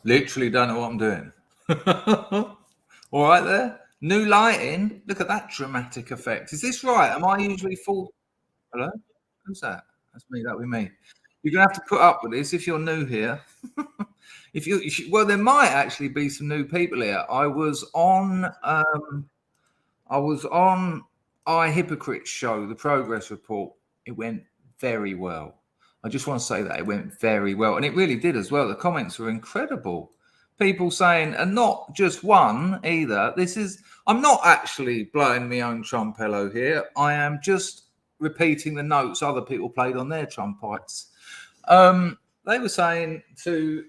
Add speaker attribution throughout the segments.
Speaker 1: Literally don't know what I'm doing. All right there. New lighting. Look at that dramatic effect. Is this right? Am I usually full? Hello? Who's that? That's me. That'll be me. You're going to have to put up with this if you're new here. Well, there might actually be some new people here. I was on iHypocrite's show, the progress report. It went very well. I just want to say that it went very well, and it really did as well. The comments were incredible. People saying, and not just one either. I'm not actually blowing my own trumpello here. I am just repeating the notes other people played on their trumpets. They were saying to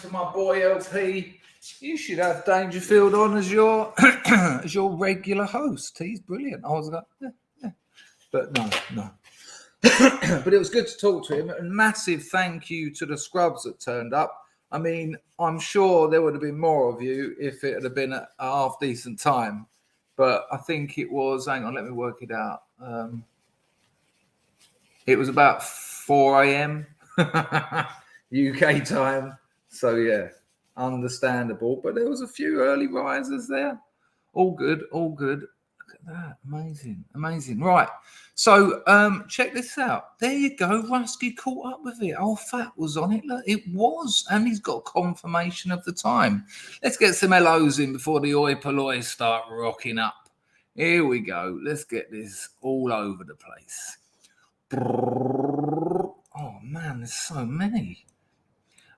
Speaker 1: my boy LP, you should have Dangerfield on as your as your regular host. He's brilliant. I was like, yeah. But no. But it was good to talk to him. And massive thank you to the scrubs that turned up. I mean, I'm sure there would have been more of you if it had been a half decent time. But I think it was, hang on, let me work it out. It was about 4 a.m. UK time. So, yeah, understandable. But there was a few early risers there. All good. Look at that. Amazing. Right. So, check this out. There you go. Rusky caught up with it. Oh, Fat was on it. Look, it was. And he's got confirmation of the time. Let's get some LOs in before the oi polloi start rocking up. Here we go. Let's get this all over the place. Oh, man, there's so many.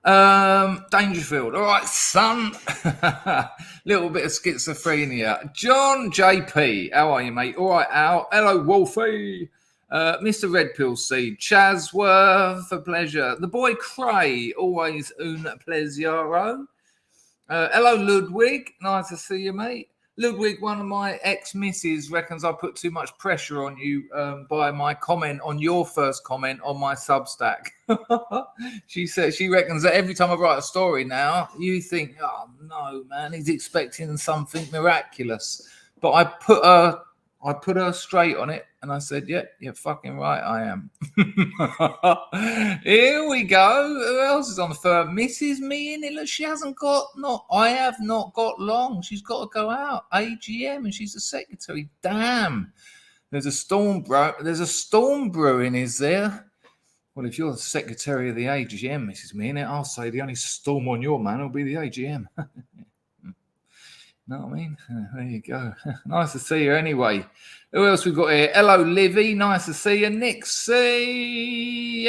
Speaker 1: Dangerfield. All right, son. Little bit of schizophrenia. John JP. How are you, mate? All right, Al. Hello, Wolfie. Mr. Red Pill Seed. Chasworth, a pleasure. The boy Cray. Always un pleziero. Hello, Ludwig. Nice to see you, mate. Ludwig, one of my ex-misses, reckons I put too much pressure on you by my comment on your first comment on my Substack. She reckons that every time I write a story now, you think, oh, no, man, he's expecting something miraculous. But I put her straight on it, and I said, yeah, you're fucking right, I am. Here we go. Who else is on the phone? Mrs. Look, she hasn't got, I have not got long. She's got to go out. AGM, and she's the secretary. Damn. There's a storm brewing, is there? Well, if you're the secretary of the AGM, Mrs. Mean, I'll say the only storm on your man will be the AGM. Know what I mean? There you go. Nice to see you anyway. Who else we've got here? Hello, Livy. Nice to see you. Nixie.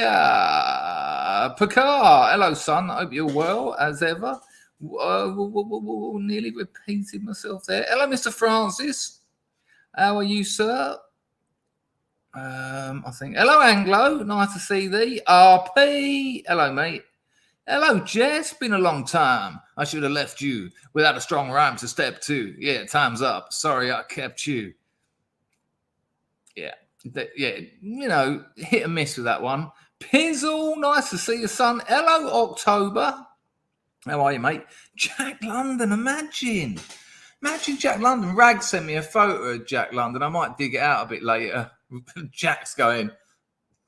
Speaker 1: Picard. Hello, son. I hope you're well, as ever. Nearly repeated myself there. Hello, Mr. Francis. How are you, sir? I think. Hello, Anglo. Nice to see thee. RP. Hello, mate. Hello, Jess. Been a long time. I should have left you without a strong rhyme to step two. Yeah, time's up. Sorry I kept you. Yeah, you know, hit and miss with that one. Pizzle, nice to see you, son. Hello, October. How are you, mate? Jack London, imagine Jack London. Rag sent me a photo of Jack London. I might dig it out a bit later. Jack's going,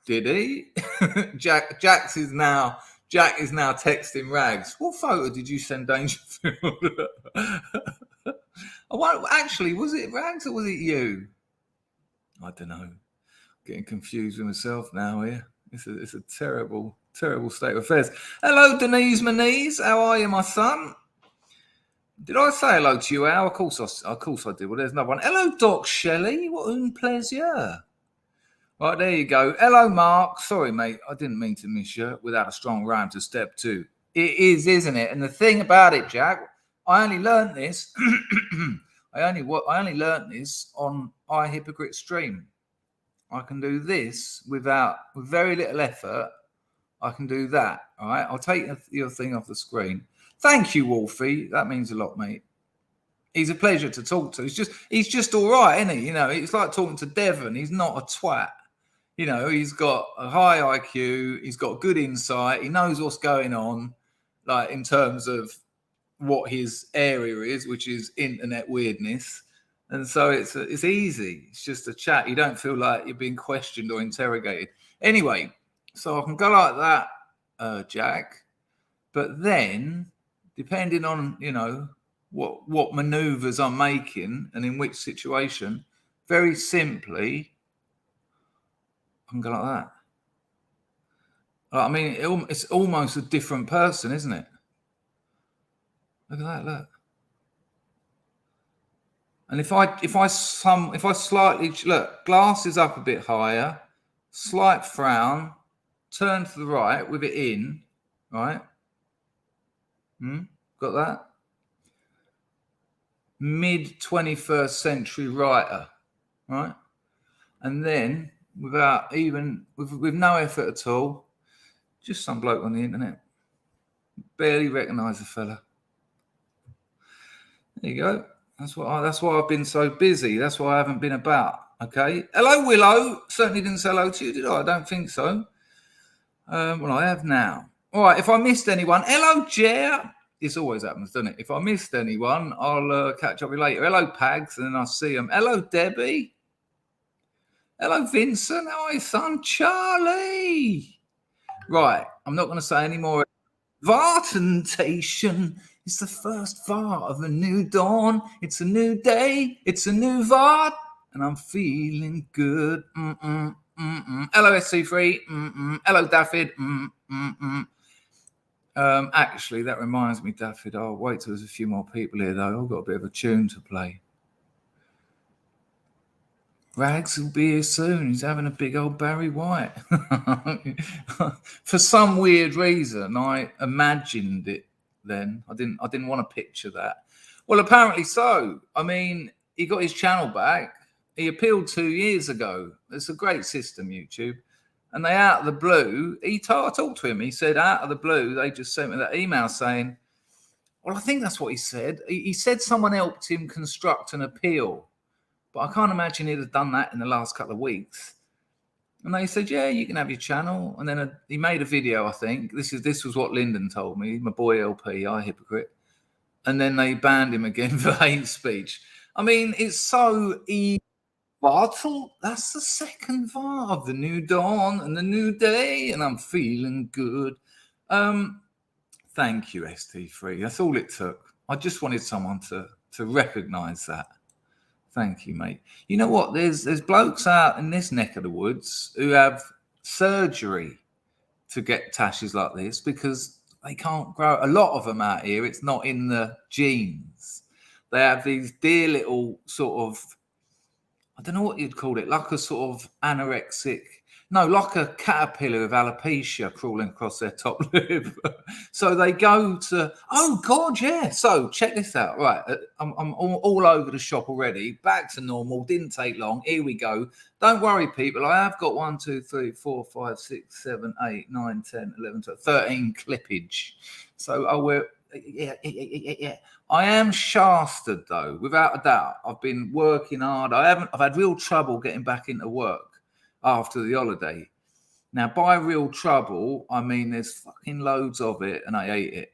Speaker 1: did he? Jack is now texting Rags. What photo did you send Dangerfield? Actually, was it Rags or was it you? I don't know. Getting confused with myself now here. It's a terrible state of affairs. Hello, Denise Manise. How are you, my son? Did I say hello to you, Al? Of course I did. Well, there's another one. Hello, Doc Shelley. What un pleasure. Right, there you go. Hello, Mark. Sorry, mate. I didn't mean to miss you without a strong rhyme to step two. It is, isn't it? And the thing about it, Jack, I only learned this. I only learned this on iHypocrite stream. I can do this with very little effort. I can do that. All right. I'll take your thing off the screen. Thank you, Wolfie. That means a lot, mate. He's a pleasure to talk to. He's just all right, isn't he? You know, it's like talking to Devon. He's not a twat. You know, he's got a high IQ. He's got good insight. He knows what's going on, like in terms of what his area is, which is internet weirdness. And so it's easy. It's just a chat. You don't feel like you're being questioned or interrogated. Anyway, So I can go like that, Jack. But then, depending on, what maneuvers I'm making and in which situation, very simply, I can go like that. I mean, it's almost a different person, isn't it? Look at that, look. And if I slightly look, glasses up a bit higher, slight frown, turn to the right with it in, right? Got that? Mid 21st century writer, right? And then with no effort at all, just some bloke on the internet. Barely recognise the fella. There you go. That's why I've been so busy. That's why I haven't been about. Okay. Hello, Willow. Certainly didn't say hello to you, did I? I don't think so. Well, I have now. All right. If I missed anyone, hello, Jer. This always happens, doesn't it? If I missed anyone, I'll catch up with you later. Hello, Pags, and then I'll see them. Hello, Debbie. Hello, Vincent. How are you, son? Charlie. Right. I'm not going to say any more. Vartentation. It's the first Vart of a new dawn. It's a new day. It's a new Vart. And I'm feeling good. Hello, SC3. Hello, Daffyd. Actually, that reminds me, Daffyd. I'll wait till there's a few more people here, though. I've got a bit of a tune to play. Rags will be here soon. He's having a big old Barry White. For some weird reason, I imagined it then. I didn't want to picture that. Well, apparently so. I mean, he got his channel back. He appealed 2 years ago. It's a great system, YouTube. And they out of the blue, I talked to him. He said out of the blue, they just sent me that email saying, well, I think that's what he said. He said someone helped him construct an appeal. But I can't imagine he'd have done that in the last couple of weeks. And they said, yeah, you can have your channel. And then he made a video, I think. This was what Lyndon told me, my boy LP, I hypocrite. And then they banned him again for hate speech. I mean, it's so vital. That's the second Vart of the new dawn and the new day. And I'm feeling good. Thank you, ST3. That's all it took. I just wanted someone to recognise that. Thank you, mate. You know what? There's blokes out in this neck of the woods who have surgery to get tashes like this because they can't grow. A lot of them out here, it's not in the genes. They have these dear little sort of, I don't know what you'd call it, like a sort of anorexic, no, like a caterpillar of alopecia crawling across their top lip. So they go to, oh God, yeah. So check this out. Right, I'm all over the shop already. Back to normal. Didn't take long. Here we go. Don't worry, people. I have got 1, 2, 3, 4, 5, 6, 7, 8, 9, 10, 11, 12, 13 clippage. So yeah. I am shafted though, without a doubt. I've been working hard. I've had real trouble getting back into work after the holiday. Now, by real trouble, I mean there's fucking loads of it and I hate it.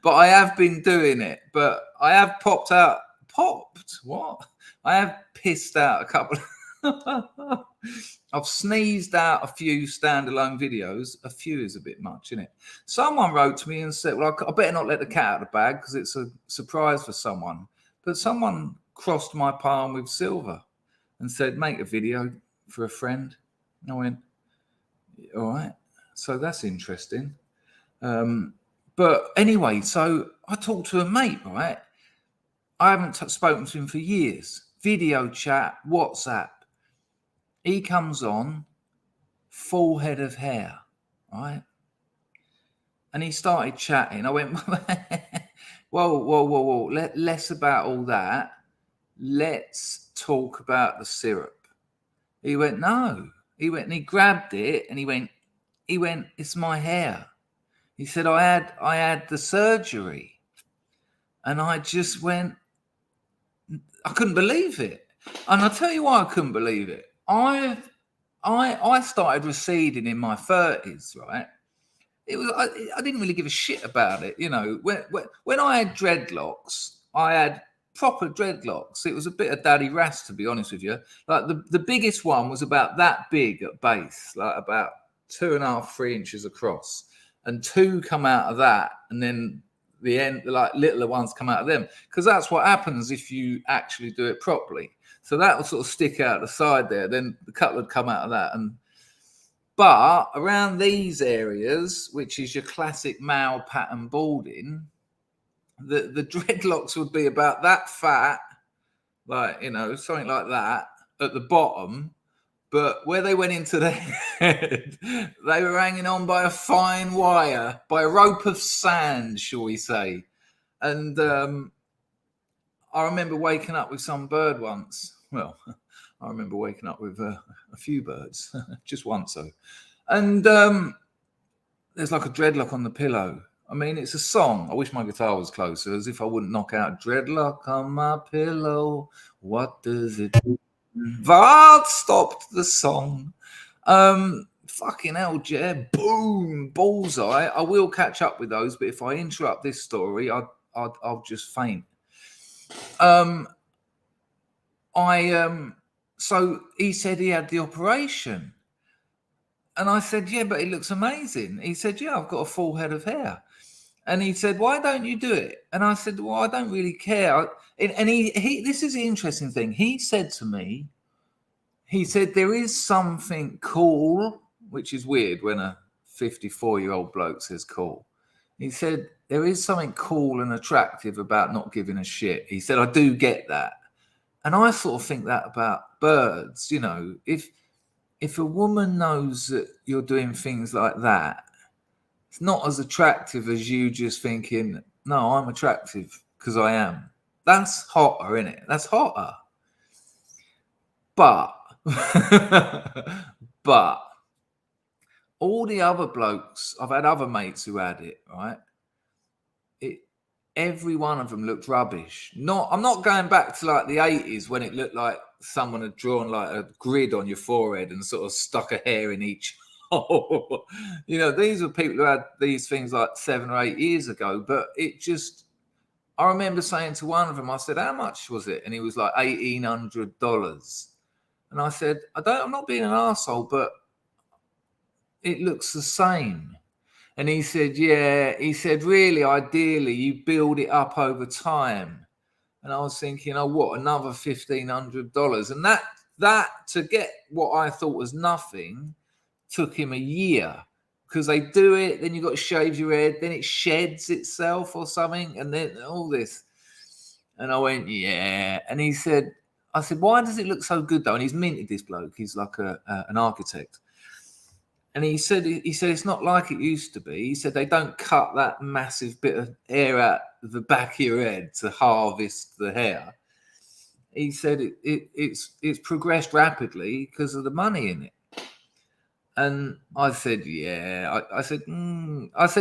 Speaker 1: But I have been doing it. But I have I have pissed out a couple. I've sneezed out a few standalone videos. A few is a bit much, isn't it? Someone wrote to me and said, well, I better not let the cat out of the bag because it's a surprise for someone. But someone crossed my palm with silver and said, make a video for a friend. I went, all right. So that's interesting. But anyway, so I talked to a mate, right? I haven't spoken to him for years. Video chat, WhatsApp. He comes on, full head of hair, right? And he started chatting. I went, whoa. Less about all that. Let's talk about the syrup. He went, no. He went and he grabbed it and he went, it's my hair. He said, I had the surgery. And I just went, I couldn't believe it. And I'll tell you why I couldn't believe it. I started receding in my 30s, right? I didn't really give a shit about it, you know. When I had dreadlocks, I had proper dreadlocks. It was a bit of daddy ras, to be honest with you. Like the biggest one was about that big at base, like about 2.5, 3 inches across, and 2 come out of that, and then the end, like littler ones come out of them, because that's what happens if you actually do it properly. So that will sort of stick out the side there, then the couple would come out of that. But around these areas, which is your classic male pattern balding, the dreadlocks would be about that fat, like, something like that at the bottom. But where they went into the head, they were hanging on by a fine wire, by a rope of sand, shall we say. And I remember waking up with some bird once. Well, I remember waking up with a few birds, just once though. And there's like a dreadlock on the pillow. I mean, it's a song. I wish my guitar was closer, as if I wouldn't knock out dreadlock on my pillow. What does it do? Vard stopped the song. Fucking hell, Jer. Boom, bullseye. I will catch up with those, but if I interrupt this story, I'll just faint. So he said he had the operation. And I said, yeah, but it looks amazing. He said, yeah, I've got a full head of hair. And he said, why don't you do it? And I said, well, I don't really care. And he this is the interesting thing. He said to me, he said, there is something cool, which is weird when a 54-year-old bloke says cool. He said, there is something cool and attractive about not giving a shit. He said, I do get that. And I sort of think that about birds. If a woman knows that you're doing things like that, it's not as attractive as you just thinking, no, I'm attractive because I am. That's hotter, isn't it? That's hotter. But all the other blokes, I've had other mates who had it, right? Every one of them looked rubbish. I'm not going back to like the 80s when it looked like someone had drawn like a grid on your forehead and sort of stuck a hair in each hole. These were people who had these things like 7 or 8 years ago. But I remember saying to one of them, I said, how much was it? And he was like $1,800. And I said, I'm not being an arsehole, but it looks the same. And he said, yeah. He said, really, ideally, you build it up over time. And I was thinking, oh, what, another $1,500? And that to get what I thought was nothing took him a year, because they do it, then you've got to shave your head, then it sheds itself or something, and then all this. And I went, yeah. And I said, why does it look so good though? And he's minted, this bloke. He's like an architect. And he said it's not like it used to be. He said they don't cut that massive bit of hair out of the back of your head to harvest the hair. He said it's progressed rapidly because of the money in it. And I said, yeah. I said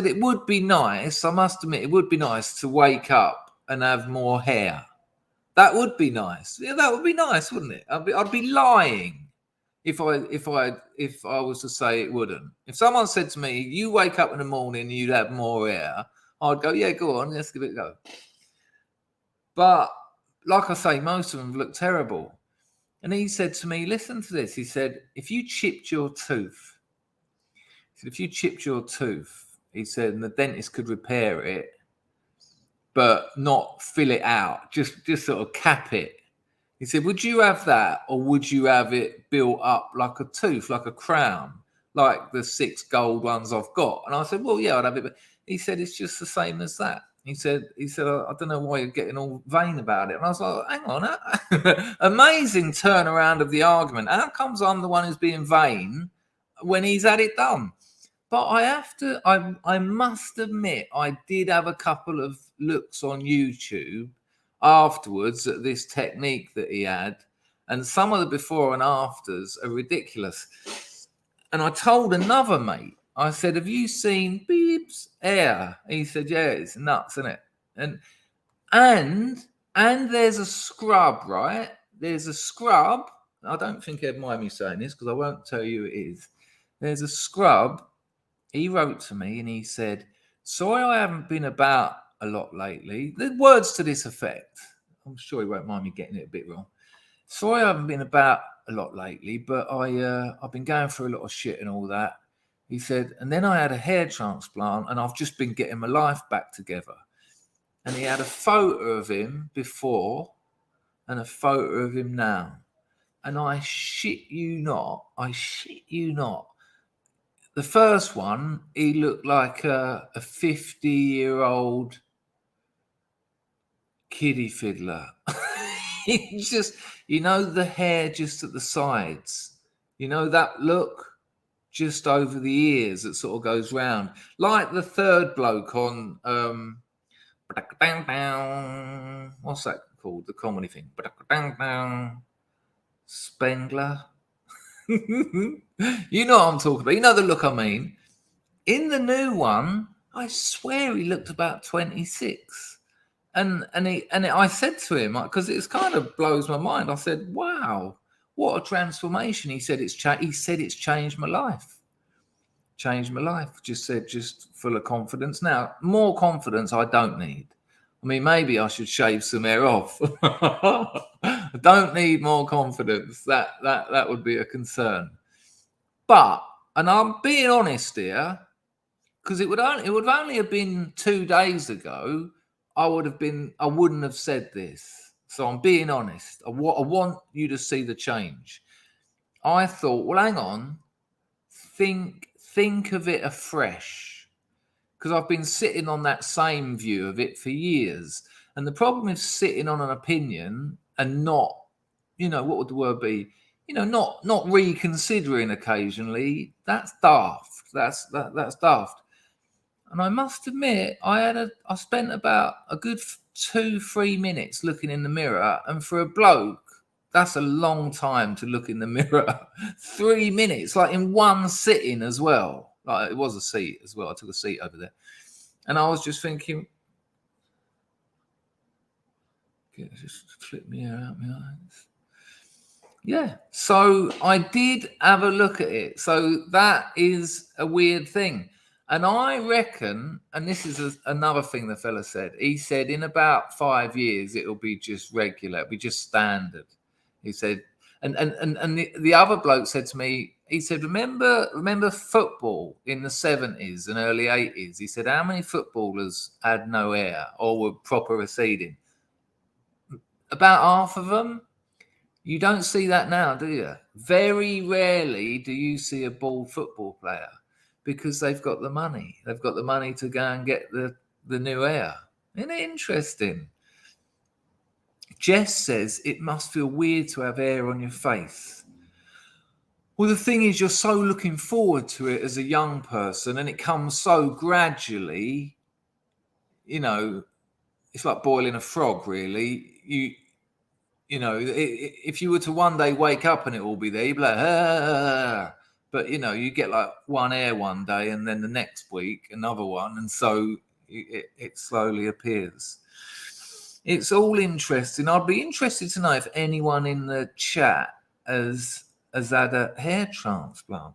Speaker 1: it would be nice. I must admit, it would be nice to wake up and have more hair. That would be nice. Yeah, that would be nice, wouldn't it? I'd be lying if I was to say it wouldn't. If someone said to me, you wake up in the morning and you'd have more hair, I'd go, yeah, go on, let's give it a go. But like I say, most of them look terrible. And he said to me, listen to this. He said, if you chipped your tooth, he said, and the dentist could repair it, but not fill it out, just sort of cap it. He said, would you have that, or would you have it built up like a tooth, like a crown, like the 6 gold ones I've got? And I said, well, yeah, I'd have it. But he said, it's just the same as that. He said, I don't know why you're getting all vain about it. And I was like, hang on. Amazing turnaround of the argument. How comes I'm the one who's being vain when he's had it done? But I must admit, I did have a couple of looks on YouTube afterwards at this technique that he had, and some of the before and afters are ridiculous. And I told another mate, I said, have you seen Beeb's hair? He said, yeah, it's nuts, isn't it? And there's a scrub, right? There's a scrub. I don't think he'd mind me saying this because I won't tell you it is. There's a scrub. He wrote to me and he said, sorry I haven't been about a lot lately. The words to this effect. I'm sure he won't mind me getting it a bit wrong. Sorry I haven't been about a lot lately, but I've been going through a lot of shit and all that. He said, and then I had a hair transplant and I've just been getting my life back together. And he had a photo of him before and a photo of him now. And I shit you not, the first one, he looked like a 50-year-old kiddie fiddler. He just, the hair just at the sides, that look just over the ears that sort of goes round, like the third bloke on what's that called, the comedy thing, Spengler. You know what I'm talking about, the look I mean. In the new one, I swear he looked about 26. And I said to him, because it's kind of blows my mind. I said, "Wow, what a transformation!" He said, "It's changed my life. Changed my life." Just full of confidence. Now, more confidence I don't need. I mean, maybe I should shave some hair off. I don't need more confidence. That would be a concern. But, and I'm being honest here, because it would only have been 2 days ago. I wouldn't have said this. So I'm being honest. I want you to see the change. I thought, well, hang on. Think of it afresh. Because I've been sitting on that same view of it for years. And the problem with sitting on an opinion and not, what would the word be? Not reconsidering occasionally, that's daft. That's daft. And I must admit, I spent about a good 2-3 minutes looking in the mirror, and for a bloke, that's a long time to look in the mirror. 3 minutes, like in one sitting as well. Like it was a seat as well. I took a seat over there, and I was just thinking, just flip me hair out my eyes. Yeah, so I did have a look at it. So that is a weird thing. And I reckon, and this is another thing the fella said, he said in about 5 years, it'll be just regular, it'll be just standard. He said, and the other bloke said to me, he said, remember football in the 70s and early 80s? He said, how many footballers had no hair or were proper receding? About half of them. You don't see that now, do you? Very rarely do you see a bald football player, because they've got the money. They've got the money to go and get the new hair. Isn't it interesting? Jess says it must feel weird to have hair on your face. Well, the thing is, you're so looking forward to it as a young person, and it comes so gradually. It's like boiling a frog, really. If you were to one day wake up and it will be there, you'd be like, ah. But, you get like one hair one day, and then the next week, another one. And so it slowly appears. It's all interesting. I'd be interested to know if anyone in the chat has had a hair transplant.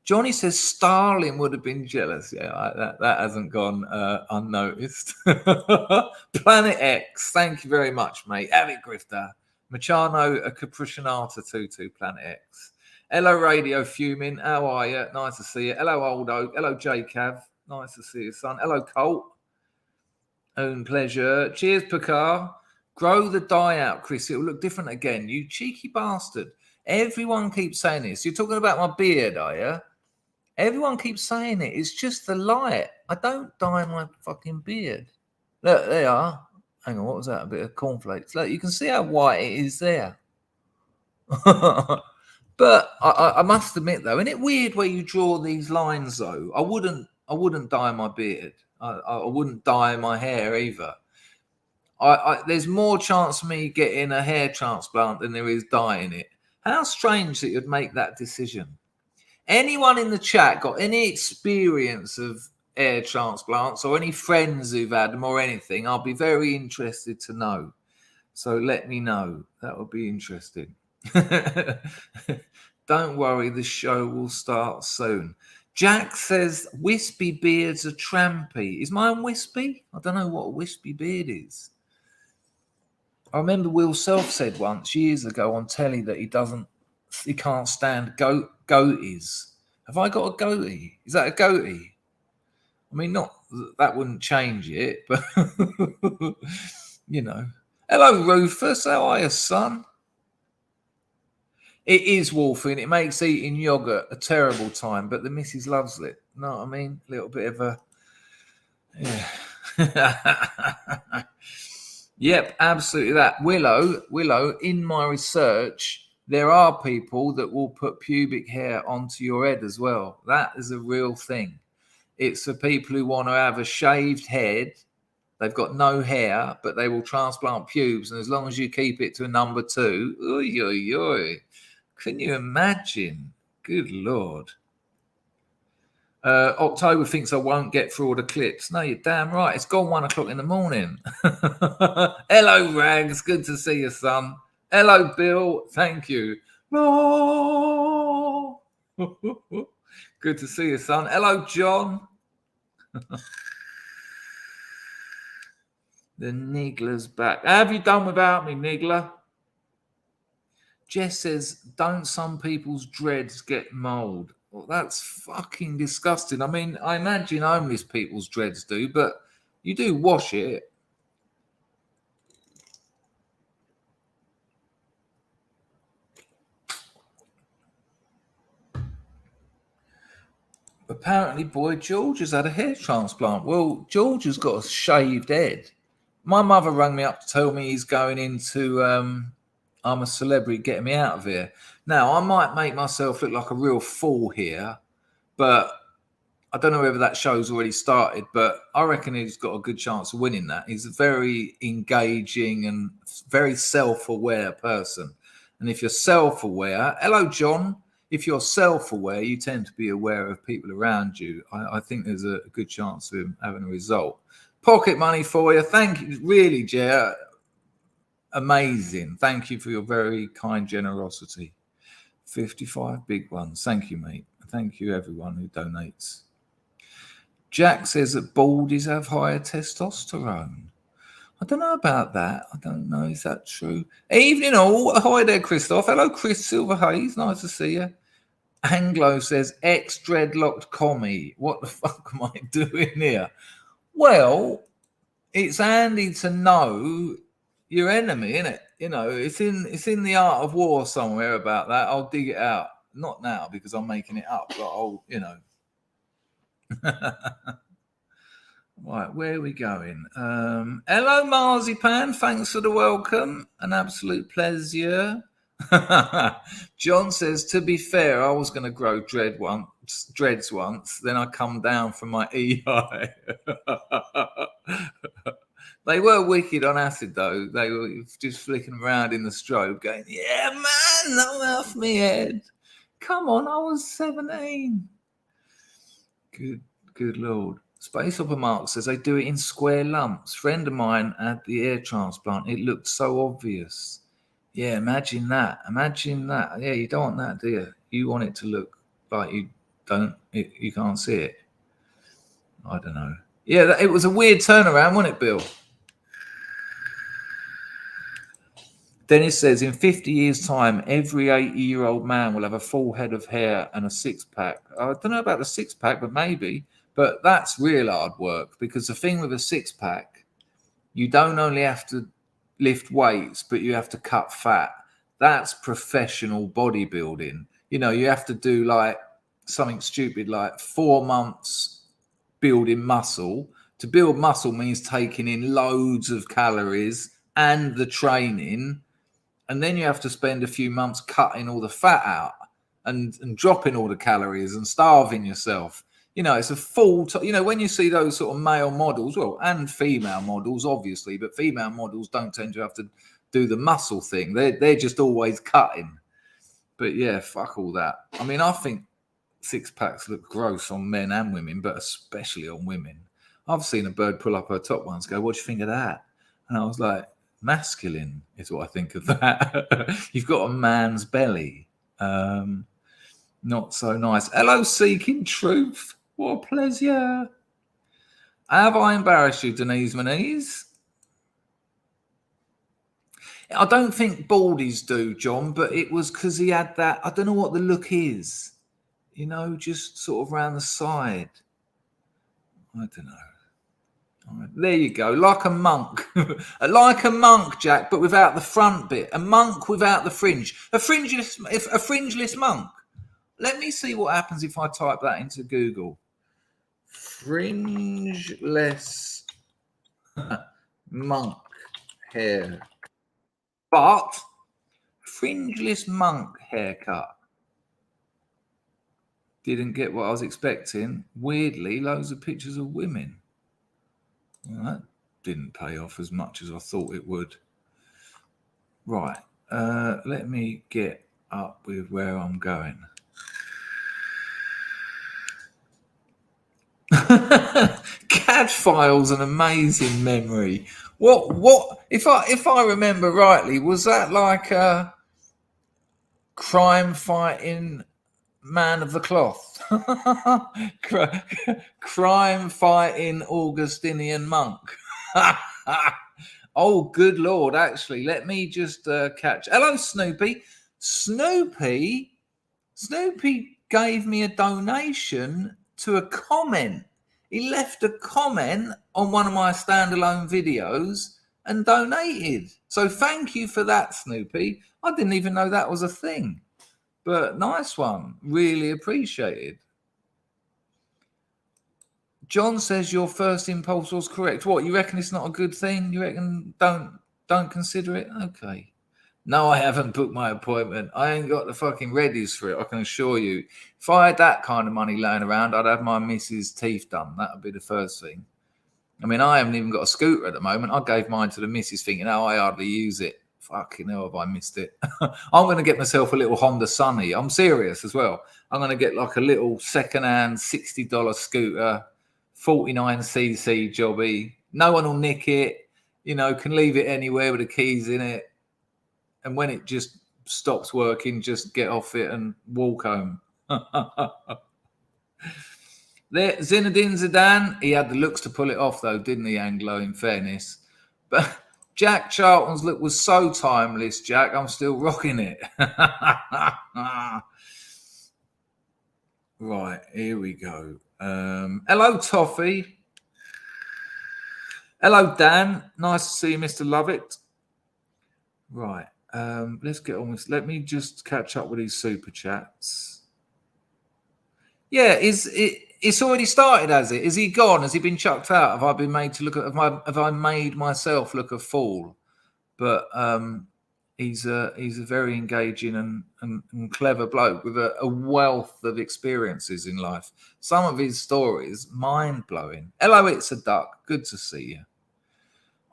Speaker 1: Johnny says Stalin would have been jealous. Yeah, that hasn't gone unnoticed. Planet X, thank you very much, mate. Have it, Grifter. Machano, a Capricinata Tutu, Planet X. Hello, Radio Fuming. How are you? Nice to see you. Hello, Old Oak. Hello, J-Cav. Nice to see you, son. Hello, Colt. Own pleasure. Cheers, Picard. Grow the dye out, Chris. It will look different again. You cheeky bastard. Everyone keeps saying this. You're talking about my beard, are you? Everyone keeps saying it. It's just the light. I don't dye my fucking beard. Look, there you are. Hang on, what was that? A bit of cornflakes. Look, you can see how white it is there. But I must admit, though, isn't it weird where you draw these lines, though? I wouldn't dye my beard. I wouldn't dye my hair either. There's more chance of me getting a hair transplant than there is dyeing it. How strange that you'd make that decision. Anyone in the chat got any experience of hair transplants or any friends who've had them or anything? I'll be very interested to know. So let me know. That would be interesting. Don't worry, the show will start soon. Jack says wispy beards are trampy. Is mine wispy? I don't know what a wispy beard is. I remember Will Self said once years ago on telly that he can't stand goatees. Have I got a goatee? Is that a goatee? I mean, not that wouldn't change it, but you know. Hello, Rufus. How are you, son? It is wolfing. It makes eating yogurt a terrible time, but the missus loves it. You know what I mean? A little bit of a... Yeah. Yep, absolutely that. Willow, in my research, there are people that will put pubic hair onto your head as well. That is a real thing. It's for people who want to have a shaved head. They've got no hair, but they will transplant pubes. And as long as you keep it to a number 2, oy, oy, oy. Can you imagine? Good Lord. October thinks I won't get through all the clips. No, you're damn right. It's gone 1 o'clock in the morning. Hello, Rags. Good to see you, son. Hello, Bill. Thank you. Oh. Good to see you, son. Hello, John. The Niggler's back. How have you done without me, Niggler? Jess says, don't some people's dreads get mold? Well, that's fucking disgusting. I mean, I imagine homeless people's dreads do, but you do wash it. Apparently, boy George has had a hair transplant. Well, George has got a shaved head. My mother rang me up to tell me he's going into I'm a Celebrity, getting me out of here. Now, I might make myself look like a real fool here, but I don't know whether that show's already started, but I reckon he's got a good chance of winning that. He's a very engaging and very self-aware person. And if you're self-aware, hello, John. If you're self-aware, you tend to be aware of people around you. I think there's a good chance of him having a result. Pocket money for you. Thank you. Really, Jer. Amazing. Thank you for your very kind generosity. 55 big ones. Thank you, mate. Thank you, everyone who donates. Jack says that baldies have higher testosterone. I don't know about that. I don't know. Is that true? Evening all. Hi there, Christoph. Hello, Chris Silverhaze. Nice to see you. Anglo says, ex-dreadlocked commie. What the fuck am I doing here? Well, it's handy to know your enemy, isn't it? You know, it's in the art of war somewhere about that. I'll dig it out. Not now because I'm making it up, but I'll, you know. Right, where are we going? Hello, Marzipan. Thanks for the welcome. An absolute pleasure. John says, to be fair, I was going to grow dreads once. Then I come down from my EI. They were wicked on acid, though. They were just flicking around in the strobe going, yeah, man, not off me head. Come on, I was 17. Good Lord. Space Hopper Mark says they do it in square lumps. Friend of mine had the hair transplant. It looked so obvious. Yeah, imagine that. Yeah, you don't want that, do you? You want it to look like you can't see it. I don't know. Yeah, it was a weird turnaround, wasn't it, Bill? Dennis says, in 50 years' time, every 80-year-old man will have a full head of hair and a six-pack. I don't know about the six-pack, but maybe. But that's real hard work, because the thing with a six-pack, you don't only have to lift weights, but you have to cut fat. That's professional bodybuilding. You know, you have to do like something stupid like 4 months building muscle. To build muscle means taking in loads of calories and the training. And then you have to spend a few months cutting all the fat out and dropping all the calories and starving yourself. You know, it's a full, you know, when you see those sort of male models, well, and female models, obviously, but female models don't tend to have to do the muscle thing. They're just always cutting. But yeah, fuck all that. I mean, I think six packs look gross on men and women, but especially on women. I've seen a bird pull up her top once, go, what do you think of that? And I was like, masculine is what I think of that. You've got a man's belly. Not so nice. Hello, Seeking Truth. What a pleasure. Have I embarrassed you, Denise Moniz? I don't think baldies do, John, but it was because he had that. I don't know what the look is. You know, just sort of around the side. I don't know. Right, there you go, like a monk. Like a monk, Jack, but without the front bit. A monk without the fringe. A fringeless monk. Let me see what happens if I type that into Google. Fringeless monk hair. But fringeless monk haircut. Didn't get what I was expecting. Weirdly, loads of pictures of women. Well, that didn't pay off as much as I thought it would. Right. Let me get up with where I'm going. CAD file's an amazing memory. What if I remember rightly, was that like a crime fighting man of the cloth? Crime fighting Augustinian monk. Oh, good Lord. Actually, let me just catch. Hello, Snoopy. Snoopy gave me a donation to a comment. He left a comment on one of my standalone videos and donated. So thank you for that, Snoopy. I didn't even know that was a thing. But nice one. Really appreciated. John says your first impulse was correct. What, you reckon it's not a good thing? You reckon don't consider it? Okay. No, I haven't booked my appointment. I ain't got the fucking readies for it, I can assure you. If I had that kind of money laying around, I'd have my missus' teeth done. That would be the first thing. I mean, I haven't even got a scooter at the moment. I gave mine to the missus thinking, oh, I hardly use it. Fucking hell, have I missed it. I'm going to get myself a little Honda Sunny. I'm serious as well. I'm going to get like a little second-hand $60 scooter, 49cc jobby. No one will nick it. You know, can leave it anywhere with the keys in it. And when it just stops working, just get off it and walk home. There, Zinedine Zidane, he had the looks to pull it off, though, didn't he, Anglo, in fairness? But Jack Charlton's look was so timeless, Jack. I'm still rocking it. Right, here we go. Hello, Toffee. Hello, Dan. Nice to see you, Mr. Lovett. Right. Let's get on with. Let me just catch up with these super chats. Yeah, it's already started, has it? Is he gone? Has he been chucked out? Have I been made to look at? Have I made myself look a fool? But he's a very engaging and clever bloke with a wealth of experiences in life. Some of his stories mind blowing. Hello, it's a duck. Good to see you.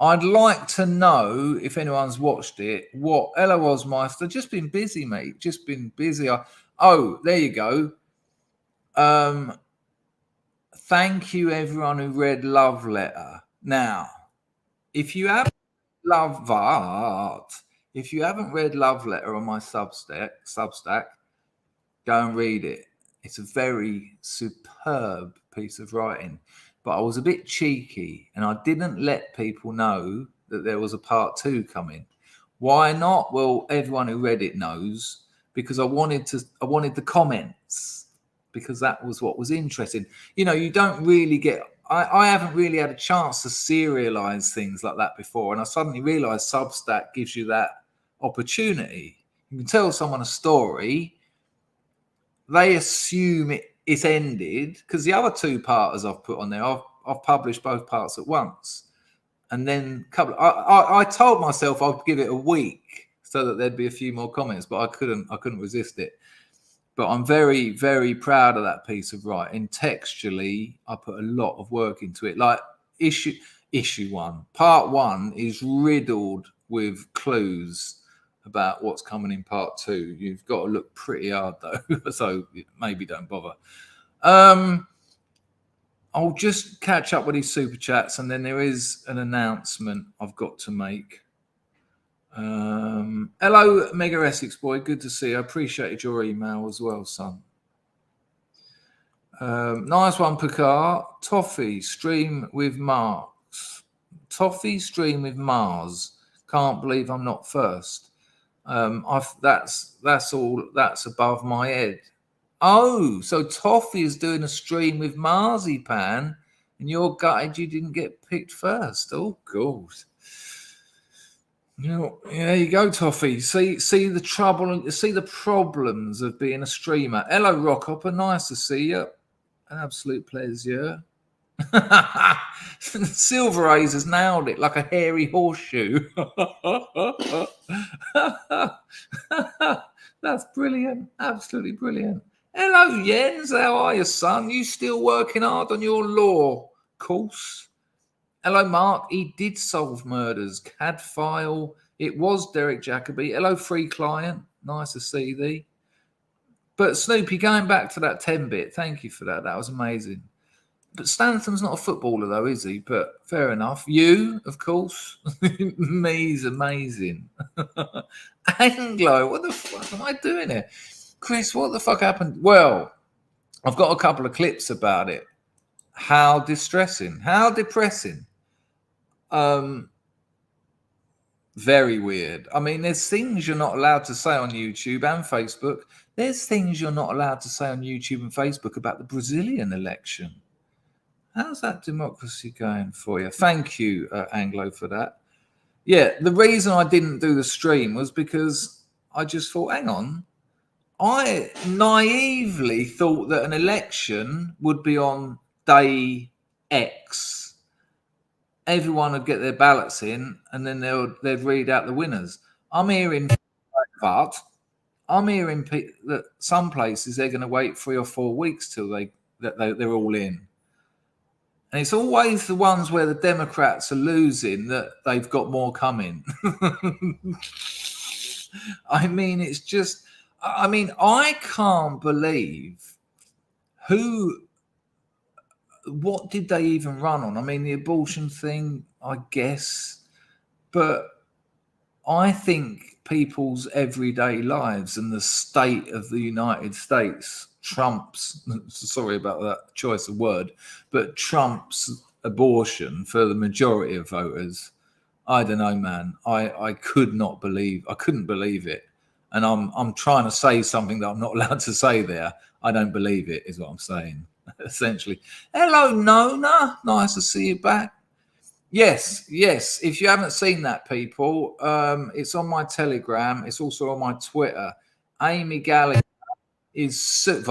Speaker 1: I'd like to know if anyone's watched it. What? Hello, Ozmeister. Just been busy, mate. Just been busy. Oh, there you go. Thank you, everyone who read Love Letter. Now, if you haven't read Love Letter on my Substack, go and read it. It's a very superb piece of writing. But I was a bit cheeky and I didn't let people know that there was a part 2 coming. Why not? Well, everyone who read it knows, because I wanted the comments, because that was what was interesting. You know, you don't really get, I haven't really had a chance to serialize things like that before. And I suddenly realized Substack gives you that opportunity. You can tell someone a story, they assume it's ended, because the other 2 parters I've put on there, I've published both parts at once. And then I told myself I'd give it a week so that there'd be a few more comments, but I couldn't resist it. But I'm very, very proud of that piece of writing. Textually, I put a lot of work into it. Like issue 1, part 1 is riddled with clues about what's coming in part 2. You've got to look pretty hard though, so maybe don't bother. I'll just catch up with these super chats, and then there is an announcement I've got to make. Hello, Mega Essex boy. Good to see you. I appreciated your email as well, son. Nice one, Picard. Toffee stream with Mars. Can't Can't believe I'm not first. That's above my head. Oh, so Toffee is doing a stream with Marzipan, and you're gutted you didn't get picked first. Oh, God. You know, there you go, Toffee. See the trouble, see the problems of being a streamer. Hello, Rockhopper. Nice to see you. An absolute pleasure. Silver Razor's nailed it like a hairy horseshoe. That's brilliant. Absolutely brilliant. Hello, Jens. How are you, son? You still working hard on your law course? Hello, Mark. He did solve murders. CAD file. It was Derek Jacobi. Hello, free client. Nice to see thee. But Snoopy, going back to that 10-bit, thank you for that. That was amazing. But Stanton's not a footballer, though, is he? But fair enough. You, of course. Me's amazing. Anglo, what the fuck am I doing here? Chris, what the fuck happened? Well, I've got a couple of clips about it. How distressing. How depressing. Very weird. I mean, there's things you're not allowed to say on YouTube and Facebook. There's things you're not allowed to say on YouTube and Facebook about the Brazilian election. How's that democracy going for you? Thank you, Anglo, for that. Yeah, the reason I didn't do the stream was because I just thought, hang on. I naively thought that an election would be on day X. Everyone would get their ballots in, and then they'd read out the winners. I'm hearing that some places they're going to wait 3 or 4 weeks till they're all in. And it's always the ones where the Democrats are losing that they've got more coming. I mean, it's just, I can't believe what did they even run on? I mean, the abortion thing, I guess. But I think people's everyday lives and the state of the United States trumps, sorry about that choice of word, but trumps abortion for the majority of voters. I don't know, man. I couldn't believe it. And I'm trying to say something that I'm not allowed to say there. I don't believe it, is what I'm saying, essentially. Hello, Nona. Nice to see you back. Yes. If you haven't seen that, people, it's on my Telegram. It's also on my Twitter. Amy Gallagher is suing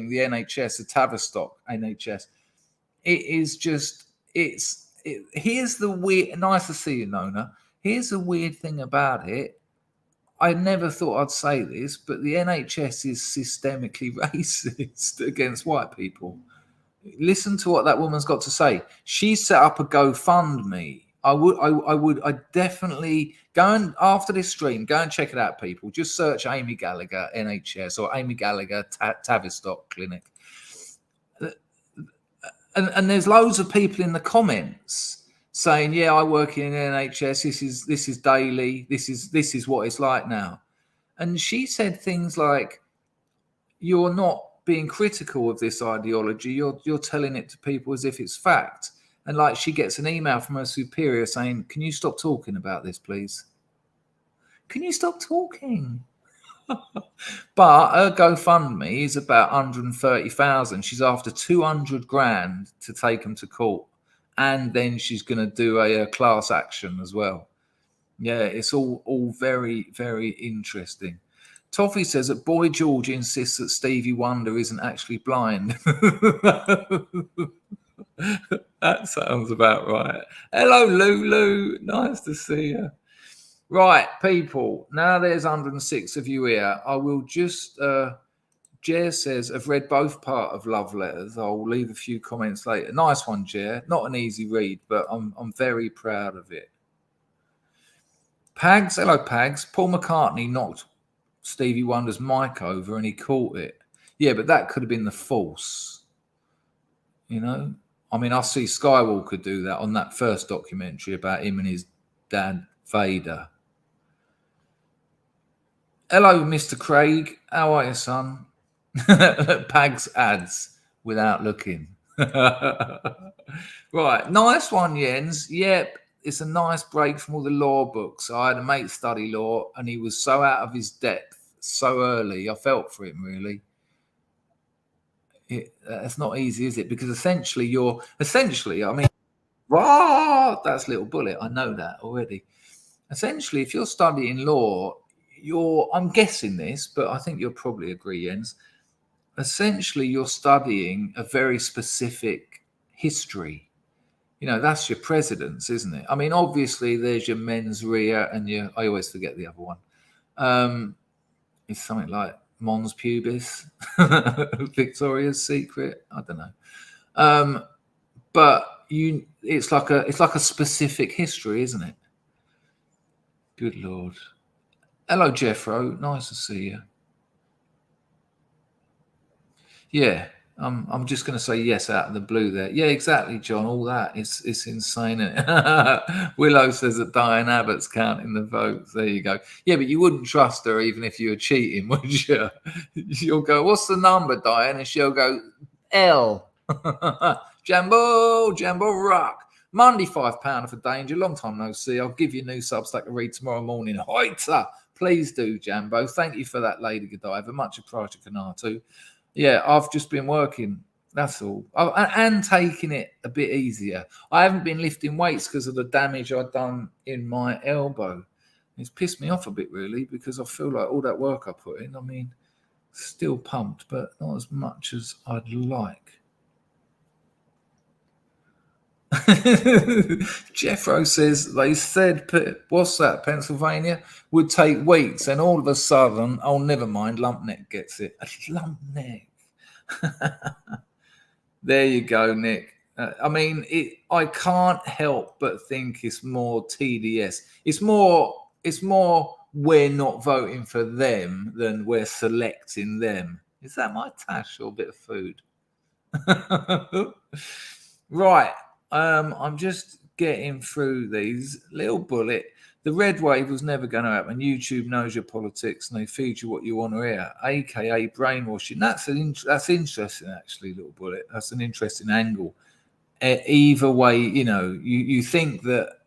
Speaker 1: the NHS, the Tavistock NHS. Here's the weird, nice to see you, Nona. Here's the weird thing about it. I never thought I'd say this, but the NHS is systemically racist against white people. Listen to what that woman's got to say. She set up a GoFundMe. I definitely go and after this stream, go and check it out, people. Just search Amy Gallagher NHS or Amy Gallagher Tavistock Clinic. And there's loads of people in the comments saying, yeah, I work in NHS. This is daily. This is what it's like now. And she said things like, you're not being critical of this ideology. You're telling it to people as if it's fact. And like she gets an email from her superior saying, can you stop talking about this, please? Can you stop talking? But her GoFundMe is about 130,000. She's after 200 grand to take them to court. And then she's going to do a class action as well. Yeah, it's all very, very interesting. Toffee says that Boy George insists that Stevie Wonder isn't actually blind. That sounds about right. Hello, Lulu. Nice to see you. Right, people. Now there's 106 of you here. I will just... Jer says, I've read both part of Love Letters. I'll leave a few comments later. Nice one, Jer. Not an easy read, but I'm very proud of it. Pags, hello, Pags. Paul McCartney knocked Stevie Wonder's mic over and he caught it. Yeah, but that could have been the force. You know? I mean, I see Skywalker do that on that first documentary about him and his dad, Vader. Hello, Mr. Craig. How are you, son? Pags ads without looking. Right, nice one, Jens. Yep, it's a nice break from all the law books. I had a mate study law, and he was so out of his depth so early. I felt for him, really. It's not easy, is it? Because essentially, I mean, that's Little Bullet. I know that already. Essentially, if you're studying law, I'm guessing this, but I think you'll probably agree, Jens. Essentially, you're studying a very specific history. You know, that's your presidents, isn't it? I mean, obviously, there's your mens rea and I always forget the other one. It's something like Mons Pubis, Victoria's Secret. I don't know. But it's like a specific history, isn't it? Good Lord. Hello, Jeffro. Nice to see you. Yeah, I'm just going to say yes out of the blue there. Yeah, exactly, John. All that it's insane. Willow says that Diane Abbott's counting the votes. There you go. Yeah, but you wouldn't trust her even if you were cheating, would you? You'll go, "What's the number, Diane?" And she'll go, "L." Jambo Rock. Monday, £5 for danger. Long time no see. I'll give you a new Substack to read tomorrow morning. Hoita. Please do, Jambo. Thank you for that, Lady Godiva. Much appreciated, Kanatu. Yeah, I've just been working. That's all. And taking it a bit easier. I haven't been lifting weights because of the damage I've done in my elbow. It's pissed me off a bit, really, because I feel like all that work I put in, I mean, still pumped, but not as much as I'd like. Jeffro says they said, what's that, Pennsylvania would take weeks, and all of a sudden, oh, never mind, Lumpneck gets it. Lumpneck. There you go, Nick. I mean, I can't help but think it's more TDS. It's more we're not voting for them than we're selecting them. Is that my tash or a bit of food? Right. I'm just getting through these. Little Bullet. The red wave was never going to happen. YouTube knows your politics and they feed you what you want to hear, aka brainwashing. That's interesting, actually, Little Bullet. That's an interesting angle. Either way, you know, you think that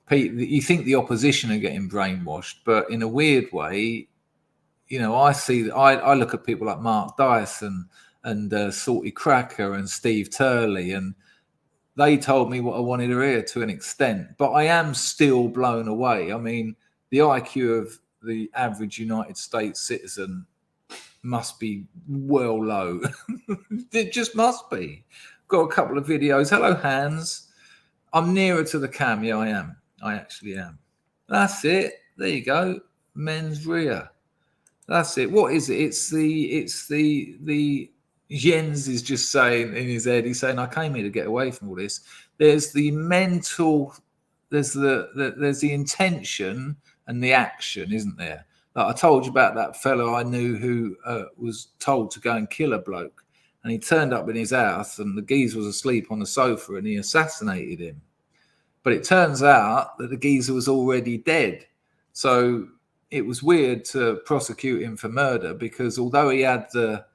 Speaker 1: the opposition are getting brainwashed, but in a weird way, you know, I look at people like Mark Dyson and Salty Cracker and Steve Turley, and they told me what I wanted to hear to an extent, but I am still blown away. I mean, the IQ of the average United States citizen must be well low. It just must be. Got a couple of videos. Hello, Hans. I'm nearer to the cam. Yeah, I am. I actually am. That's it. There you go. Mens rea. That's it. What is it? It's the Jens is just saying in his head, he's saying, I came here to get away from all this. There's the mental, there's the intention and the action, isn't there? Like I told you about that fellow I knew who was told to go and kill a bloke, and he turned up in his house and the geezer was asleep on the sofa and he assassinated him. But it turns out that the geezer was already dead. So it was weird to prosecute him for murder because although he had the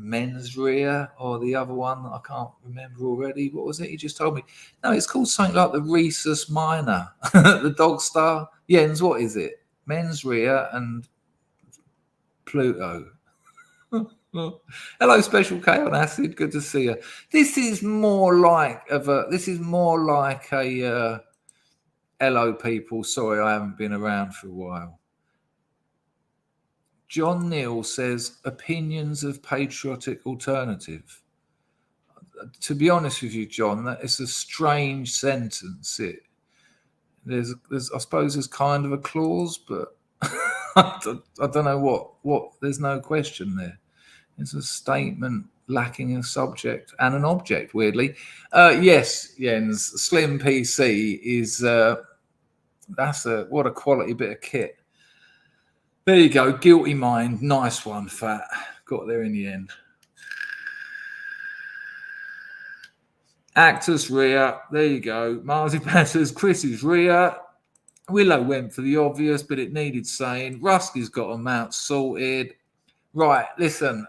Speaker 1: mens rea or the other one, I can't remember already. What was it? He just told me. No, it's called something like the rhesus minor, the dog star. Jens, what is it? Mens rea and Pluto. Hello, Special K on Acid. Good to see you. This is more like a hello, people. Sorry, I haven't been around for a while. John Neal says opinions of patriotic alternative. To be honest with you, John, that is a strange sentence. There's I suppose there's kind of a clause, but I don't know what. There's no question there. It's a statement lacking a subject and an object. Weirdly, yes, Jens. Slim PC is what a quality bit of kit. There you go. Guilty Mind. Nice one, Fat. Got there in the end. Actus Rhea. There you go. Marzi Passers. Chris's Rhea. Willow went for the obvious, but it needed saying. Rusky's got a mount sorted. Right. Listen,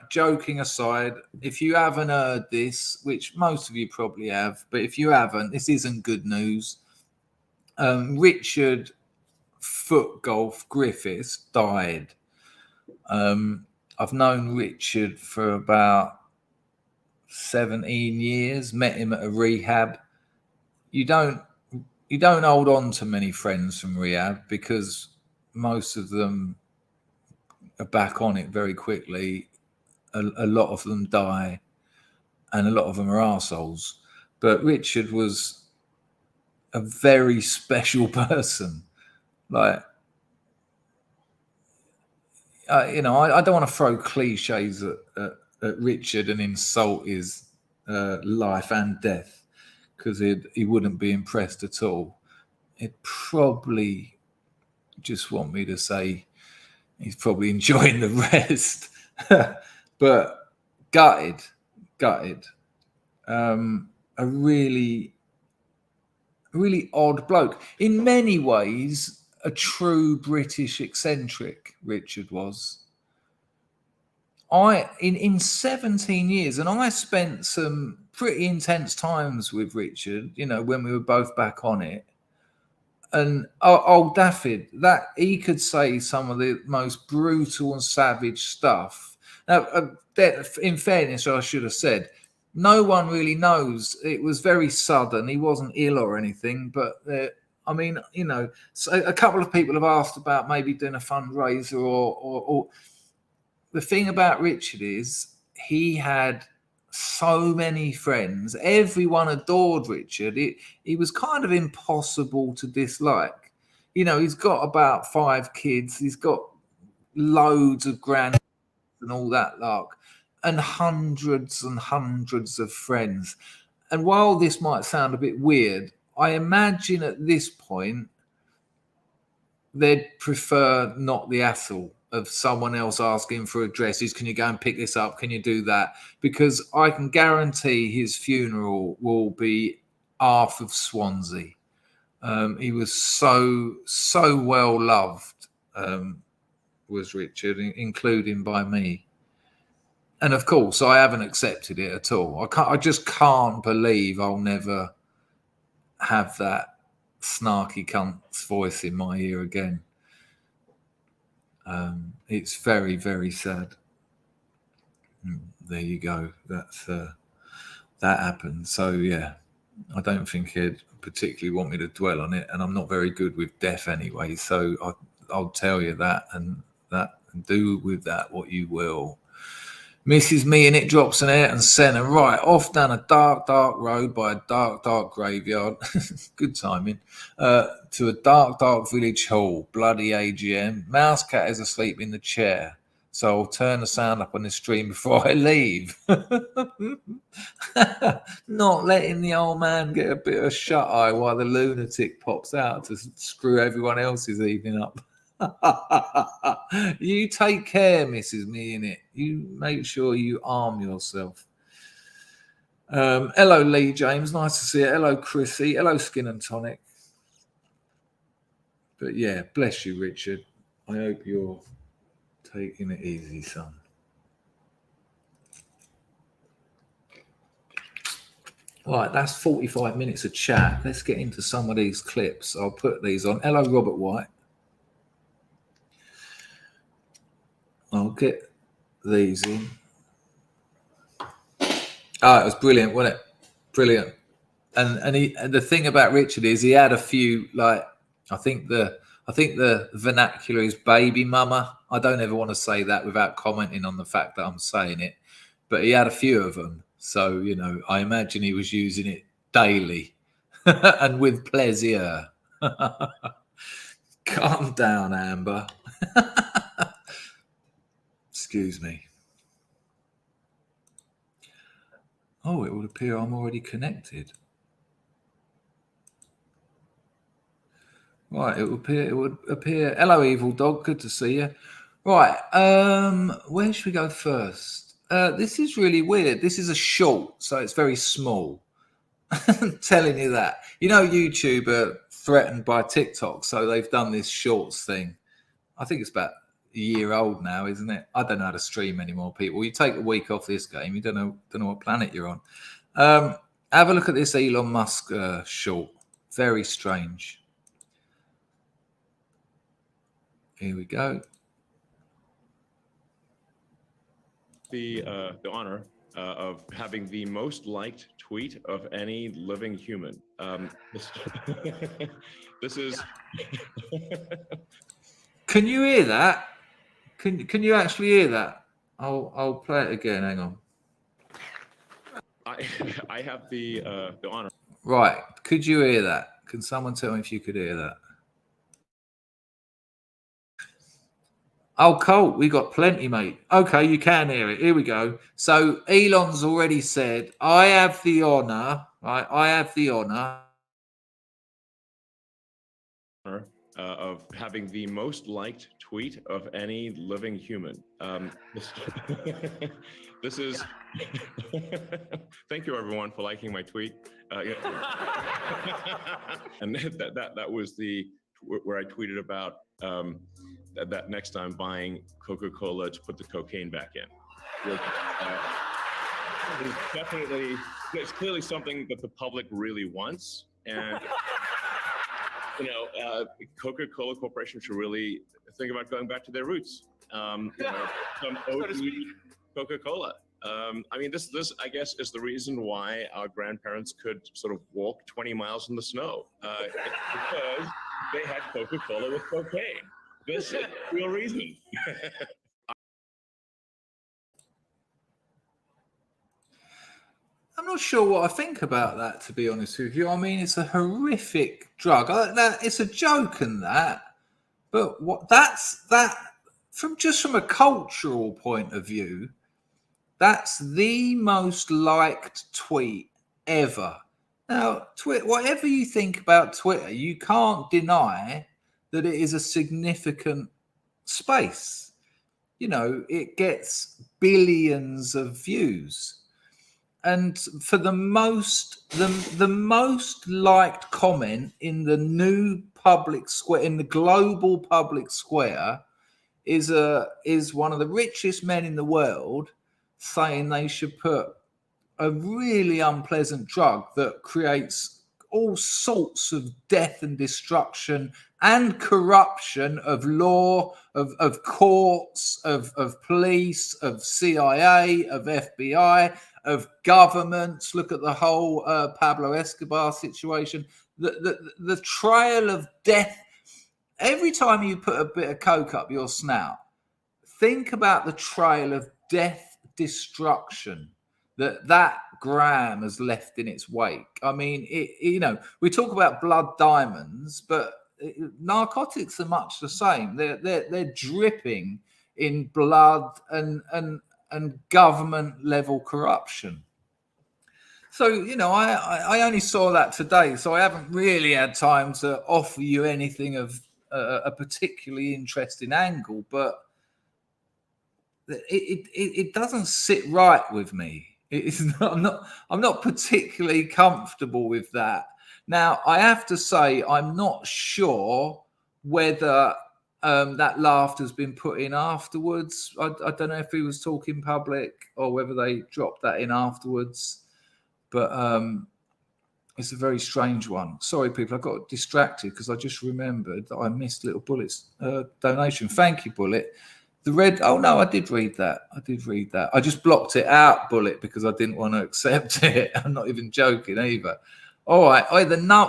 Speaker 1: joking aside, if you haven't heard this, which most of you probably have, but if you haven't, this isn't good news. Richard Foot Golf Griffiths died. I've known Richard for about 17 years, met him at a rehab. You don't hold on to many friends from rehab because most of them are back on it very quickly. A lot of them die and a lot of them are arseholes. But Richard was a very special person. Like, I don't want to throw cliches at Richard and insult his life and death, because he wouldn't be impressed at all. He'd probably just want me to say he's probably enjoying the rest. But gutted. A really odd bloke. In many ways, a true British eccentric, Richard was. In 17 years, and I spent some pretty intense times with Richard, when we were both back on it. And old Daffyd, that he could say some of the most brutal and savage stuff. Now, in fairness, I should have said, no one really knows. It was very sudden. He wasn't ill or anything, but so a couple of people have asked about maybe doing a fundraiser or the thing about Richard is he had so many friends. Everyone adored Richard. He was kind of impossible to dislike. He's got about 5 kids. He's got loads of grand and all that lark, and hundreds of friends. And while this might sound a bit weird, I imagine at this point they'd prefer not the hassle of someone else asking for addresses. Can you go and pick this up? Can you do that? Because I can guarantee his funeral will be half of Swansea. He was so well loved, was Richard, including by me. And of course, I haven't accepted it at all. I just can't believe I'll never have that snarky cunt's voice in my ear again. It's very, very sad. There you go. That happened. So yeah, I don't think he'd particularly want me to dwell on it, and I'm not very good with death anyway. So I'll tell you that, and do with that what you will. Mrs. Me in it drops an air and centre right off down a dark road by a dark graveyard. Good timing. To a dark village hall. Bloody AGM. Mouse cat is asleep in the chair, so I'll turn the sound up on the stream before I leave. Not letting the old man get a bit of shut eye while the lunatic pops out to screw everyone else's evening up. You take care, Mrs. Me in it. You make sure you arm yourself. Hello, Lee James. Nice to see you. Hello, Chrissy. Hello, Skin and Tonic. But yeah, bless you, Richard. I hope you're taking it easy, son. Right, that's 45 minutes of chat. Let's get into some of these clips. I'll put these on. Hello, Robert White. I'll get these in. Oh, it was brilliant, wasn't it? Brilliant. And the thing about Richard is he had a few, like, I think the vernacular is baby mama. I don't ever want to say that without commenting on the fact that I'm saying it, but he had a few of them. So, I imagine he was using it daily and with pleasure. Calm down, Amber. Excuse me. Oh, it would appear I'm already connected. Right, it would appear. Hello, evil dog. Good to see you. Right, where should we go first? This is really weird. This is a short, so it's very small. I'm telling you that. YouTube are threatened by TikTok, so they've done this shorts thing. I think it's about a year old now, isn't it? I don't know how to stream anymore, people. You take a week off this game, you don't know what planet you're on. Have a look at this Elon Musk short. Very strange. Here we go.
Speaker 2: The honor of having the most liked tweet of any living human. This is.
Speaker 1: Can you hear that? Can you actually hear that? I'll play it again. Hang on.
Speaker 2: I have the honor.
Speaker 1: Right. Could you hear that? Can someone tell me if you could hear that? Oh, cool. We got plenty, mate. Okay, you can hear it. Here we go. So Elon's already said, I have the honor, right? I have the honor
Speaker 2: of having the most liked tweet of any living human. This is. Thank you, everyone, for liking my tweet. And that was the where I tweeted about that next time buying Coca-Cola to put the cocaine back in. It's clearly something that the public really wants, and Coca-Cola Corporation should really think about going back to their roots. Some OG Coca-Cola. I mean, this I guess is the reason why our grandparents could sort of walk 20 miles in the snow. It's because they had Coca-Cola with cocaine. This is the real reason.
Speaker 1: I'm not sure what I think about that, to be honest with you. I mean, it's a horrific drug. It's a joke and that, but from a cultural point of view, that's the most liked tweet ever. Now, whatever you think about Twitter, you can't deny that it is a significant space. It gets billions of views. And for the most liked comment in the new public square, in the global public square, is one of the richest men in the world saying they should put a really unpleasant drug that creates all sorts of death and destruction and corruption of law, of courts, of police, of CIA, of FBI, of governments. Look at the whole Pablo Escobar situation. The trail of death. Every time you put a bit of coke up your snout, think about the trail of death, destruction that gram has left in its wake. I mean, we talk about blood diamonds, but narcotics are much the same. They're dripping in blood and government level corruption. So, I only saw that today, so I haven't really had time to offer you anything of a particularly interesting angle, but it doesn't sit right with me. I'm not particularly comfortable with that. Now, I have to say, I'm not sure whether that laughter's been put in afterwards. I don't know if he was talking public or whether they dropped that in afterwards. But it's a very strange one. Sorry, people, I got distracted because I just remembered that I missed Little Bullet's donation. Thank you, Bullet. The red. Oh no, I did read that. I just blocked it out, Bullet, because I didn't want to accept it. I'm not even joking either. All right.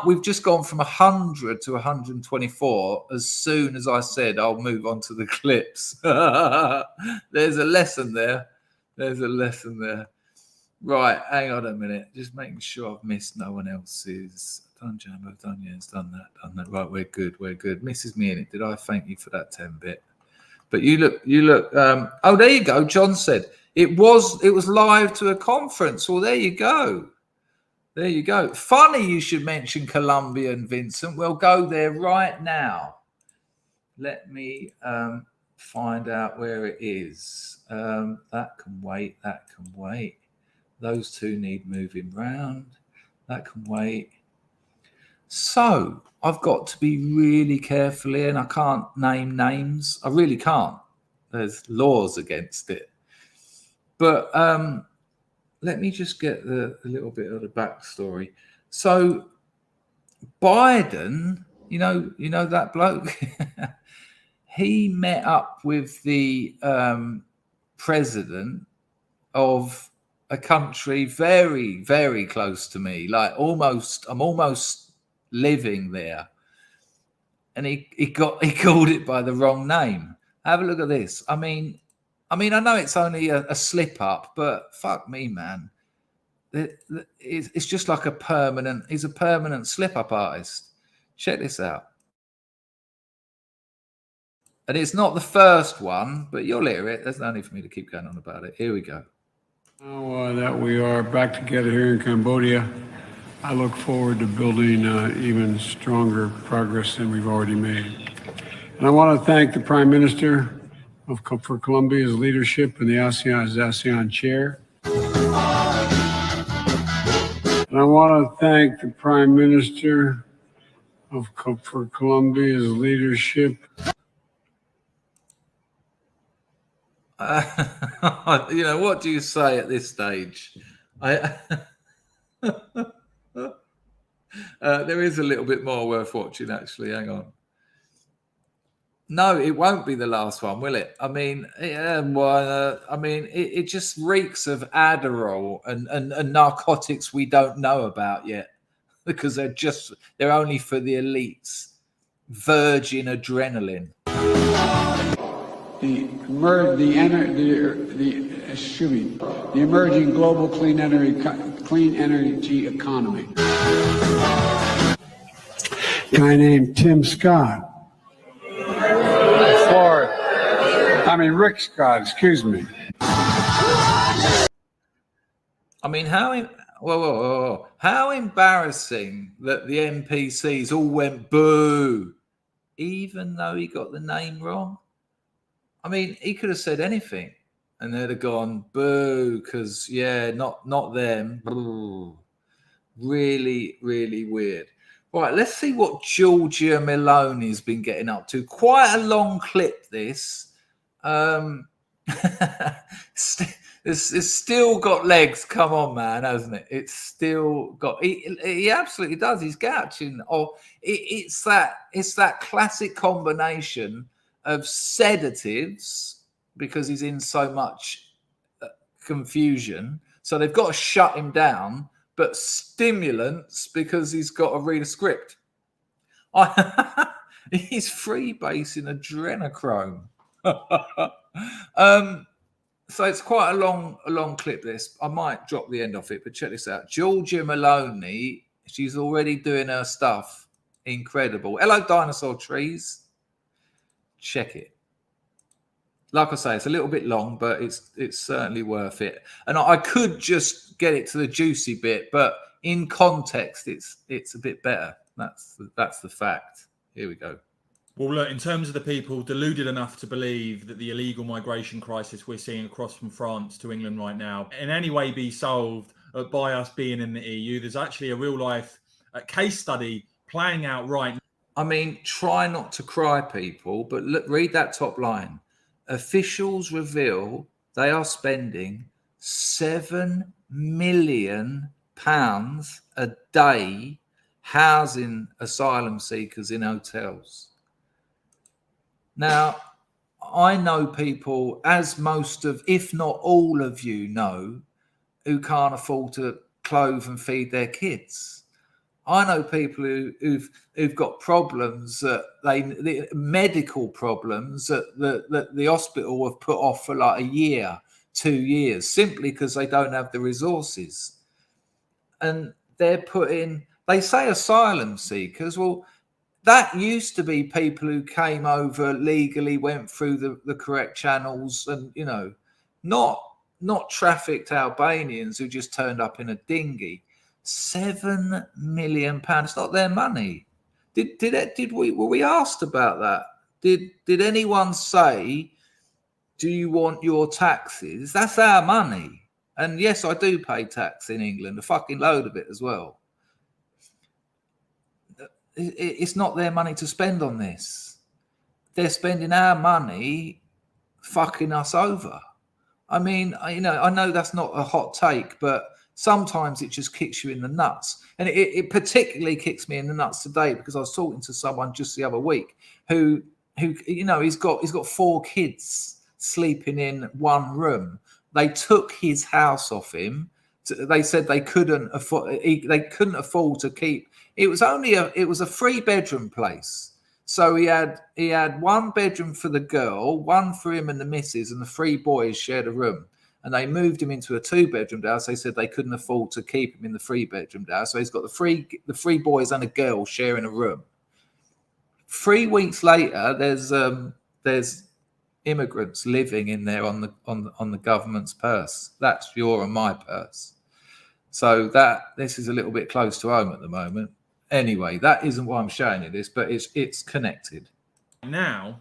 Speaker 1: We've just gone from 100 to 124. As soon as I said I'll move on to the clips. There's a lesson there. Right. Hang on a minute. Just making sure I've missed no one else's. Done Jambo, done yes, done that. Right. We're good. Mrs. Me in it. Did I thank you for that 10-bit? But you look. Oh, there you go. John said it was live to a conference. Well, there you go. Funny you should mention Colombia and Vincent. We'll go there right now. Let me find out where it is. That can wait. Those two need moving round. That can wait. So I've got to be really careful here, and I can't name names. I really can't. There's laws against it. But let me just get a little bit of the backstory. So Biden, you know that bloke, he met up with the president of a country very, very close to me. Like I'm almost living there. And he called it by the wrong name. Have a look at this. I mean, I know it's only a slip up, but fuck me, man. It's just like he's a permanent slip up artist. Check this out. And it's not the first one, but you'll hear it. There's no need for me to keep going on about it. Here we go.
Speaker 3: Now that we are back together here in Cambodia, I look forward to building even stronger progress than we've already made. And I want to thank the Prime Minister for Colombia's leadership in the ASEAN chair. And I want to thank the Prime Minister for Colombia's leadership.
Speaker 1: What do you say at this stage? There is a little bit more worth watching, actually. Hang on. No, it won't be the last one, will it? I mean, it just reeks of Adderall and narcotics we don't know about yet, because they're only for the elites. Virgin adrenaline.
Speaker 3: The emerging global clean energy economy. Guy named Tim Scott. Rick Scott, excuse me.
Speaker 1: I mean, how embarrassing that the NPCs all went boo, even though he got the name wrong. I mean, he could have said anything and they'd have gone boo, because not them. Boo. Really, really weird. Right, let's see what Giorgia Meloni's been getting up to. Quite a long clip, this. It's still got legs. Come on, man, hasn't it? It's still got. He absolutely does. He's gouching. It's that classic combination of sedatives, because he's in so much confusion. So they've got to shut him down. But stimulants, because he's got to read a script. He's freebasing adrenochrome. So it's quite a long clip, this. I might drop the end off it, but check this out. Giorgia Meloni, she's already doing her stuff. Incredible. Hello, dinosaur trees. Check it. Like I say, it's a little bit long, but it's certainly worth it. And I could just get it to the juicy bit, but in context, it's a bit better. That's the fact. Here we go.
Speaker 4: Well, look, in terms of the people deluded enough to believe that the illegal migration crisis we're seeing across from France to England right now in any way be solved by us being in the EU, there's actually a real-life case study playing out right now.
Speaker 1: I mean, try not to cry, people, but look, read that top line. Officials reveal they are spending £7 million a day housing asylum seekers in hotels. Now, I know people, as most of, if not all of you know, who can't afford to clothe and feed their kids. I know people who've got problems the medical problems that the hospital have put off for like a year, 2 years, simply because they don't have the resources. And they're they say asylum seekers. Well, that used to be people who came over legally, went through the correct channels, and not trafficked Albanians who just turned up in a dinghy. £7 million. It's not their money. Were we asked about that? Did anyone say, do you want your taxes? That's our money. And yes, I do pay tax in England, a fucking load of it as well. It's not their money to spend on this. They're spending our money fucking us over. I mean, I know that's not a hot take, but sometimes it just kicks you in the nuts. And it particularly kicks me in the nuts today, because I was talking to someone just the other week who who, you know, he's got 4 kids sleeping in one room. They took his house off him. They said they couldn't afford to keep. It was a 3-bedroom place. So he had 1 bedroom for the girl, 1 for him and the missus, and the 3 boys shared a room. And they moved him into a 2-bedroom house. They said they couldn't afford to keep him in the 3-bedroom house. So he's got the 3 boys and a girl sharing a room. 3 weeks later, there's immigrants living in there on the government's purse. That's your and my purse. So this is a little bit close to home at the moment. Anyway, that isn't why I'm showing you this, but it's connected.
Speaker 4: Now,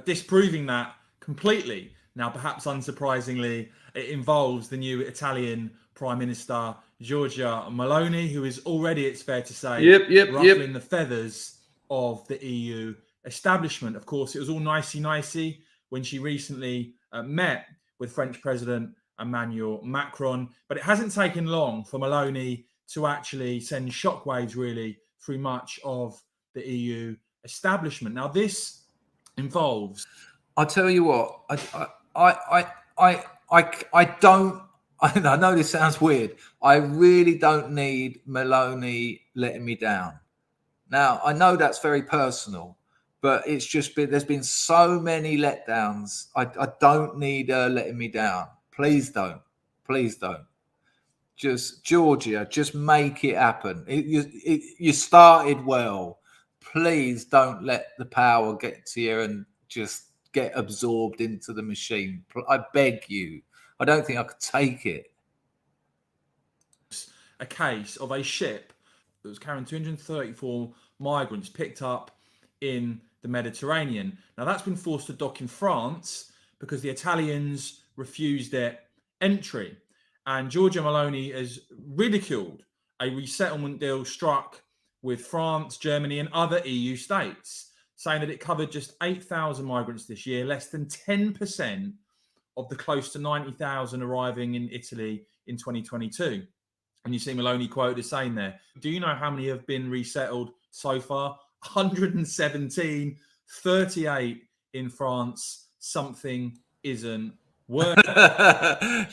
Speaker 4: disproving that completely. Now, perhaps unsurprisingly, it involves the new Italian Prime Minister, Giorgia Meloni, who is already, it's fair to say, ruffling the feathers of the EU establishment. Of course, it was all nicey-nicey when she recently met with French President Emmanuel Macron. But it hasn't taken long for Meloni to actually send shockwaves, really, through much of the EU establishment. Now, this involves...
Speaker 1: I'll tell you what, I know this sounds weird. I really don't need Meloni letting me down. Now, I know that's very personal, but it's just there's been so many letdowns. I don't need her letting me down. Please don't. Please don't. Just, Georgia, just make it happen. You started well. Please don't let the power get to you and just get absorbed into the machine. I beg you. I don't think I could take it.
Speaker 4: A case of a ship that was carrying 234 migrants picked up in the Mediterranean. Now, that's been forced to dock in France because the Italians refused their entry. And Giorgia Meloni has ridiculed a resettlement deal struck with France, Germany, and other EU states, saying that it covered just 8,000 migrants this year, less than 10% of the close to 90,000 arriving in Italy in 2022. And you see Meloni quoted as saying there, do you know how many have been resettled so far? 117, 38 in France. Something isn't working.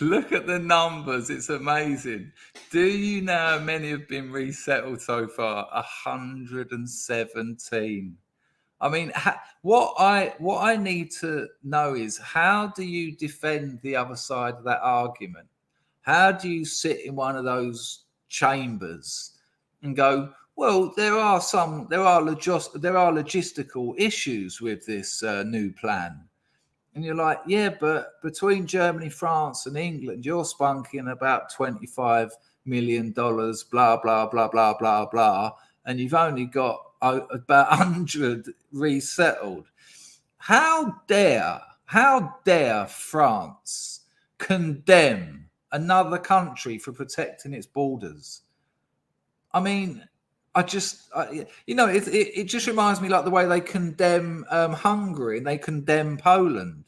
Speaker 1: Look at the numbers. It's amazing. Do you know how many have been resettled so far? 117. I mean, what I need to know is, how do you defend the other side of that argument? How do you sit in one of those chambers and go, well, there are logistical issues with this new plan? And you're like, yeah, but between Germany, France, and England, you're spunking about $25 million, blah, blah, blah, blah, blah, blah. And you've only got about 100 resettled. How dare France condemn another country for protecting its borders? I mean, it just reminds me like the way they condemn Hungary and they condemn Poland.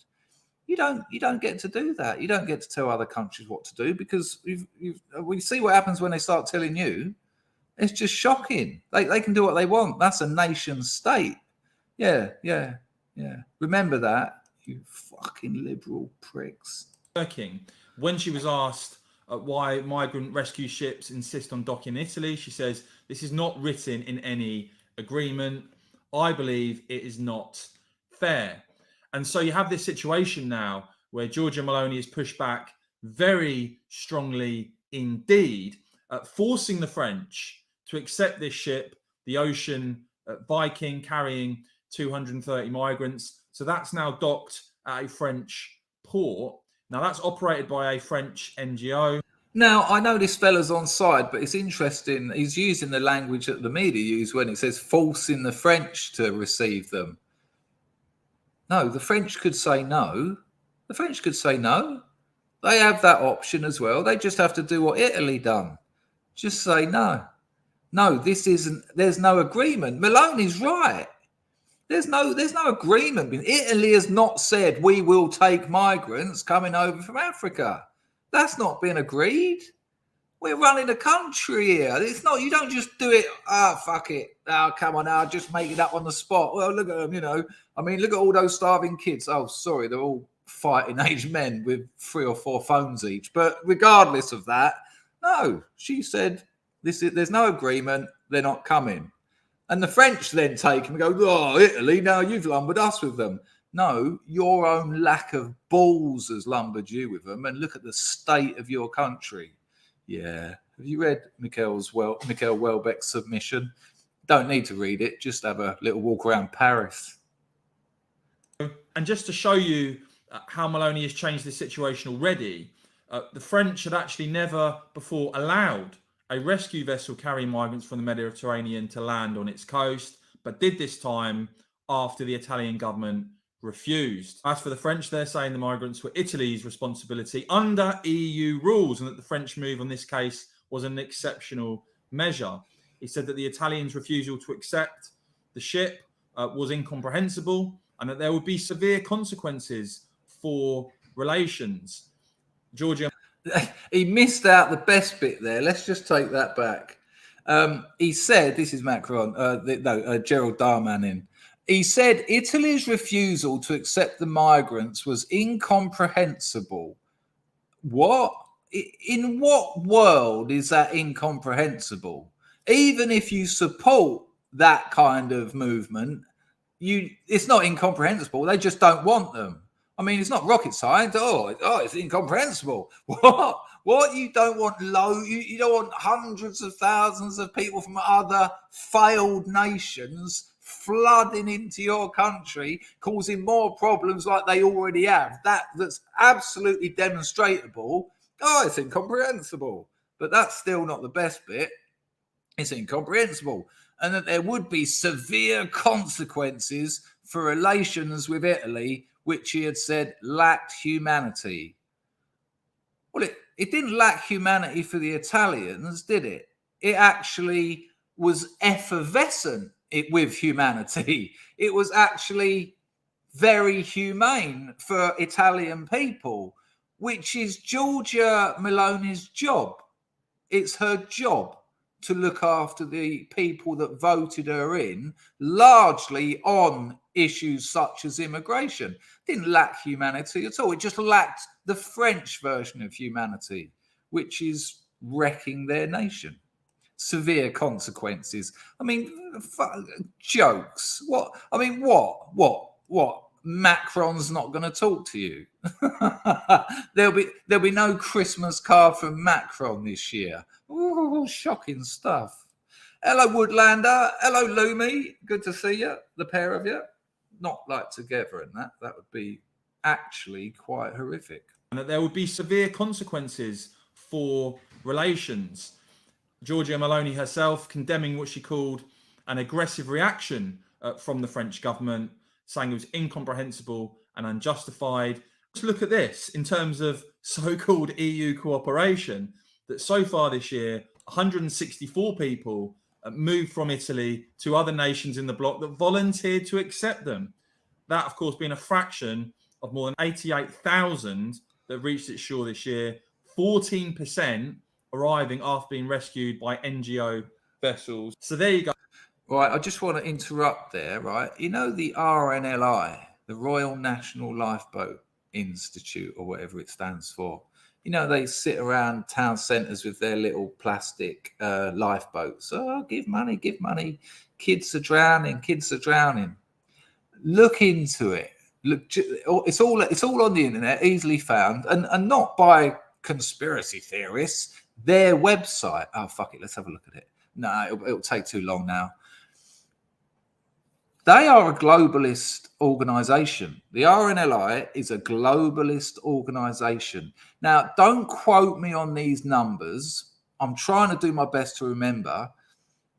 Speaker 1: You don't get to do that. You don't get to tell other countries what to do, because we see what happens when they start telling you. It's just shocking. They can do what they want. That's a nation state. Yeah. Remember that, you fucking liberal pricks.
Speaker 4: When she was asked why migrant rescue ships insist on docking in Italy, she says, this is not written in any agreement. I believe it is not fair. And so you have this situation now where Giorgia Meloni is pushed back very strongly indeed, forcing the French to accept this ship, the Ocean Viking, carrying 230 migrants. So that's now docked at a French port. Now, that's operated by a French NGO.
Speaker 1: Now, I know this fella's on side, but it's interesting. He's using the language that the media use when it says forcing the French to receive them. No, the French could say no. The French could say no. They have that option as well. They just have to do what Italy done. Just say no. No, this isn't. There's no agreement. Meloni's right. There's no agreement. Italy has not said we will take migrants coming over from Africa. That's not been agreed. We're running a country here. It's not, you don't just do it, fuck it. Come on, I'll just make it up on the spot. Well, look at them, look at all those starving kids. Oh, sorry, they're all fighting age men with 3 or 4 phones each. But regardless of that, no, she said, there's no agreement, they're not coming. And the French then take him and go, oh, Italy, now you've lumbered us with them. No, your own lack of balls has lumbered you with them. And look at the state of your country. Yeah. Have you read Mikhail Welbeck's submission? Don't need to read it. Just have a little walk around Paris.
Speaker 4: And just to show you how Maloney has changed this situation already, the French had actually never before allowed a rescue vessel carrying migrants from the Mediterranean to land on its coast, but did this time after the Italian government refused. As for the French, they're saying the migrants were Italy's responsibility under EU rules and that the French move on this case was an exceptional measure. He said that the Italians' refusal to accept the ship was incomprehensible and that there would be severe consequences for relations. Georgia.
Speaker 1: He missed out the best bit there. Let's just take that back. He said, this is Macron, Gerald Darmanin. He said Italy's refusal to accept the migrants was incomprehensible. What? In what world is that incomprehensible? Even if you support that kind of movement, it's not incomprehensible. They just don't want them. I mean, it's not rocket science. It's incomprehensible. What? You don't want you don't want hundreds of thousands of people from other failed nations flooding into your country, causing more problems like they already have. That's absolutely demonstrable. It's incomprehensible. But that's still not the best bit. It's incomprehensible. And that there would be severe consequences for relations with Italy, which he had said lacked humanity. Well, it didn't lack humanity for the Italians, did it? It actually was effervescent with humanity. It was actually very humane for Italian people, which is Giorgia Meloni's job. It's her job to look after the people that voted her in, largely on issues such as immigration. Didn't lack humanity at all. It just lacked the French version of humanity, which is wrecking their nation. Severe consequences. I mean, jokes. What? I mean, what? Macron's not going to talk to you. There'll be no Christmas card from Macron this year. Ooh, shocking stuff. Hello, Woodlander. Hello, Lumi. Good to see you, the pair of you. Not like together and that. That would be actually quite horrific.
Speaker 4: And that there would be severe consequences for relations. Giorgia Meloni herself condemning what she called an aggressive reaction from the French government, saying it was incomprehensible and unjustified. Let's look at this in terms of so-called EU cooperation, that so far this year, 164 people moved from Italy to other nations in the bloc that volunteered to accept them. That, of course, being a fraction of more than 88,000 that reached its shore this year, 14% arriving after being rescued by NGO vessels. So there you go.
Speaker 1: Right, I just want to interrupt there, right? You know the RNLI, the Royal National Lifeboat Institute, or whatever it stands for. You know, they sit around town centres with their little plastic lifeboats. Oh, give money. Kids are drowning. Look into it. Look, it's all on the internet, easily found, and not by conspiracy theorists. Their website. Oh, fuck it. Let's have a look at it. No, it'll take too long now. They are a globalist organisation. The RNLI is a globalist organisation. Now, don't quote me on these numbers. I'm trying to do my best to remember,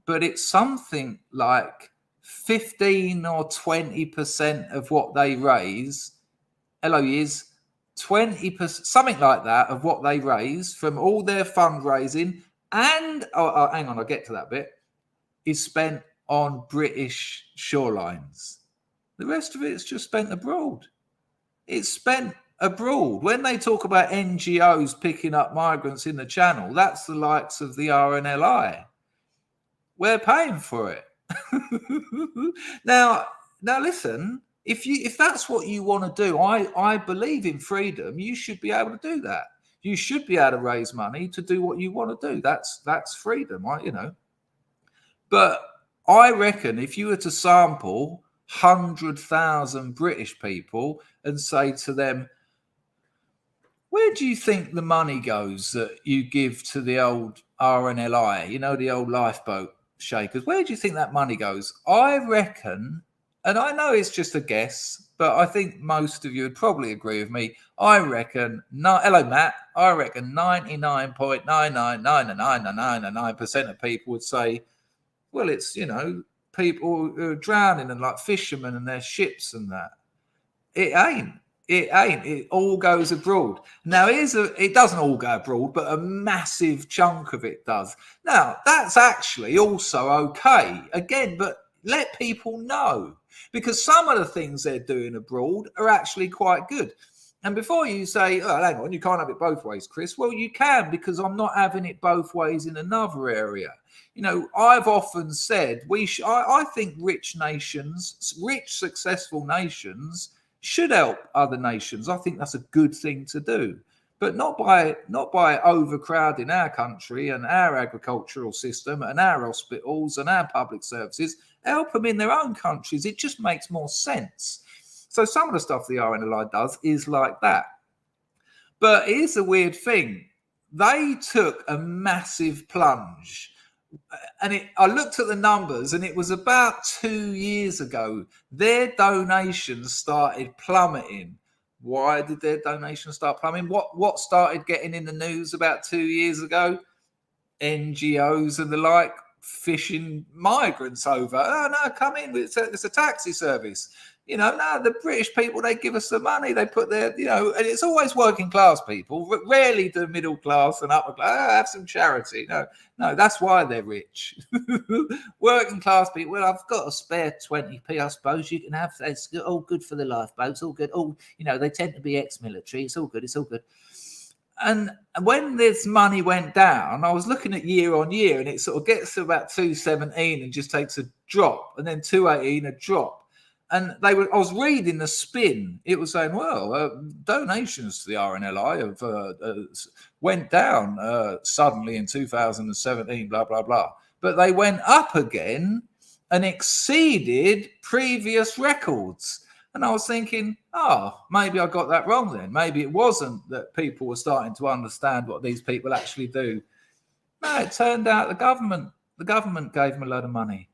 Speaker 1: but it's something like 15 or 20% of what they raise. 20%, something like that, of what they raise from all their fundraising, and hang on, I'll get to that bit, is spent on British shorelines. The rest of it is just spent abroad. It's spent abroad. When they talk about NGOs picking up migrants in the Channel, that's the likes of the RNLI. We're paying for it. Now listen, if that's what you want to do, I believe in freedom. You should be able to do that. You should be able to raise money to do what you want to do. That's freedom, right? But I reckon if you were to sample 100,000 British people and say to them, where do you think the money goes that you give to the old RNLI, the old lifeboat shakers? Where do you think that money goes? I reckon, and I know it's just a guess, but I think most of you would probably agree with me. I reckon, hello, Matt. I reckon 99.9999999% of people would say, well, it's, people who are drowning and like fishermen and their ships and that. It ain't. It all goes abroad. Now, it doesn't all go abroad, but a massive chunk of it does. Now, that's actually also okay. Again, but let people know, because some of the things they're doing abroad are actually quite good. And before you say, oh, hang on, you can't have it both ways, Chris. Well, you can, because I'm not having it both ways in another area. I've often said I think rich nations, successful nations, should help other nations. I think that's a good thing to do, but not by overcrowding our country and our agricultural system and our hospitals and our public services. Help them in their own countries. It just makes more sense. So some of the stuff the RNLI does is like that. But here's the weird thing. They took a massive plunge. And I looked at the numbers, and it was about 2 years ago, their donations started plummeting. Why did their donations start plummeting? What started getting in the news about 2 years ago? NGOs and the like fishing migrants over. Oh, no, come in. It's a taxi service. The British people, they give us the money. They put their, and it's always working class people, rarely the middle class and upper class. Oh, have some charity. No, that's why they're rich. Working class people, well, I've got a spare 20p, I suppose you can have. It's all good for the lifeboats, all good. All, they tend to be ex-military. It's all good. And when this money went down, I was looking at year on year, and it sort of gets to about 217 and just takes a drop, and then 218 a drop. And I was reading the spin. It was saying, well, donations to the RNLI have went down suddenly in 2017, blah, blah, blah. But they went up again and exceeded previous records. And I was thinking, maybe I got that wrong then. Maybe it wasn't that people were starting to understand what these people actually do. No, it turned out the government gave them a load of money.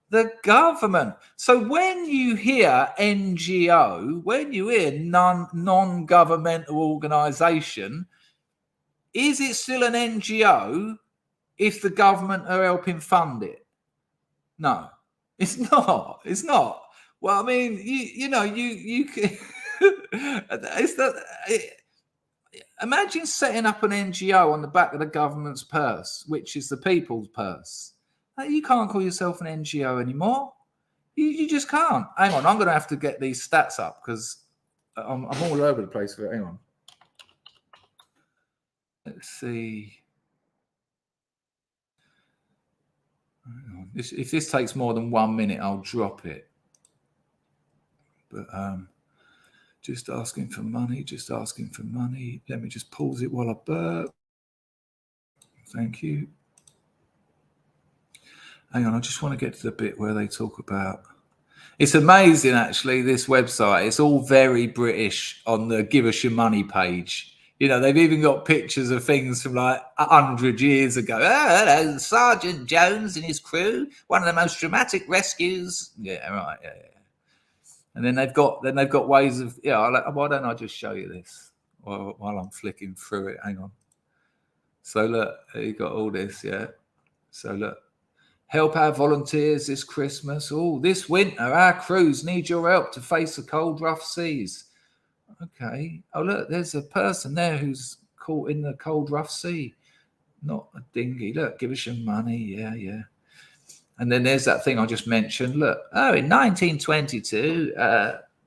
Speaker 1: The government. So when you hear NGO, when you hear non-governmental organisation, is it still an NGO if the government are helping fund it? No, it's not. It's not. Well, I mean, you can. Imagine setting up an NGO on the back of the government's purse, which is the people's purse. You can't call yourself an NGO anymore. You just can't. Hang on, I'm going to have to get these stats up because I'm all over the place with it. Hang on. Let's see. Hang on. If this takes more than 1 minute, I'll drop it. But just asking for money. Let me just pause it while I burp. Thank you. Hang on, I just want to get to the bit where they talk about. It's amazing, actually, this website. It's all very British on the Give Us Your Money page. They've even got pictures of things from like 100 years ago. Oh, hello, Sergeant Jones and his crew. One of the most dramatic rescues. Yeah, right. Yeah. And then they've got ways of. Why don't I just show you this while I'm flicking through it? Hang on. So look, you got all this. Yeah. So look. Help our volunteers this Christmas. Oh, this winter, our crews need your help to face the cold, rough seas. Okay. Oh, look, there's a person there who's caught in the cold, rough sea. Not a dinghy. Look, give us your money. Yeah. And then there's that thing I just mentioned. Look, in 1922,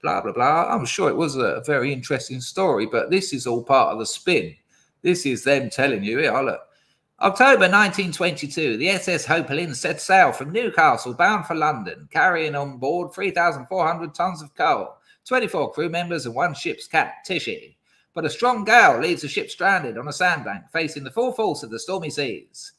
Speaker 1: blah, blah, blah. I'm sure it was a very interesting story, but this is all part of the spin. This is them telling you, here, look. October 1922, the SS Hope Lynn set sail from Newcastle bound for London, carrying on board 3,400 tons of coal, 24 crew members and one ship's cat, Tishy. But a strong gale leaves the ship stranded on a sandbank, facing the full force of the stormy seas.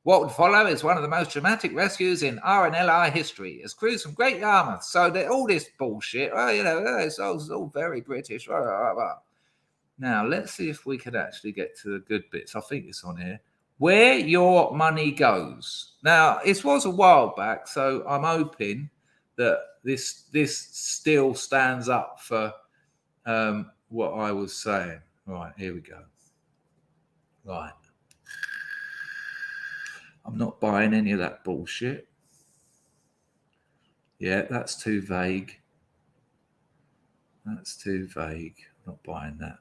Speaker 1: What would follow is one of the most dramatic rescues in RNLI history, as crews from Great Yarmouth. So all this bullshit, it's all very British. Now, let's see if we can actually get to the good bits. I think it's on here. Where your money goes. Now, this was a while back, so I'm hoping that this still stands up for what I was saying. Right, here we go. Right. I'm not buying any of that bullshit. Yeah, that's too vague. That's too vague. Not buying that.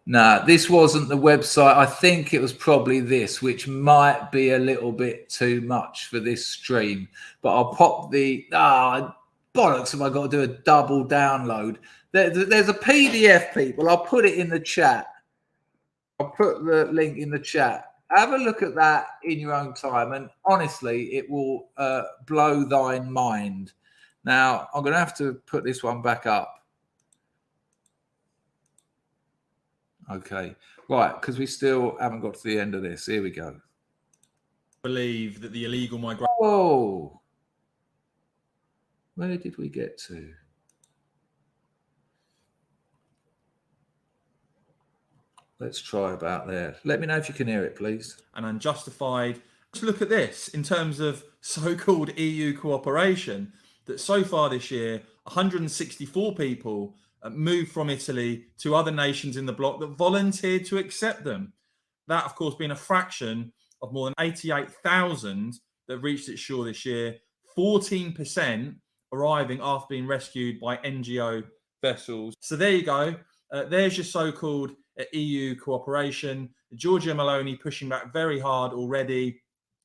Speaker 1: No, this wasn't the website. I think it was probably this, which might be a little bit too much for this stream. But I'll pop the... bollocks, have I got to do a double download? There's a PDF, people. I'll put it in the chat. I'll put the link in the chat. Have a look at that in your own time. And honestly, it will blow thine mind. Now, I'm going to have to put this one back up. Okay, right, because we still haven't got to the end of this. Here we go.
Speaker 4: Believe that the illegal migration.
Speaker 1: Oh, where did we get to? Let's try about there. Let me know if you can hear it, please.
Speaker 4: And unjustified. Let's look at this in terms of so-called EU cooperation. That so far this year, 164 people moved from Italy to other nations in the bloc that volunteered to accept them. That, of course, being a fraction of more than 88,000 that reached its shore this year, 14% arriving after being rescued by NGO vessels. So there you go. There's your so-called EU cooperation. Giorgia Meloni pushing back very hard already.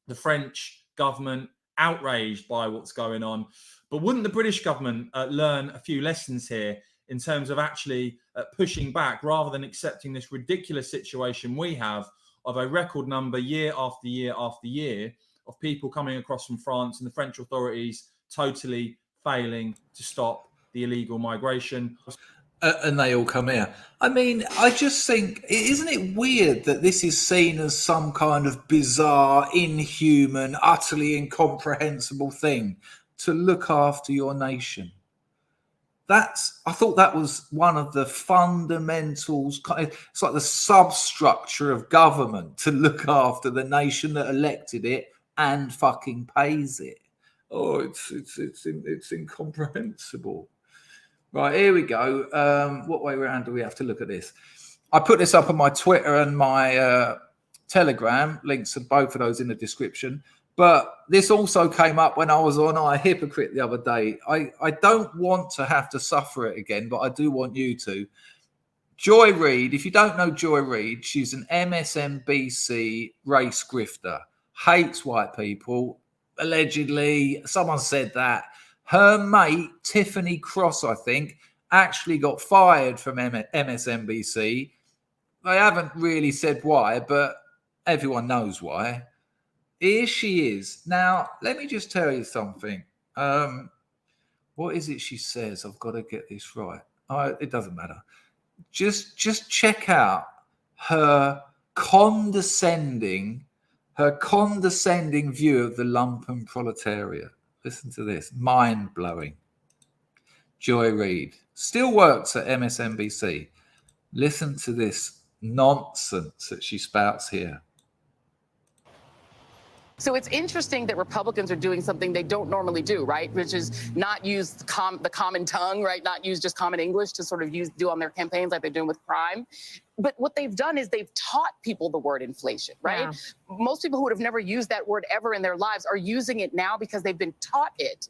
Speaker 4: The French government outraged by what's going on. But wouldn't the British government learn a few lessons here in terms of actually pushing back rather than accepting this ridiculous situation we have of a record number year after year after year of people coming across from France and the French authorities totally failing to stop the illegal migration?
Speaker 1: And they all come here. I mean, I just think, isn't it weird that this is seen as some kind of bizarre, inhuman, utterly incomprehensible thing to look after your nation? I thought that was one of the fundamentals. It's like the substructure of government to look after the nation that elected it and fucking pays it. Oh, it's incomprehensible. Right, here we go. What way around do we have to look at this? I put this up on my Twitter and my Telegram. Links to both of those in the description. But this also came up when I was on iHypocrite the other day. I don't want to have to suffer it again, but I do want you to. Joy Reid, if you don't know Joy Reid, she's an MSNBC race grifter. Hates white people, allegedly. Someone said that. Her mate, Tiffany Cross, I think, actually got fired from MSNBC. They haven't really said why, but everyone knows why. Here she is. Now, let me just tell you something. What is it she says? I've got to get this right. It doesn't matter. Just check out her condescending view of the lumpen proletariat. Listen to this. Mind-blowing. Joy Reid still works at MSNBC. Listen to this nonsense that she spouts here.
Speaker 5: So it's interesting that Republicans are doing something they don't normally do, right? Which is not use the common tongue, right? Not use just common English to sort of do on their campaigns like they're doing with crime. But what they've done is they've taught people the word inflation, right? Yeah. Most people who would have never used that word ever in their lives are using it now because they've been taught it.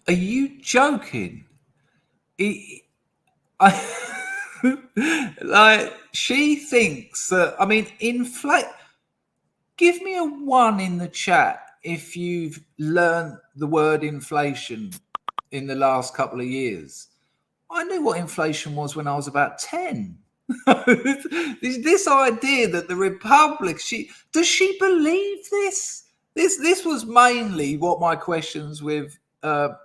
Speaker 1: Are you joking? Like, she thinks that, I mean, give me a 1 in the chat if you've learned the word inflation in the last couple of years. I knew what inflation was when I was about 10. This idea that the Republic, does she believe this? This was mainly what my questions with my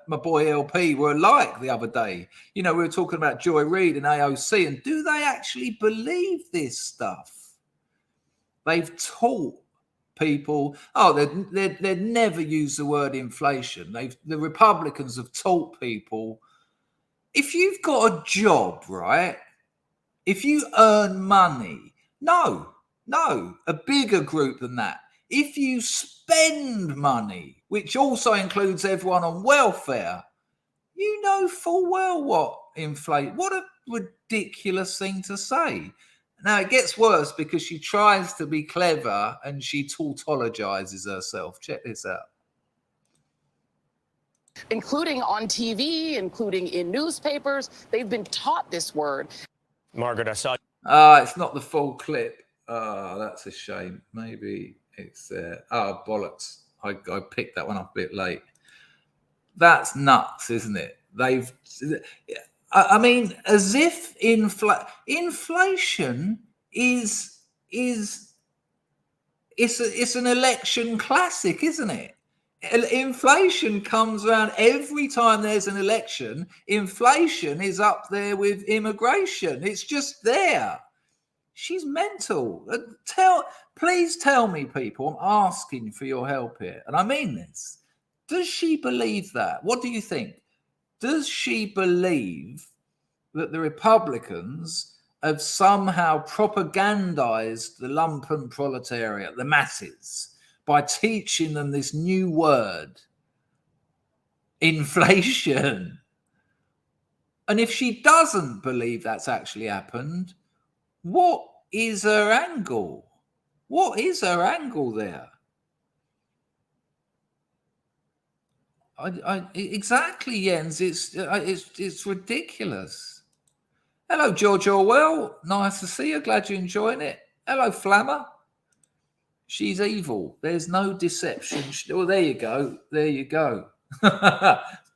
Speaker 1: boy LP were like the other day. You know, we were talking about Joy Reid and AOC, and do they actually believe this stuff? They've taught people, they'd never use the word inflation. The Republicans have taught people, if you've got a job, right? If you earn money, no, a bigger group than that. If you spend money, which also includes everyone on welfare, you know full well what a ridiculous thing to say. Now, it gets worse because she tries to be clever and she tautologizes herself. Check this out.
Speaker 5: Including on TV, including in newspapers. They've been taught this word.
Speaker 6: Margaret, I saw.
Speaker 1: It's not the full clip. That's a shame. Maybe it's there. Oh, bollocks. I picked that one up a bit late. That's nuts, isn't it? I mean, as if inflation is it's an election classic, isn't it? Inflation comes around every time there's an election. Inflation is up there with immigration. It's just there. She's mental. Please tell me, people, I'm asking for your help here. And I mean this. Does she believe that? What do you think? Does she believe that the Republicans have somehow propagandized the lumpen proletariat, the masses, by teaching them this new word, inflation? And if she doesn't believe that's actually happened, what is her angle? What is her angle there? Exactly, Jens. It's ridiculous. Hello, George Orwell. Nice to see you. Glad you're enjoying it. Hello, Flammer. She's evil. There's no deception. Well, there you go. There you go.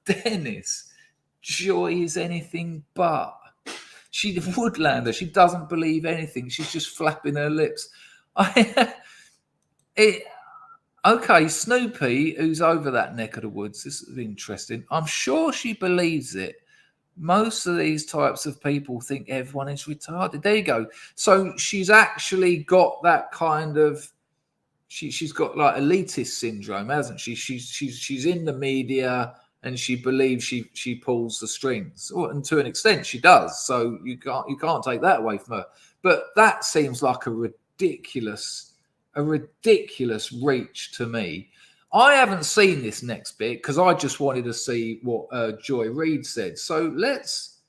Speaker 1: Dennis, Joy is anything but. She Woodlander. She doesn't believe anything. She's just flapping her lips. Okay, Snoopy, who's over that neck of the woods. This is interesting. I'm sure she believes it. Most of these types of people think everyone is retarded. There you go. So she's actually got that kind of. She's got like elitist syndrome, hasn't she? She's in the media and she believes she pulls the strings, and to an extent she does. So you can't take that away from her. But that seems like a ridiculous reach to me. I haven't seen this next bit because I just wanted to see what Joy Reid said. So let's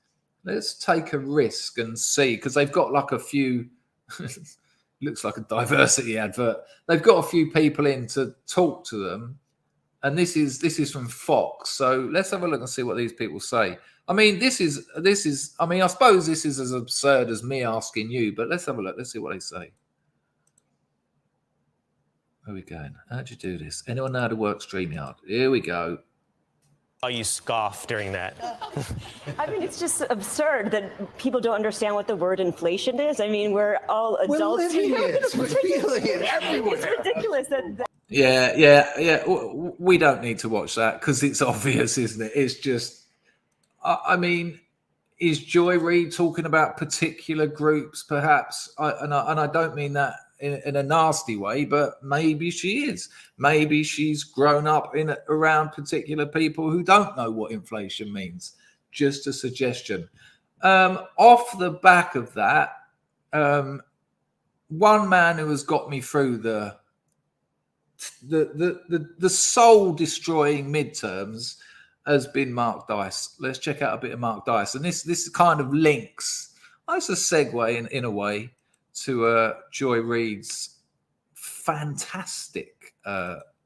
Speaker 1: take a risk and see, because they've got like a few. Looks like a diversity advert. They've got a few people in to talk to them, and this is from Fox. So let's have a look and see what these people say. I mean, this is. I mean, I suppose this is as absurd as me asking you, but let's have a look. Let's see what they say. Where are we going? How'd you do this? Anyone know how to work StreamYard? Here we go.
Speaker 6: You scoff during that.
Speaker 7: I mean, it's just absurd that people don't understand what the word inflation is. I mean, we're all adults.
Speaker 1: We're living it. We're feeling it everywhere.
Speaker 7: It's ridiculous that.
Speaker 1: Yeah. We don't need to watch that because it's obvious, isn't it? It's just, I mean, is Joy Reid talking about particular groups, perhaps? And I don't mean that in a nasty way, but maybe she is. Maybe she's grown up around particular people who don't know what inflation means. Just a suggestion. Off the back of that, one man who has got me through the soul-destroying midterms has been Mark Dice. Let's check out a bit of Mark Dice, and this kind of links. It's a segue in a way to Joy Reid's fantastic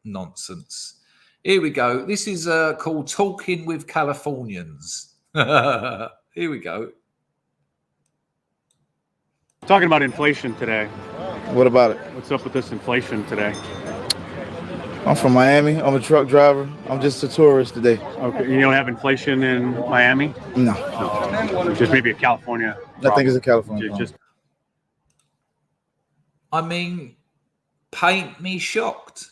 Speaker 1: nonsense. Here we go. This is called Talking with Californians. Here we go.
Speaker 8: Talking about inflation today.
Speaker 9: What about it?
Speaker 8: What's up with this inflation today? I'm from Miami. I'm a truck driver. I'm just a tourist today.
Speaker 3: Okay, you don't have inflation in Miami?
Speaker 8: No.
Speaker 3: Just maybe a California problem.
Speaker 8: I think it's a California
Speaker 3: Just
Speaker 1: I mean, paint me shocked.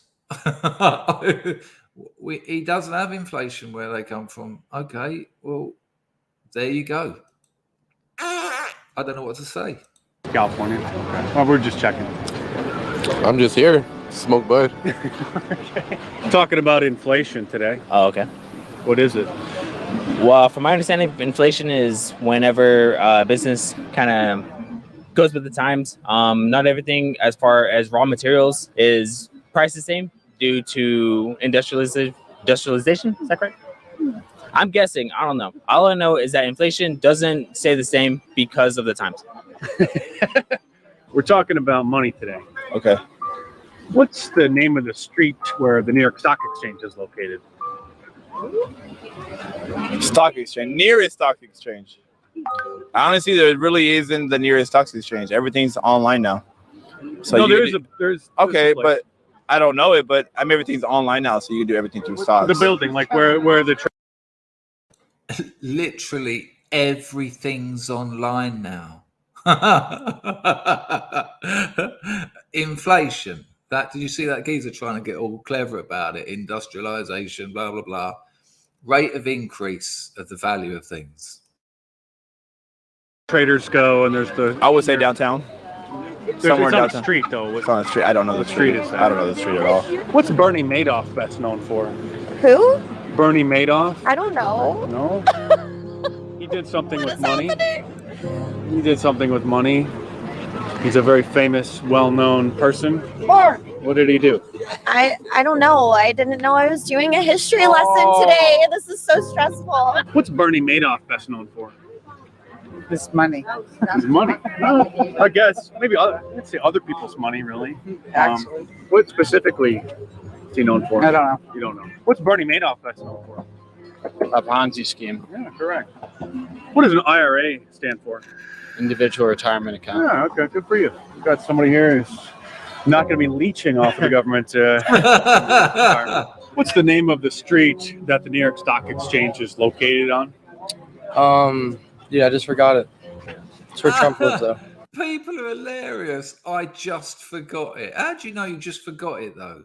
Speaker 1: He doesn't have inflation where they come from. Okay, well, there you go. I don't know what to say.
Speaker 3: California. Okay. Well, we're just checking.
Speaker 9: I'm just here. Smoke bud.
Speaker 3: Okay. Talking about inflation today.
Speaker 10: Oh, okay.
Speaker 3: What is it?
Speaker 10: Well, from my understanding, inflation is whenever a business kind of goes with the times. Not everything as far as raw materials is priced the same due to industrialization. Is that correct? I'm guessing. I don't know. All I know is that inflation doesn't stay the same because of the times.
Speaker 3: We're talking about money today.
Speaker 10: Okay.
Speaker 3: What's the name of the street where the New York Stock Exchange is located?
Speaker 11: Stock exchange, nearest stock exchange. Honestly, there really isn't the nearest stock exchange. Everything's online now. So
Speaker 3: no, there's
Speaker 11: okay, but I don't know it. But everything's online now, so you can do everything through stocks.
Speaker 3: The building, like where the
Speaker 1: Literally everything's online now. Inflation. Did you see that geezer trying to get all clever about it? Industrialization, blah blah blah. Rate of increase of the value of things.
Speaker 3: traders go, and there's the.
Speaker 11: I would say downtown. Somewhere
Speaker 3: it's on
Speaker 11: downtown.
Speaker 3: the street though.
Speaker 11: It's on the street. I don't know the street.
Speaker 3: is that?
Speaker 11: I don't know the street at all.
Speaker 3: What's Bernie Madoff best known for?
Speaker 12: Who?
Speaker 3: Bernie Madoff?
Speaker 12: I don't know.
Speaker 3: No. He did something with money. He did something with money. He's a very famous, well-known person.
Speaker 12: Mark.
Speaker 3: What did he do?
Speaker 12: I don't know. I didn't know I was doing a history lesson today. This is so stressful.
Speaker 3: What's Bernie Madoff best known for?
Speaker 13: His money.
Speaker 3: His money. I guess maybe let's say other people's money, really.
Speaker 13: Actually.
Speaker 3: What specifically is he known for?
Speaker 13: I don't know.
Speaker 3: You don't know. What's Bernie Madoff best known for?
Speaker 13: A Ponzi scheme.
Speaker 3: Yeah, correct. What does an IRA stand for?
Speaker 13: Individual retirement account.
Speaker 3: Yeah, okay, good for you. We've got somebody here who's not going to be leeching off of the government. What's the name of the street that the New York Stock Exchange is located on?
Speaker 13: Yeah, I just forgot it. It's where Trump lives, though.
Speaker 1: People are hilarious. I just forgot it. How do you know you just forgot it, though?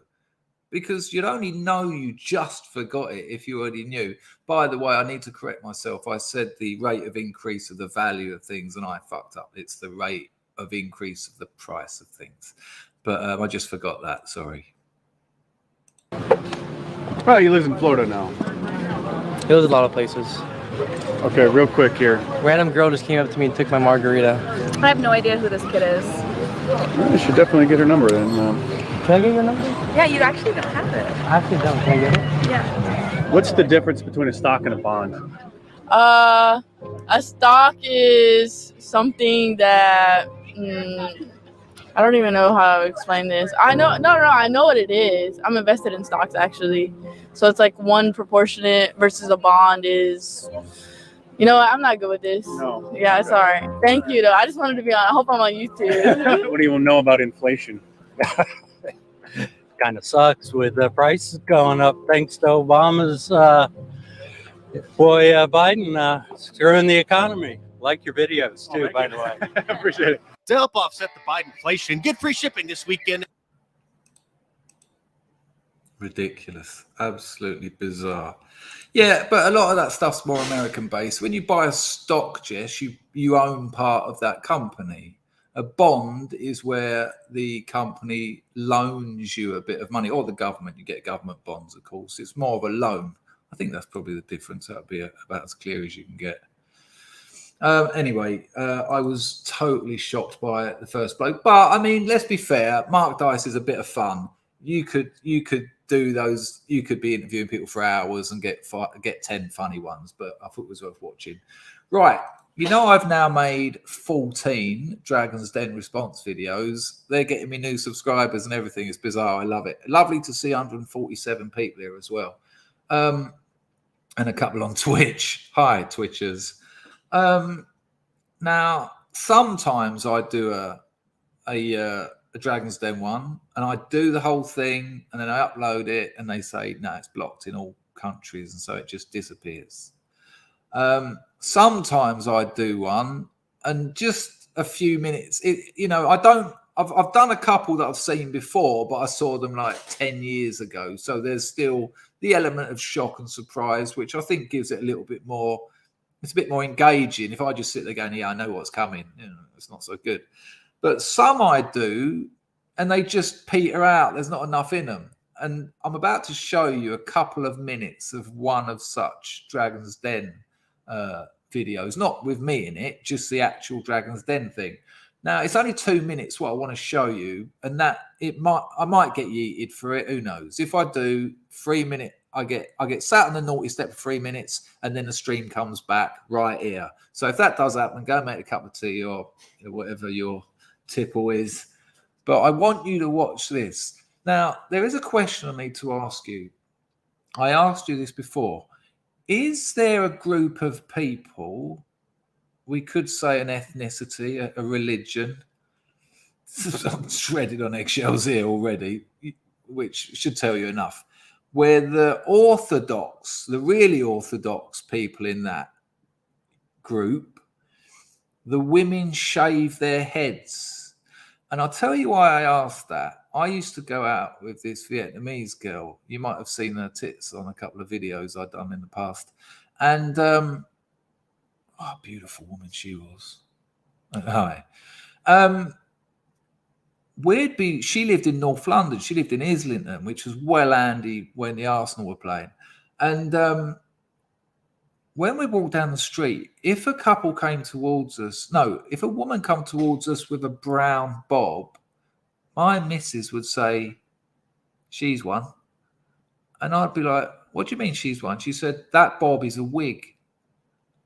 Speaker 1: Because you'd only know you just forgot it if you already knew. By the way, I need to correct myself. I said the rate of increase of the value of things, and I fucked up. It's the rate of increase of the price of things. But I just forgot that. Sorry.
Speaker 3: Well, he lives in Florida now.
Speaker 13: He lives a lot of places.
Speaker 3: Okay, real quick here.
Speaker 13: Random girl just came up to me and took my margarita.
Speaker 14: I have no idea who this kid is.
Speaker 3: You should definitely get her number then.
Speaker 13: Can I get your number?
Speaker 14: Yeah, you actually don't have it.
Speaker 13: I actually don't. Can I get it?
Speaker 14: Yeah.
Speaker 3: What's the difference between a stock and a bond?
Speaker 15: A stock is something that I don't even know how to explain this. I know what it is. I'm invested in stocks actually, so it's like one proportionate versus a bond is. You know what? I'm not good with this.
Speaker 3: No.
Speaker 15: Yeah, sorry. Thank you though. I just wanted to be on. I hope I'm on YouTube.
Speaker 3: What do you know about inflation?
Speaker 16: Kind of sucks with the prices going up thanks to Obama's boy Biden screwing the economy. Like your videos too, by the way.
Speaker 3: Appreciate it.
Speaker 17: To help offset the Biden inflation, get free shipping this weekend.
Speaker 1: Ridiculous. Absolutely bizarre. Yeah, but a lot of that stuff's more American based. When you buy a stock, Jess, you own part of that company. A bond is where the company loans you a bit of money, or the government. You get government bonds, of course. It's more of a loan. I think that's probably the difference. That would be about as clear as you can get. Anyway, I was totally shocked by it, the first bloke. But I mean, let's be fair. Mark Dice is a bit of fun. You could do those. You could be interviewing people for hours and get 10 funny ones. But I thought it was worth watching. Right. You know, I've now made 14 Dragon's Den response videos. They're getting me new subscribers and everything. It's bizarre. I love it. Lovely to see 147 people here as well. And a couple on Twitch. Hi, Twitchers. Now, sometimes I do a a Dragon's Den one, and I do the whole thing, and then I upload it, and they say, no, it's blocked in all countries, and so it just disappears. Sometimes I do one, and just a few minutes. I've done a couple that I've seen before, but I saw them like 10 years ago. So there's still the element of shock and surprise, which I think gives it a little bit more. It's a bit more engaging. If I just sit there going, yeah, I know what's coming, it's not so good. But some I do, and they just peter out. There's not enough in them. And I'm about to show you a couple of minutes of one of such Dragon's Den videos, not with me in it, just the actual Dragon's Den thing. Now, it's only 2 minutes what I want to show you, and that I might get yeeted for it. Who knows? If I do 3 minutes, I get sat on the naughty step for 3 minutes, and then the stream comes back right here. So if that does happen, go make a cup of tea or whatever your tipple is. But I want you to watch this. Now, there is a question I need to ask you. I asked you this before. Is there a group of people, we could say an ethnicity, a religion, I'm shredded on eggshells here already, which should tell you enough, where the really orthodox people in that group, the women shave their heads? And I'll tell you why I asked that. I used to go out with this Vietnamese girl. You might have seen her tits on a couple of videos I've done in the past. And beautiful woman she was. Hi. She lived in North London. She lived in Islington, which was well handy when the Arsenal were playing. And when we walked down the street, if a couple came towards us, if a woman come towards us with a brown bob, my missus would say, she's one. And I'd be like, what do you mean she's one? She said, that bob is a wig.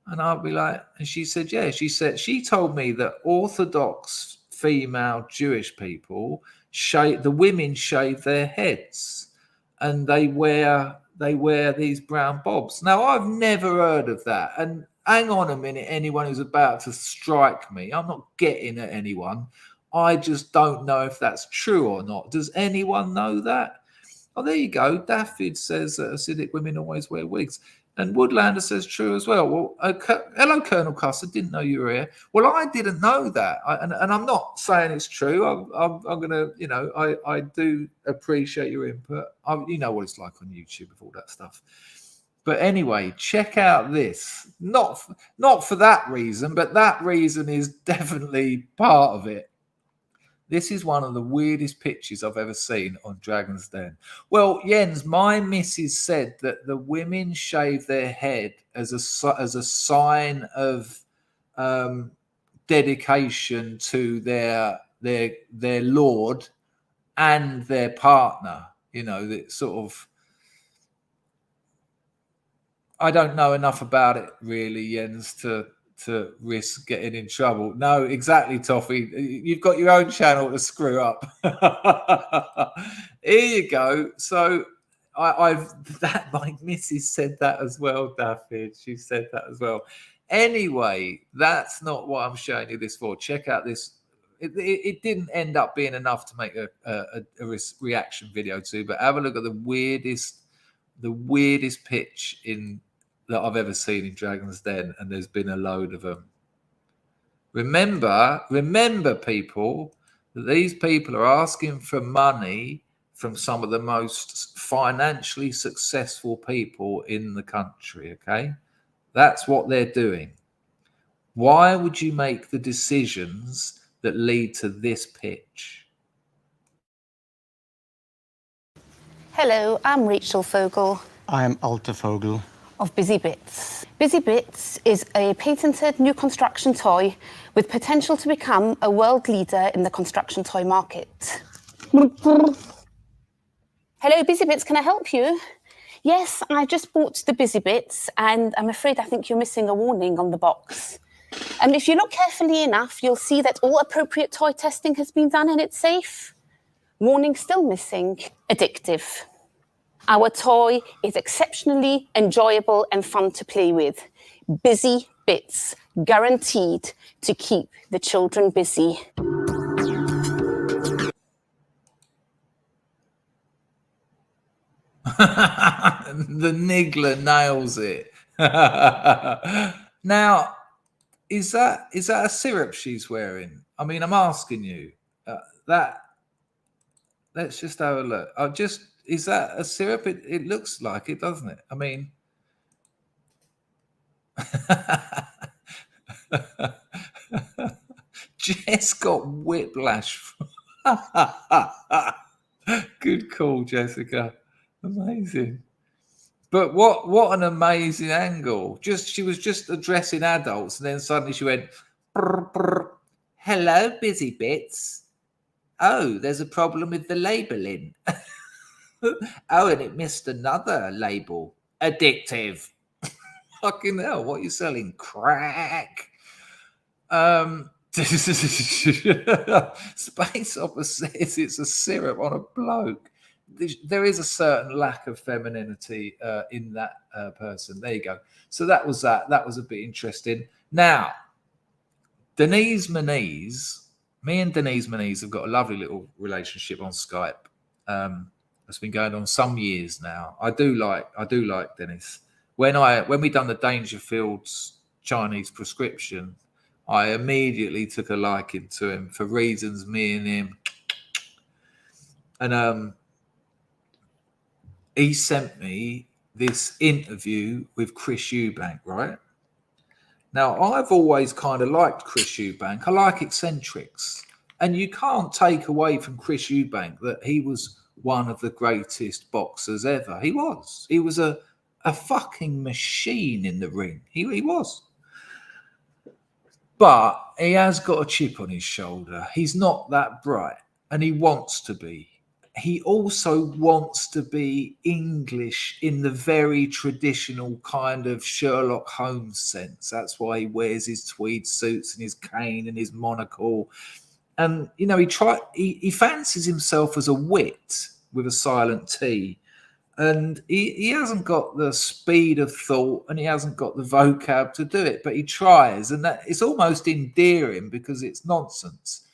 Speaker 1: And I'd be like, and she said, yeah. She told me that Orthodox female Jewish people, the women shave their heads and they wear these brown bobs. Now, I've never heard of that. And hang on a minute, anyone who's about to strike me, I'm not getting at anyone. I just don't know if that's true or not. Does anyone know that? Oh, there you go. Daffyd says that Hasidic women always wear wigs. And Woodlander says true as well. Well, hello, Colonel Custer. Didn't know you were here. Well, I didn't know that. And I'm not saying it's true. I'm going to, I do appreciate your input. You know what it's like on YouTube with all that stuff. But anyway, check out this. Not for that reason, but that reason is definitely part of it. This is one of the weirdest pictures I've ever seen on Dragon's Den. Well, Jens, my missus said that the women shave their head as a sign of dedication to their lord and their partner. That sort of. I don't know enough about it really, Jens, to risk getting in trouble. No, exactly, Toffee. You've got your own channel to screw up. Here you go. So my missus said that as well, Daffyd. She said that as well. Anyway, that's not what I'm showing you this for. Check out this. It didn't end up being enough to make a reaction video to, but have a look at the weirdest pitch that I've ever seen in Dragon's Den, and there's been a load of them. Remember, people, that these people are asking for money from some of the most financially successful people in the country, okay? That's what they're doing. Why would you make the decisions that lead to this pitch?
Speaker 18: Hello, I'm Rachel Fogel.
Speaker 19: I'm Alta Fogel.
Speaker 18: Of Busy Bits. Busy Bits is a patented new construction toy with potential to become a world leader in the construction toy market. Hello, Busy Bits, can I help you? Yes, I just bought the Busy Bits, and I'm afraid I think you're missing a warning on the box. And if you look carefully enough, you'll see that all appropriate toy testing has been done and it's safe. Warning still missing, addictive. Our toy is exceptionally enjoyable and fun to play with. Busy Bits, guaranteed to keep the children busy.
Speaker 1: The niggler nails it. Now, is that a syrup she's wearing? I mean, I'm asking you. Let's just have a look. Is that a syrup? It looks like it, doesn't it? I mean, Jess got whiplash. Good call, Jessica. Amazing. But what an amazing angle. She was just addressing adults, and then suddenly she went, brr, brr. Hello, busy bits. Oh, there's a problem with the labeling. Oh, and it missed another label. Addictive. Fucking hell, what are you selling? Crack. Space Opera says it's a syrup on a bloke. There is a certain lack of femininity in that person. There you go. So that was that. That was a bit interesting. Now, Denise Moniz, me and Denise Moniz have got a lovely little relationship on Skype. It's been going on some years now. I do like Dennis. When we done the Dangerfield's Chinese prescription, I immediately took a liking to him for reasons me and him. And he sent me this interview with Chris Eubank, right? Now, I've always kind of liked Chris Eubank. I like eccentrics. And you can't take away from Chris Eubank that he was one of the greatest boxers ever. He was. He was a fucking machine in the ring. He was. But he has got a chip on his shoulder. He's not that bright, and he wants to be. He also wants to be English in the very traditional kind of Sherlock Holmes sense. That's why he wears his tweed suits and his cane and his monocle. And, you know, he fancies himself as a wit with a silent T. And he hasn't got the speed of thought, and he hasn't got the vocab to do it, but he tries. And that it's almost endearing because it's nonsense.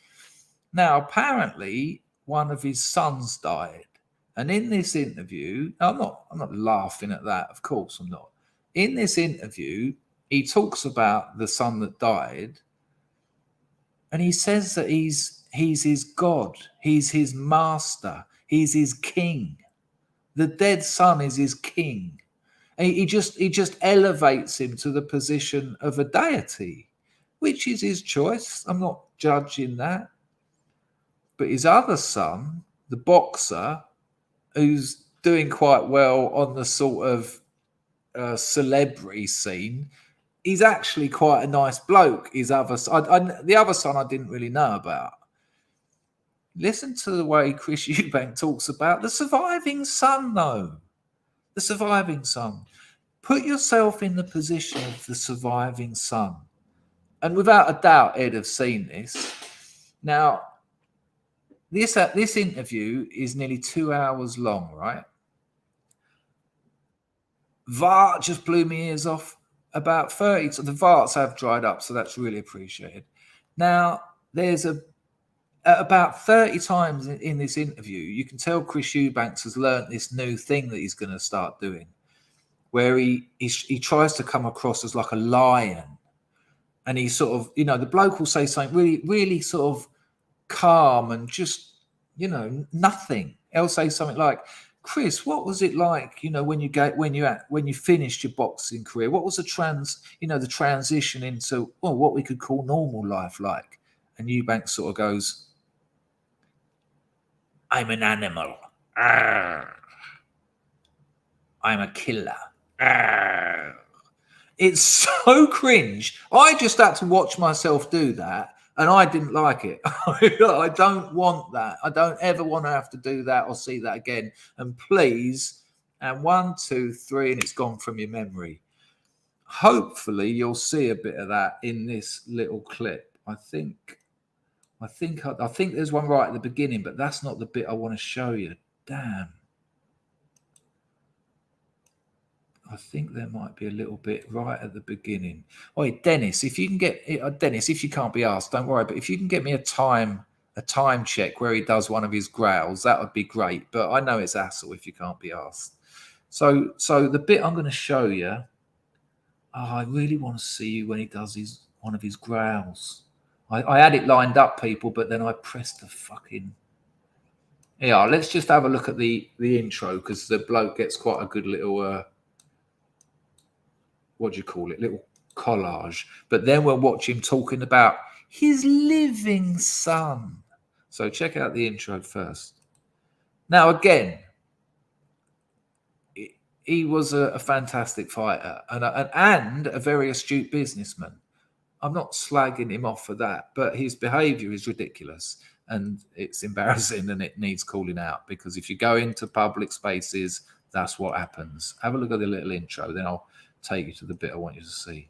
Speaker 1: Now, apparently, one of his sons died. And in this interview, I'm not laughing at that, of course I'm not. In this interview, he talks about the son that died, and he says that he's his God, he's his master, he's his king. The dead son is his king. And he just elevates him to the position of a deity, which is his choice. I'm not judging that. But his other son, the boxer, who's doing quite well on the sort of celebrity scene, he's actually quite a nice bloke. The other son I didn't really know about. Listen to the way Chris Eubank talks about the surviving son, though. The surviving son. Put yourself in the position of the surviving son. And without a doubt, Ed have seen this. Now, this interview is nearly 2 hours long, right? Vart just blew my ears off. About 30. So the Varts have dried up, so that's really appreciated. Now, there's about 30 times in this interview, you can tell Chris Eubanks has learnt this new thing that he's going to start doing, where he tries to come across as like a lion. And he sort of, you know, the bloke will say something really, really sort of calm and just, you know, nothing. He'll say something like, Chris, what was it like, you know, when you finished your boxing career? What was the transition into, well, what we could call normal life like? And Eubank sort of goes, I'm an animal. Arr. I'm a killer. Arr. It's so cringe. I just had to watch myself do that, and I didn't like it. I don't want that. I don't ever want to have to do that or see that again. And please, and 1, 2, 3, and it's gone from your memory. Hopefully, you'll see a bit of that in this little clip. I think there's one right at the beginning, but that's not the bit I want to show you. Damn. I think there might be a little bit right at the beginning. Oh, Dennis, if you can get Dennis, if you can't be asked, don't worry. But if you can get me a time check where he does one of his growls, that would be great. But I know it's hassle if you can't be asked. So the bit I'm going to show you, I really want to see when he does one of his growls. I had it lined up, people, but then I pressed the fucking... Yeah, let's just have a look at the intro, because the bloke gets quite a good little, what do you call it, little collage. But then we'll watch him talking about his living son. So check out the intro first. Now, again, he was a fantastic fighter and a very astute businessman. I'm not slagging him off for that, but his behavior is ridiculous and it's embarrassing and it needs calling out, because if you go into public spaces, that's what happens. Have a look at the little intro, then I'll take you to the bit I want you to see.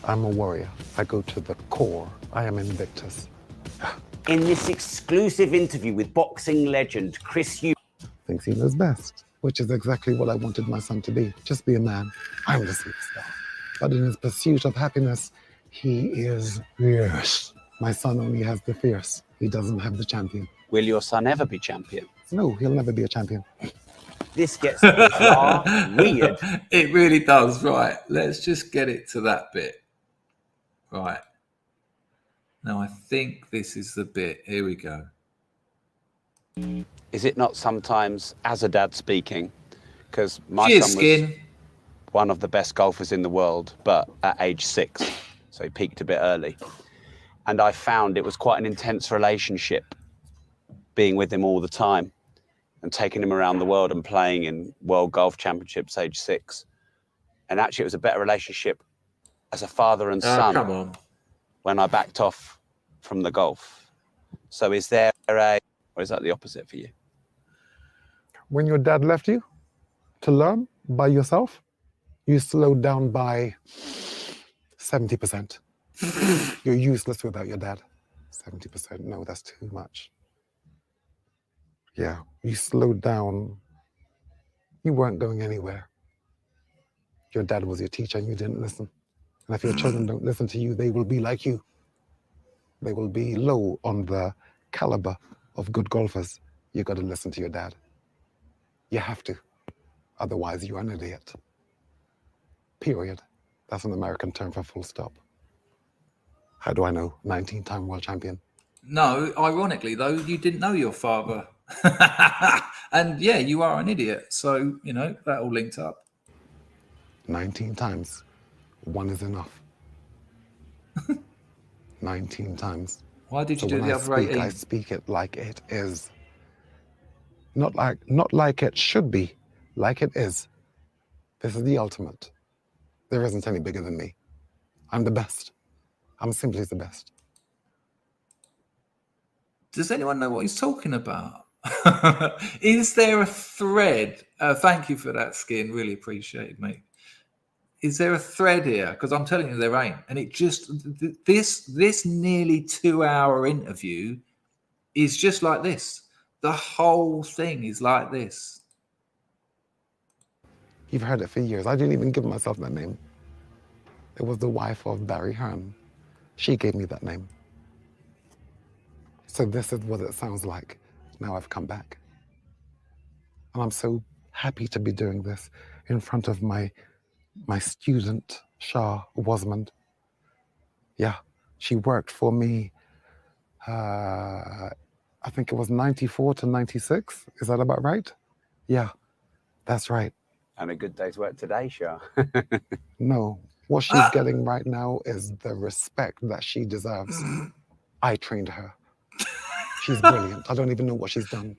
Speaker 19: I'm a warrior. I go to the core. I am Invictus.
Speaker 20: In this exclusive interview with boxing legend Chris Eubank.
Speaker 19: Thinks he knows best, which is exactly what I wanted my son to be. Just be a man. I'm the superstar. But in his pursuit of happiness, he is fierce. My son only has the fierce. He doesn't have the champion.
Speaker 20: Will your son ever be champion?
Speaker 19: No, he'll never be a champion.
Speaker 20: This gets bizarre, weird.
Speaker 1: It really does. Right. Let's just get it to that bit. Right. Now, I think this is the bit. Here we go.
Speaker 20: Is it not sometimes, as a dad speaking, because my
Speaker 1: Cheers,
Speaker 20: son was
Speaker 1: Skin.
Speaker 20: one of the best golfers in the world, but at age 6, so he peaked a bit early. And I found it was quite an intense relationship being with him all the time and taking him around the world and playing in World Golf Championships age 6. And actually it was a better relationship as a father and son
Speaker 1: Come on.
Speaker 20: when I backed off from the golf. So is there a, or is that the opposite for you?
Speaker 19: When your dad left you to learn by yourself, you slowed down by 70%. You're useless without your dad. 70%, no, that's too much. Yeah, you slowed down. You weren't going anywhere. Your dad was your teacher and you didn't listen. And if your children don't listen to you, they will be like you. They will be low on the caliber of good golfers. You got to listen to your dad. You have to. Otherwise, you're an idiot. Period. That's an American term for full stop. How do I know? 19-time world champion.
Speaker 1: No, ironically, though, you didn't know your father. And yeah, you are an idiot. So, you know, that all linked up.
Speaker 19: 19 times. One is enough. 19 times.
Speaker 1: Why did you
Speaker 19: So
Speaker 1: do
Speaker 19: when
Speaker 1: the
Speaker 19: I
Speaker 1: other
Speaker 19: speak,
Speaker 1: 18?
Speaker 19: I speak it like it is. Not like it should be, like it is. This is the ultimate. There isn't any bigger than me. I'm the best. I'm simply the best.
Speaker 1: Does anyone know what he's talking about? Is there a thread? Thank you for that, Skin. Really appreciate it, mate. Is there a thread here? Because I'm telling you, there ain't. And it just, this nearly 2-hour interview is just like this. The whole thing is like this.
Speaker 19: You've heard it for years. I didn't even give myself that name. It was the wife of Barry Hearn. She gave me that name. So this is what it sounds like. Now I've come back. And I'm so happy to be doing this in front of my student, Shah Wasmond. Yeah, she worked for me, I think it was 94 to 96. Is that about right? Yeah, that's right.
Speaker 20: And a good day's work today, Shah.
Speaker 19: No, what she's getting right now is the respect that she deserves. I trained her. She's brilliant. I don't even know what she's done.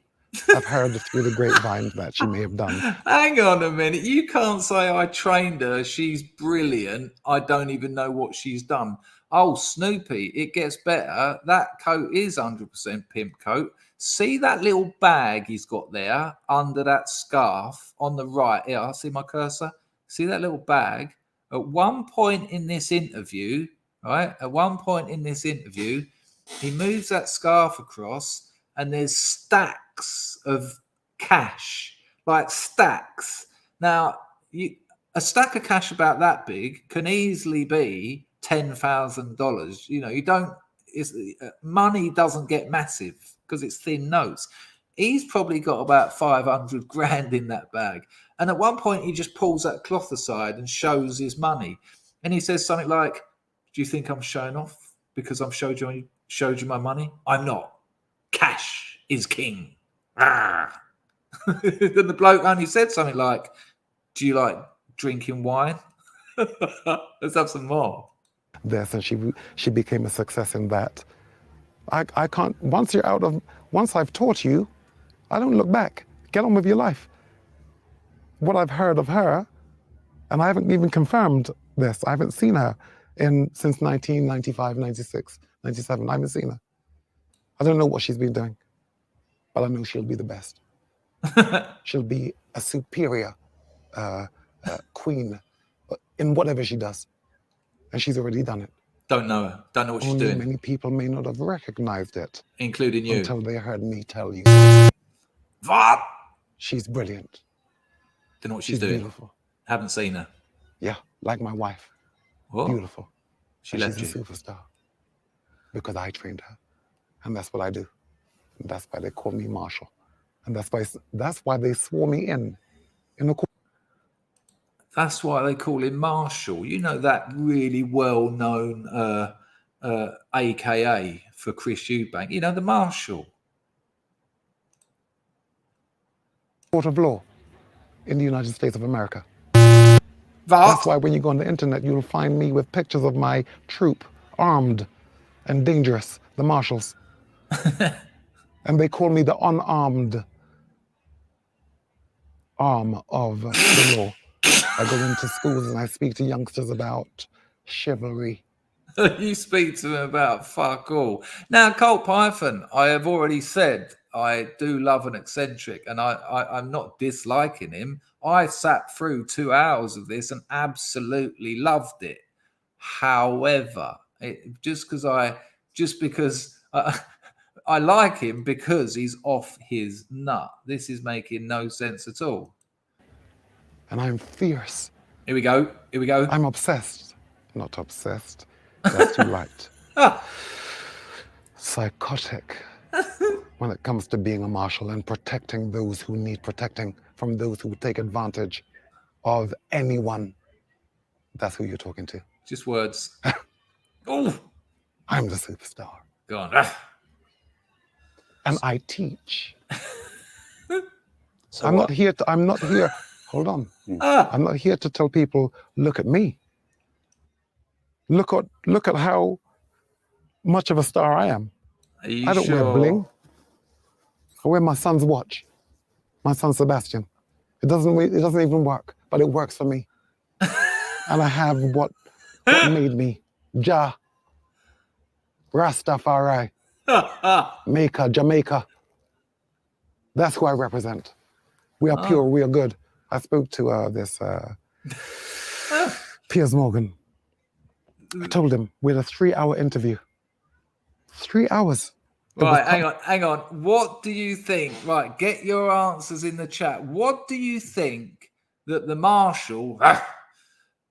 Speaker 19: I've heard through the grapevine that she may have done.
Speaker 1: Hang on a minute. You can't say I trained her. She's brilliant. I don't even know what she's done. Oh, Snoopy, it gets better. That coat is 100% pimp coat. See that little bag he's got there under that scarf on the right? Yeah, I see my cursor. See that little bag? At one point in this interview, right? At one point in this interview, he moves that scarf across and there's stacks of cash, like stacks. Now, a stack of cash about that big can easily be $10,000. You know, money doesn't get massive because it's thin notes. He's probably got about 500 grand in that bag. And at one point, he just pulls that cloth aside and shows his money. And he says something like, do you think I'm showing off because I've showed you my money? I'm not. Cash is king. Ah. Then the bloke only said something like, do you like drinking wine? Let's have some more.
Speaker 19: This, and she became a success in that. I can't, once I've taught you, I don't look back. Get on with your life. What I've heard of her, and I haven't even confirmed this, I haven't seen her since 1995, 96, 97. I haven't seen her. I don't know what she's been doing, but I know she'll be the best. She'll be a superior queen in whatever she does. And she's already done it.
Speaker 1: Don't know her. Don't know what she's doing.
Speaker 19: Many people may not have recognized it.
Speaker 1: Including you.
Speaker 19: Until they heard me tell you.
Speaker 1: What?
Speaker 19: She's brilliant.
Speaker 1: Don't know what she's doing.
Speaker 19: Beautiful.
Speaker 1: Haven't seen her.
Speaker 19: Yeah, like my wife.
Speaker 1: What?
Speaker 19: Beautiful.
Speaker 1: She left you.
Speaker 19: She's a superstar. Because I trained her. And that's what I do. And that's why they call me Marshall. And that's why they swore me in the court.
Speaker 1: That's why they call him Marshall. You know that really well-known AKA for Chris Eubank. You know, the Marshall.
Speaker 19: Court of law in the United States of America.
Speaker 1: What?
Speaker 19: That's why when you go on the internet, you'll find me with pictures of my troop, armed and dangerous, the Marshals. And they call me the unarmed arm of the law. I go into schools and I speak to youngsters about chivalry.
Speaker 1: You speak to them about fuck all. Now, Colt Python, I have already said I do love an eccentric, and I'm not disliking him. I sat through 2 hours of this and absolutely loved it. However, just because I like him because he's off his nut. This is making no sense at all.
Speaker 19: And I'm fierce.
Speaker 1: Here we go.
Speaker 19: I'm obsessed. Not obsessed. That's too right. Psychotic when it comes to being a marshal and protecting those who need protecting from those who take advantage of anyone. That's who you're talking to.
Speaker 1: Just words. Oh,
Speaker 19: I'm the superstar.
Speaker 1: Go on.
Speaker 19: And I teach. I'm not here. Hold on. I'm not here to tell people, look at me. Look at how much of a star I am. I don't wear bling. I wear my son's watch. My son Sebastian. It doesn't even work, but it works for me. And I have what made me. Jah. Rastafari. Jamaica. That's who I represent. We are pure, we are good. I spoke to this Piers Morgan. I told him we had a 3-hour interview. 3 hours.
Speaker 1: Right, hang on. What do you think? Right, get your answers in the chat. What do you think that the marshal,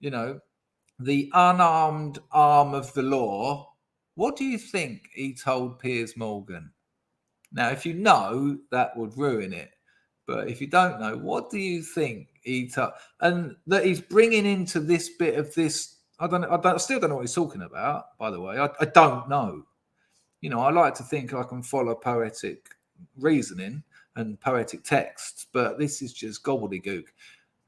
Speaker 1: the unarmed arm of the law, what do you think he told Piers Morgan? Now, if you know, that would ruin it. But if you don't know, what do you think he told? And that he's bringing into this bit of this, I still don't know what he's talking about, by the way. I don't know. I like to think I can follow poetic reasoning and poetic texts, but this is just gobbledygook.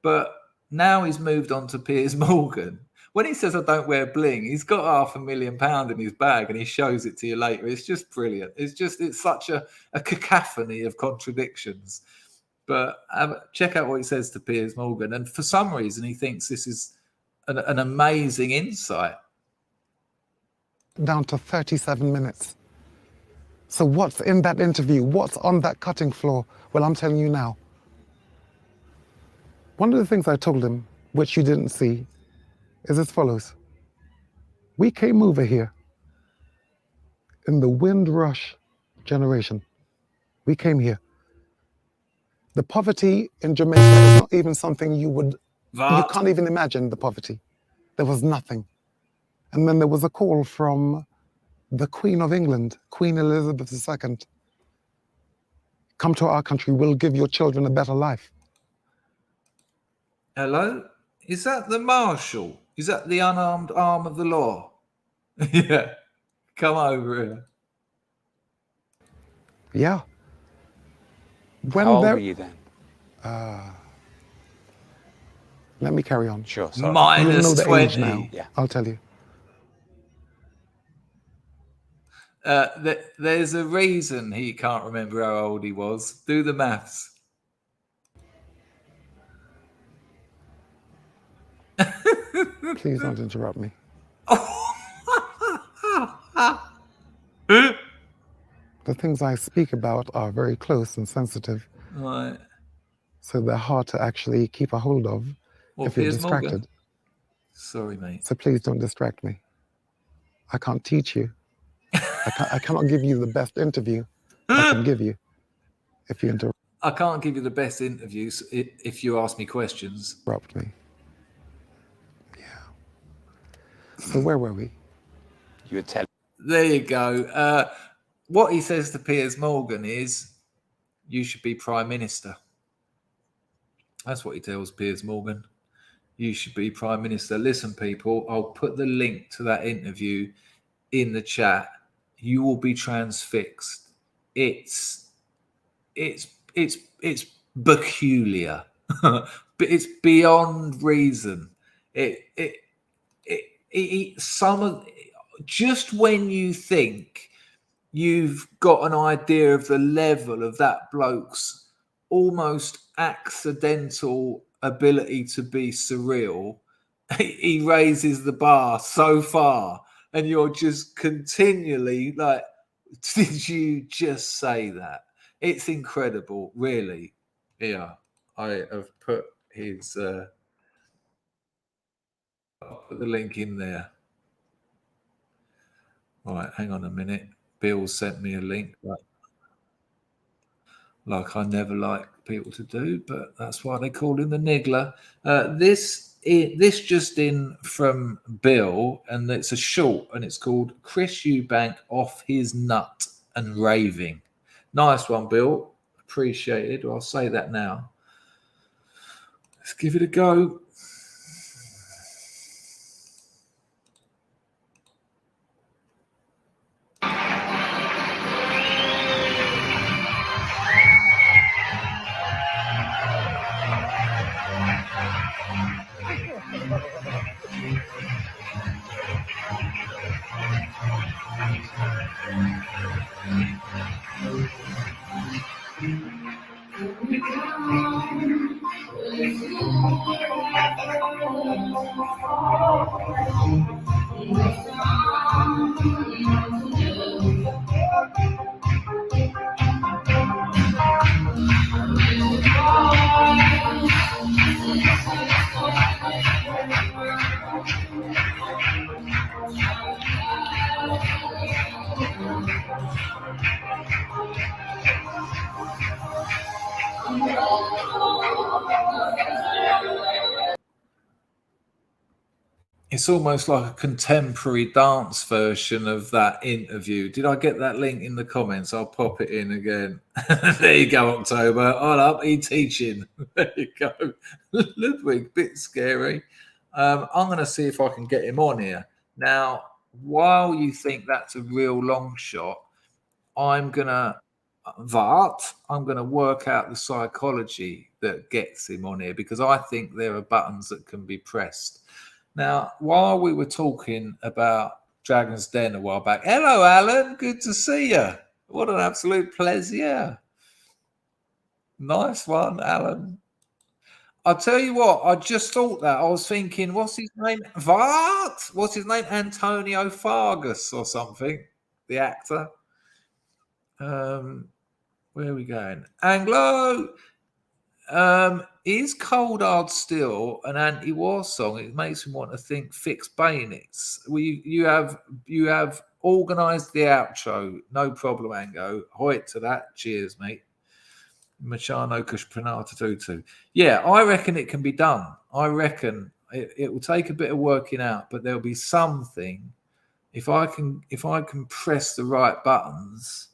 Speaker 1: But now he's moved on to Piers Morgan. When he says I don't wear bling, he's got £500,000 in his bag and he shows it to you later. It's just brilliant. It's such a cacophony of contradictions. But check out what he says to Piers Morgan. And for some reason, he thinks this is an amazing insight.
Speaker 19: Down to 37 minutes. So what's in that interview? What's on that cutting floor? Well, I'm telling you now. One of the things I told him, which you didn't see, is as follows. We came over here in the Windrush generation. We came here. The poverty in Jamaica is not even something you can't even imagine the poverty. There was nothing. And then there was a call from the Queen of England, Queen Elizabeth II. Come to our country. We'll give your children a better life.
Speaker 1: Hello? Is that the marshal? Is that the unarmed arm of the law? Yeah. Come over here.
Speaker 19: Yeah.
Speaker 20: How old were you then?
Speaker 19: Let me carry on.
Speaker 20: Sure, sorry.
Speaker 1: Minus
Speaker 19: You'll know the
Speaker 1: 20.
Speaker 19: age now.
Speaker 20: Yeah.
Speaker 19: I'll tell you.
Speaker 1: There's a reason he can't remember how old he was. Do the maths.
Speaker 19: Please don't interrupt me. The things I speak about are very close and sensitive.
Speaker 1: Right.
Speaker 19: So they're hard to actually keep a hold of if you're
Speaker 1: Piers
Speaker 19: distracted.
Speaker 1: Morgan? Sorry, mate.
Speaker 19: So please don't distract me. I can't teach you. I cannot give you the best interview I can give you if you interrupt
Speaker 1: I can't give you the best interviews if you ask me questions.
Speaker 19: me. Yeah. So where were we?
Speaker 20: You were telling.
Speaker 1: There you go. What he says to Piers Morgan is, you should be Prime Minister. That's what he tells Piers Morgan. You should be Prime Minister. Listen, people, I'll put the link to that interview in the chat. You will be transfixed. It's peculiar, but it's beyond reason. Just when you think you've got an idea of the level of that bloke's almost accidental ability to be surreal, he raises the bar so far, and you're just continually like, did you just say that? It's incredible, really. Yeah, I have put his I'll put the link in there. All right, hang on a minute. Bill sent me a link, like I never like people to do, but that's why they call him the niggler. This just in from Bill, and it's a short, and it's called Chris Eubank Off His Nut and Raving. Nice one, Bill. Appreciated. I'll say that now. Let's give it a go. It's almost like a contemporary dance version of that interview. Did I get that link in the comments? I'll pop it in again. There you go, October. All up, teaching. There you go. Ludwig, bit scary. I'm going to see if I can get him on here. Now, while you think that's a real long shot, I'm going to work out the psychology that gets him on here, because I think there are buttons that can be pressed. Now, while we were talking about Dragon's Den a while back, hello, Alan. Good to see you. What an absolute pleasure. Nice one, Alan. I'll tell you what, I just thought that. I was thinking, what's his name? What's his name? Antonio Fargas or something, the actor. Where are we going? Anglo. Is Cold Hard Steel an anti-war song? It makes me want to think Fixed Bayonets. You have organised the outro. No problem, Ango. Hoyt to that. Cheers, mate. Machano Kushpranata Tutu. Yeah, I reckon it can be done. I reckon it will take a bit of working out, but there'll be something. If I can press the right buttons,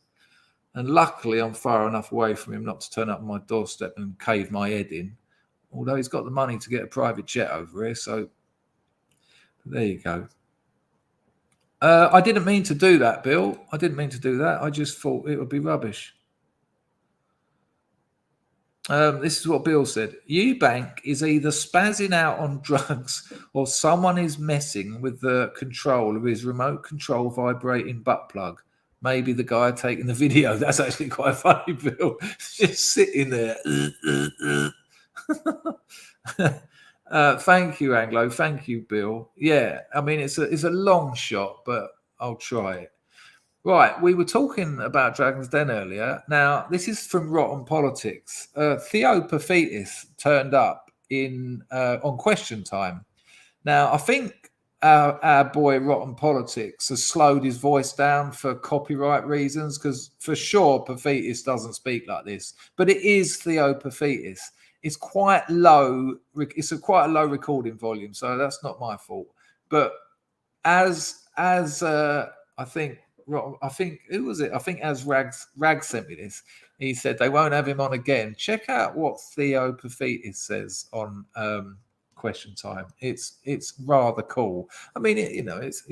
Speaker 1: And luckily, I'm far enough away from him not to turn up on my doorstep and cave my head in. Although he's got the money to get a private jet over here, so there you go. I didn't mean to do that, Bill. I didn't mean to do that. I just thought it would be rubbish. This is what Bill said. Eubank is either spazzing out on drugs or someone is messing with the control of his remote control vibrating butt plug. Maybe the guy taking the video. That's actually quite funny, Bill. Just sitting there. Thank you, Anglo. Thank you, Bill. Yeah, I mean, it's a long shot, but I'll try it. Right, we were talking about Dragon's Den earlier. Now, this is from Rotten Politics. Theo Paphitis turned up on Question Time. Now, I think our boy Rotten Politics has slowed his voice down for copyright reasons, because for sure Paphitis doesn't speak like this. But it is Theo Paphitis. It's quite low. It's quite a low recording volume, so that's not my fault. But as I think who was it? I think as Rags sent me this, he said they won't have him on again. Check out what Theo Paphitis says on Question Time. It's rather cool. I mean, it's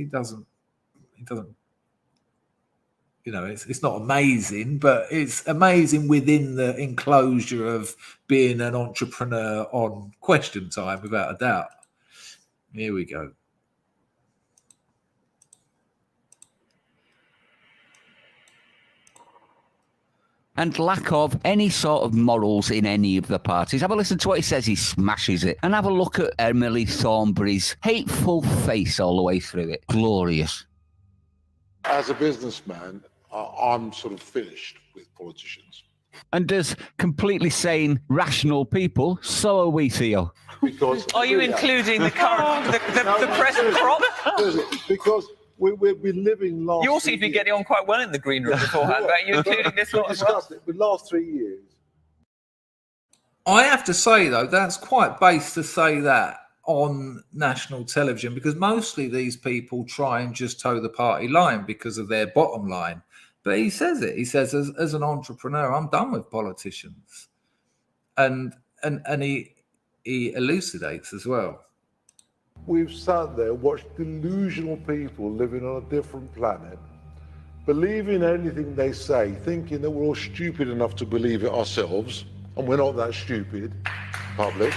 Speaker 1: not amazing, but it's amazing within the enclosure of being an entrepreneur on Question Time, without a doubt. Here we go.
Speaker 21: And lack of any sort of morals in any of the parties. Have a listen to what he says. He smashes it. And have a look at Emily Thornberry's hateful face all the way through it. Glorious.
Speaker 22: As a businessman, I'm sort of finished with politicians.
Speaker 21: And as completely sane, rational people, so are we, Theo.
Speaker 22: Because
Speaker 23: are you including the current, the present crop?
Speaker 22: Because we've been living last.
Speaker 23: You all seem to be getting on quite well in the green room beforehand. Are you including this lot as well?
Speaker 22: The last 3 years.
Speaker 1: I have to say, though, that's quite base to say that on national television, because mostly these people try and just toe the party line because of their bottom line. But he says it. He says, as an entrepreneur, I'm done with politicians, and he elucidates as well.
Speaker 22: We've sat there, watched delusional people living on a different planet, believing anything they say, thinking that we're all stupid enough to believe it ourselves, and we're not that stupid, public.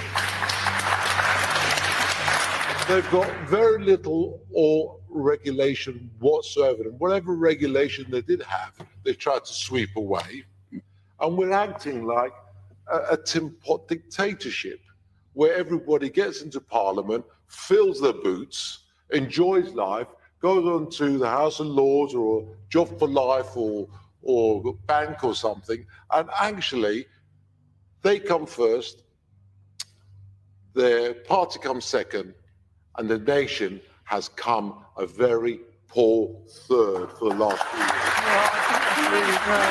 Speaker 22: They've got very little or regulation whatsoever, and whatever regulation they did have, they tried to sweep away. And we're acting like a tin pot dictatorship, where everybody gets into Parliament, fills their boots, enjoys life, goes on to the House of Lords or Job for Life or bank or something, and actually they come first, their party comes second, and the nation has come a very poor third for the last few years.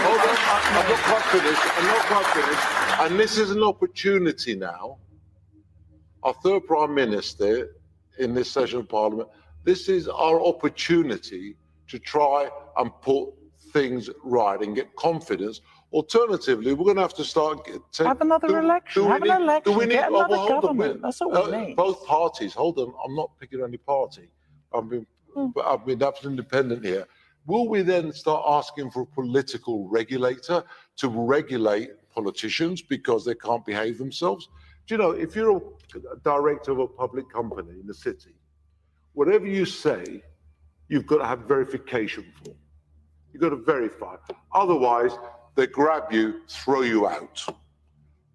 Speaker 22: Hold on, I'm not quite finished. And this is an opportunity now. Our third Prime Minister in this session of Parliament, this is our opportunity to try and put things right and get confidence. Alternatively, we're going to have to start...
Speaker 23: Have another election. Have an election. Get another government. That's all we need.
Speaker 22: Both parties, hold on, I'm not picking any party. I've been absolutely independent here. Will we then start asking for a political regulator to regulate politicians because they can't behave themselves? Do you know, if you're a director of a public company in the city, whatever you say, you've got to have verification for. You've got to verify. Otherwise, they grab you, throw you out.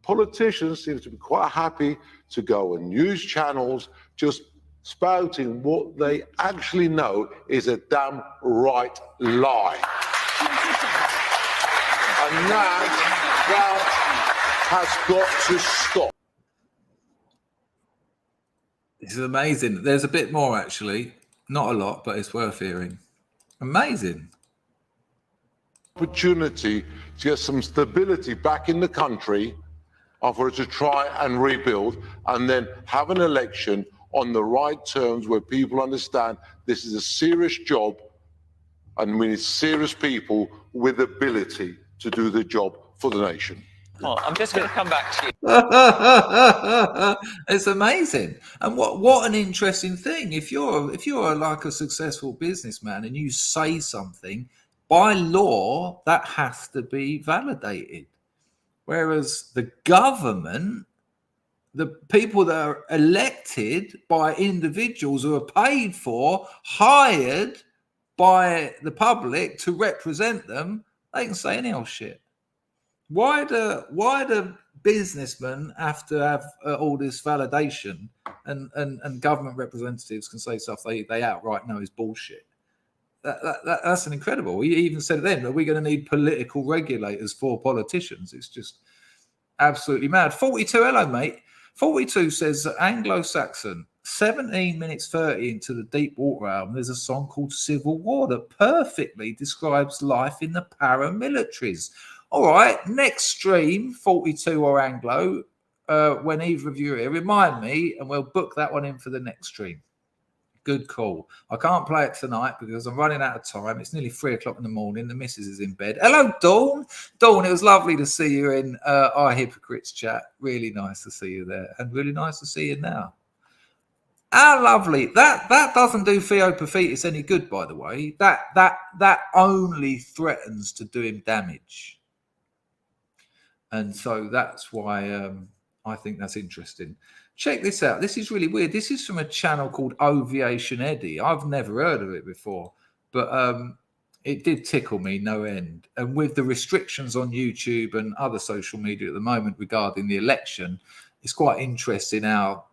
Speaker 22: Politicians seem to be quite happy to go on news channels just spouting what they actually know is a damn right lie. And that has got to stop.
Speaker 1: This is amazing. There's a bit more, actually. Not a lot, but it's worth hearing. Amazing.
Speaker 22: Opportunity to get some stability back in the country for it to try and rebuild, and then have an election on the right terms where people understand this is a serious job and we need serious people with ability to do the job for the nation.
Speaker 21: Well, I'm just going to come back to you.
Speaker 1: It's amazing, and what an interesting thing. If you're like a successful businessman and you say something, by law that has to be validated. Whereas the government, the people that are elected by individuals who are paid for, hired by the public to represent them, they can say any old shit. Why do businessmen have to have all this validation, and government representatives can say stuff they outright know is bullshit? That's an incredible. He even said then, are we going to need political regulators for politicians? It's just absolutely mad. 42, hello mate. 42 says Anglo-Saxon, 17 minutes 30 into the Deep Water album, there's a song called Civil War that perfectly describes life in the paramilitaries. All right, next stream, 42 or Anglo, when either of you are here, remind me and we'll book that one in for the next stream. Good call. I can't play it tonight because I'm running out of time. It's nearly 3 o'clock in the morning. The missus is in bed. Hello, Dawn. Dawn, it was lovely to see you in our Hypocrites chat. Really nice to see you there, and really nice to see you now. How lovely. That doesn't do Theo Paphitis any good, by the way. That only threatens to do him damage. And so that's why I think that's interesting. Check this out. This is really weird. This is from a channel called ODYSEE Channel. I've never heard of it before, but it did tickle me no end. And with the restrictions on YouTube and other social media at the moment regarding the election, it's quite interesting how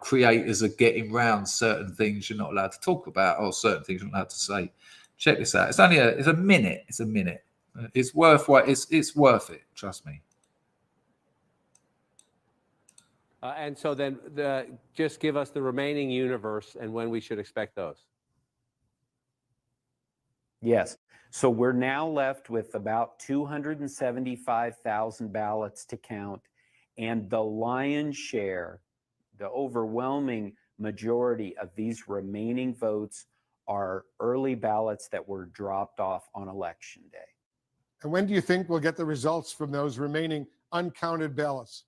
Speaker 1: creators are getting around certain things you're not allowed to talk about or certain things you're not allowed to say. Check this out. It's only a minute. It's a minute. It's worth what it's worth it. Trust me.
Speaker 2: And so then just give us the remaining universe and when we should expect those.
Speaker 4: Yes. So we're now left with about 275,000 ballots to count. And the lion's share, the overwhelming majority of these remaining votes are early ballots that were dropped off on election day.
Speaker 5: And when do you think we'll get the results from those remaining uncounted ballots?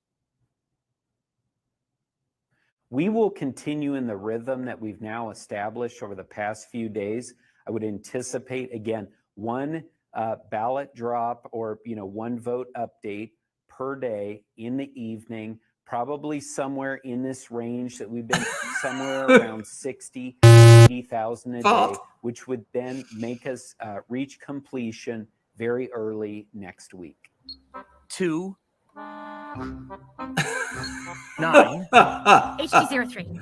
Speaker 4: We will continue in the rhythm that we've now established over the past few days. I would anticipate, again, one ballot drop or one vote update per day in the evening, probably somewhere in this range that we've been somewhere around 60, 80,000 a day, which would then make us reach completion very early next week.
Speaker 24: 2 9
Speaker 25: HD03.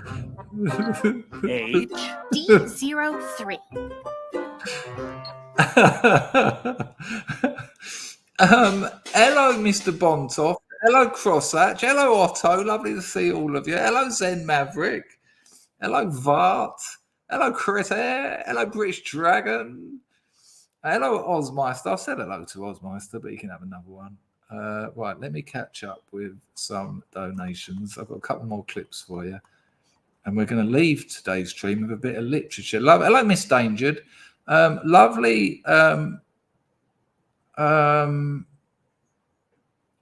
Speaker 24: HD03.
Speaker 1: Hello, Mr. Bontoff. Hello, Crosshatch. Hello, Otto. Lovely to see all of you. Hello, Zen Maverick. Hello, Vart. Hello, Chris Air. Hello, British Dragon. Hello, Ozmeister. I said hello to Ozmeister, but you can have another one. Right, let me catch up with some donations. I've got a couple more clips for you. And we're going to leave today's stream with a bit of literature. Hello, Miss Dangered. Lovely. Where are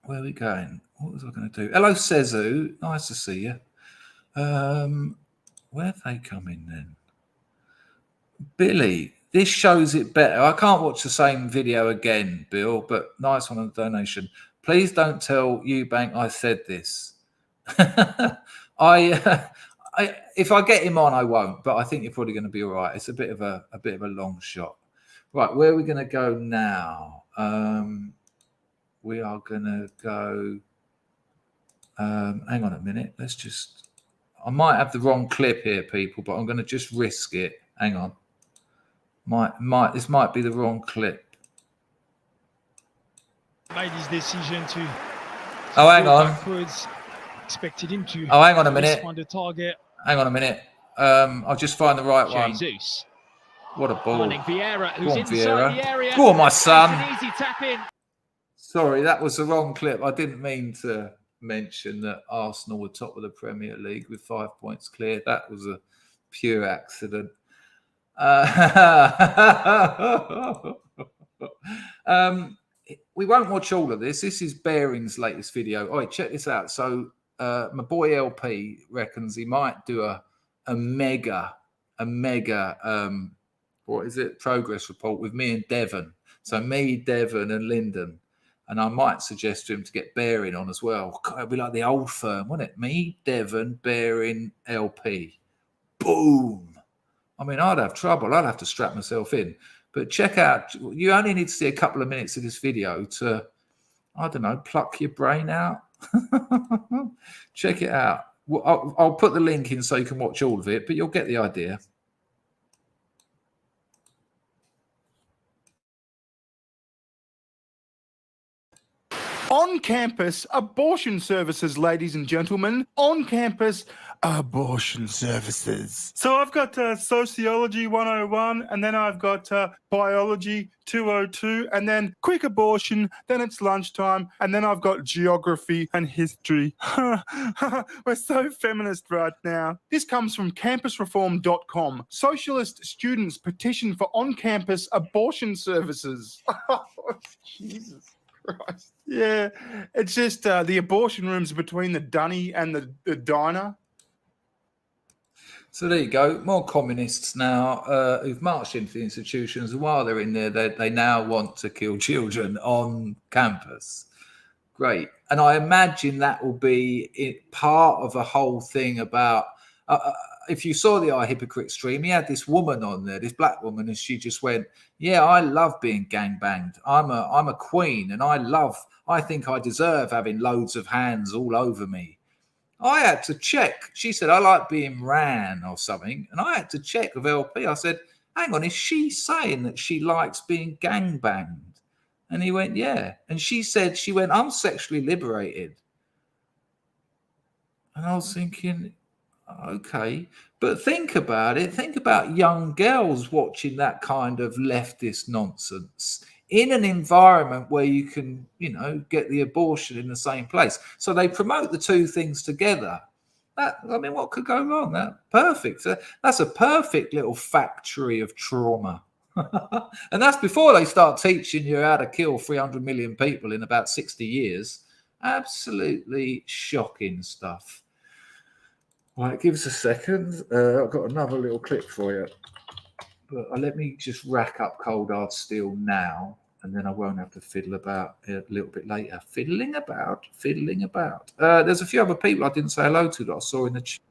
Speaker 1: we going? What was I going to do? Hello, Sezu. Nice to see you. Where have they come in then? Billy. This shows it better. I can't watch the same video again, Bill, but nice one on the donation. Please don't tell Eubank I said this. If I get him on, I won't, but I think you're probably going to be all right. It's a bit of a long shot. Right, where are we going to go now? We are going to go. Hang on a minute. I might have the wrong clip here, people, but I'm going to just risk it. Hang on. This might be the wrong clip.
Speaker 26: Made his decision to
Speaker 1: hang on.
Speaker 26: Backwards. Expected him to.
Speaker 1: Hang on a minute.
Speaker 26: Find a target.
Speaker 1: Hang on a minute. I'll just find the right one.
Speaker 26: Jesus.
Speaker 1: What a ball.
Speaker 26: Finding Vieira, who's
Speaker 1: Go on,
Speaker 26: inside
Speaker 1: Vieira.
Speaker 26: the area.
Speaker 1: Go on, my son.
Speaker 26: An easy tap in.
Speaker 1: Sorry, that was the wrong clip. I didn't mean to mention that Arsenal were top of the Premier League with 5 points clear. That was a pure accident. we won't watch all of this. This is Baring's latest video. All right, check this out. So my boy LP reckons he might do a mega what is it, progress report with me and Devon. So me, Devon and Lyndon. And I might suggest to him to get Baring on as well. God, it'd be like the old firm, wouldn't it? Me, Devon, Baring, LP. Boom. I mean, I'd have trouble. I'd have to strap myself in. But check out, you only need to see a couple of minutes of this video to, I don't know, pluck your brain out. Check it out. I'll put the link in so you can watch all of it, but you'll get the idea.
Speaker 6: On campus abortion services, ladies and gentlemen. On campus abortion services. So I've got Sociology 101, and then I've got Biology 202, and then quick abortion, then it's lunchtime, and then I've got Geography and History. We're so feminist right now. This comes from campusreform.com. Socialist students petition for on-campus abortion services. Jesus Christ. Yeah, it's just the abortion rooms between the dunny and the diner.
Speaker 1: So there you go. More communists now who've marched into the institutions, and while they're in there, they now want to kill children on campus. Great. And I imagine that will be part of a whole thing about, if you saw the iHypocrite stream, he had this woman on there, this black woman, and she just went, yeah, I love being gangbanged. I'm a queen, and I think I deserve having loads of hands all over me. I had to check. She said, I like being ran or something. And I had to check with LP. I said, hang on, is she saying that she likes being gangbanged? And he went, yeah. And she said, I'm sexually liberated. And I was thinking, okay. But think about it. Think about young girls watching that kind of leftist nonsense in an environment where you can, get the abortion in the same place. So they promote the two things together. What could go wrong? Perfect. That's a perfect little factory of trauma. And that's before they start teaching you how to kill 300 million people in about 60 years. Absolutely shocking stuff. Right, give us a second. I've got another little clip for you. But let me just rack up cold hard steel now, and then I won't have to fiddle about a little bit later. Fiddling about. There's a few other people I didn't say hello to that I saw in the chat.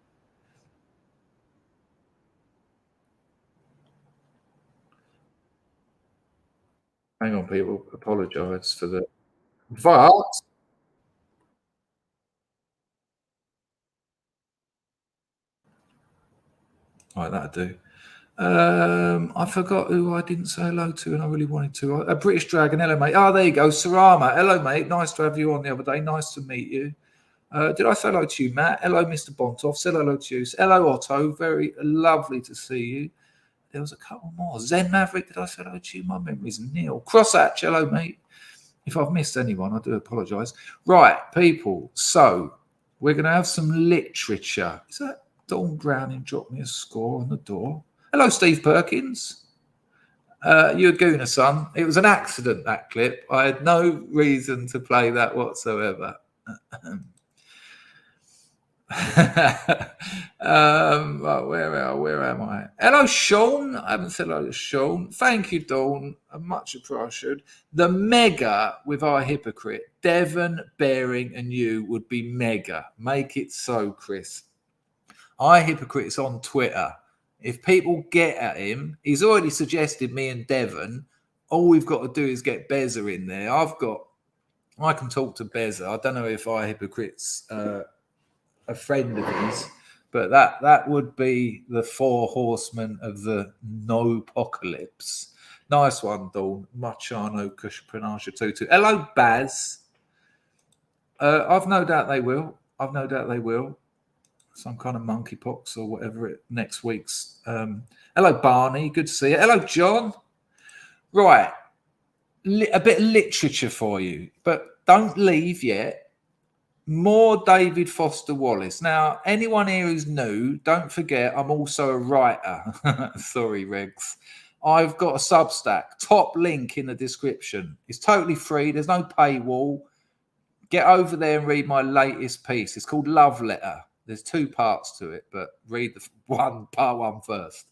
Speaker 1: Hang on, people. Apologise for the... But... Right, that'll do. I forgot who I didn't say hello to, and I really wanted to. A British Dragon, hello, mate. Oh, there you go. Sarama, hello, mate. Nice to have you on the other day. Nice to meet you. Did I say hello to you, Matt? Hello, Mr. Bontoff. Said hello to you. Hello, Otto. Very lovely to see you. There was a couple more. Zen Maverick, did I say hello to you? My memory's nil. Crosshatch, hello, mate. If I've missed anyone, I do apologise. Right, people. So we're going to have some literature. Is that Dawn Browning dropped me a score on the door? Hello, Steve Perkins. You're a gooner, son. It was an accident, that clip. I had no reason to play that whatsoever. Right, where am I? Hello, Sean. I haven't said hello to Sean. Thank you, Dawn. Much appreciated. The mega with our hypocrite, Devon, Baring, and you would be mega. Make it so, Chris. Our hypocrite's on Twitter. If people get at him, he's already suggested me and Devon. All we've got to do is get Beza in there. I can talk to Beza. I don't know if our hypocrite's a friend of his, but that would be the four horsemen of the no-apocalypse. Nice one, Dawn. Machano Kushpanasha Tutu. Hello, Baz. I've no doubt they will. Some kind of monkeypox or whatever next week's. Hello, Barney. Good to see you. Hello, John. Right. A bit of literature for you, but don't leave yet. More David Foster Wallace. Now, anyone here who's new, don't forget I'm also a writer. Sorry, Regs. I've got a Substack. Top link in the description. It's totally free. There's no paywall. Get over there and read my latest piece. It's called Love Letter. There's 2 parts to it, but read part one first.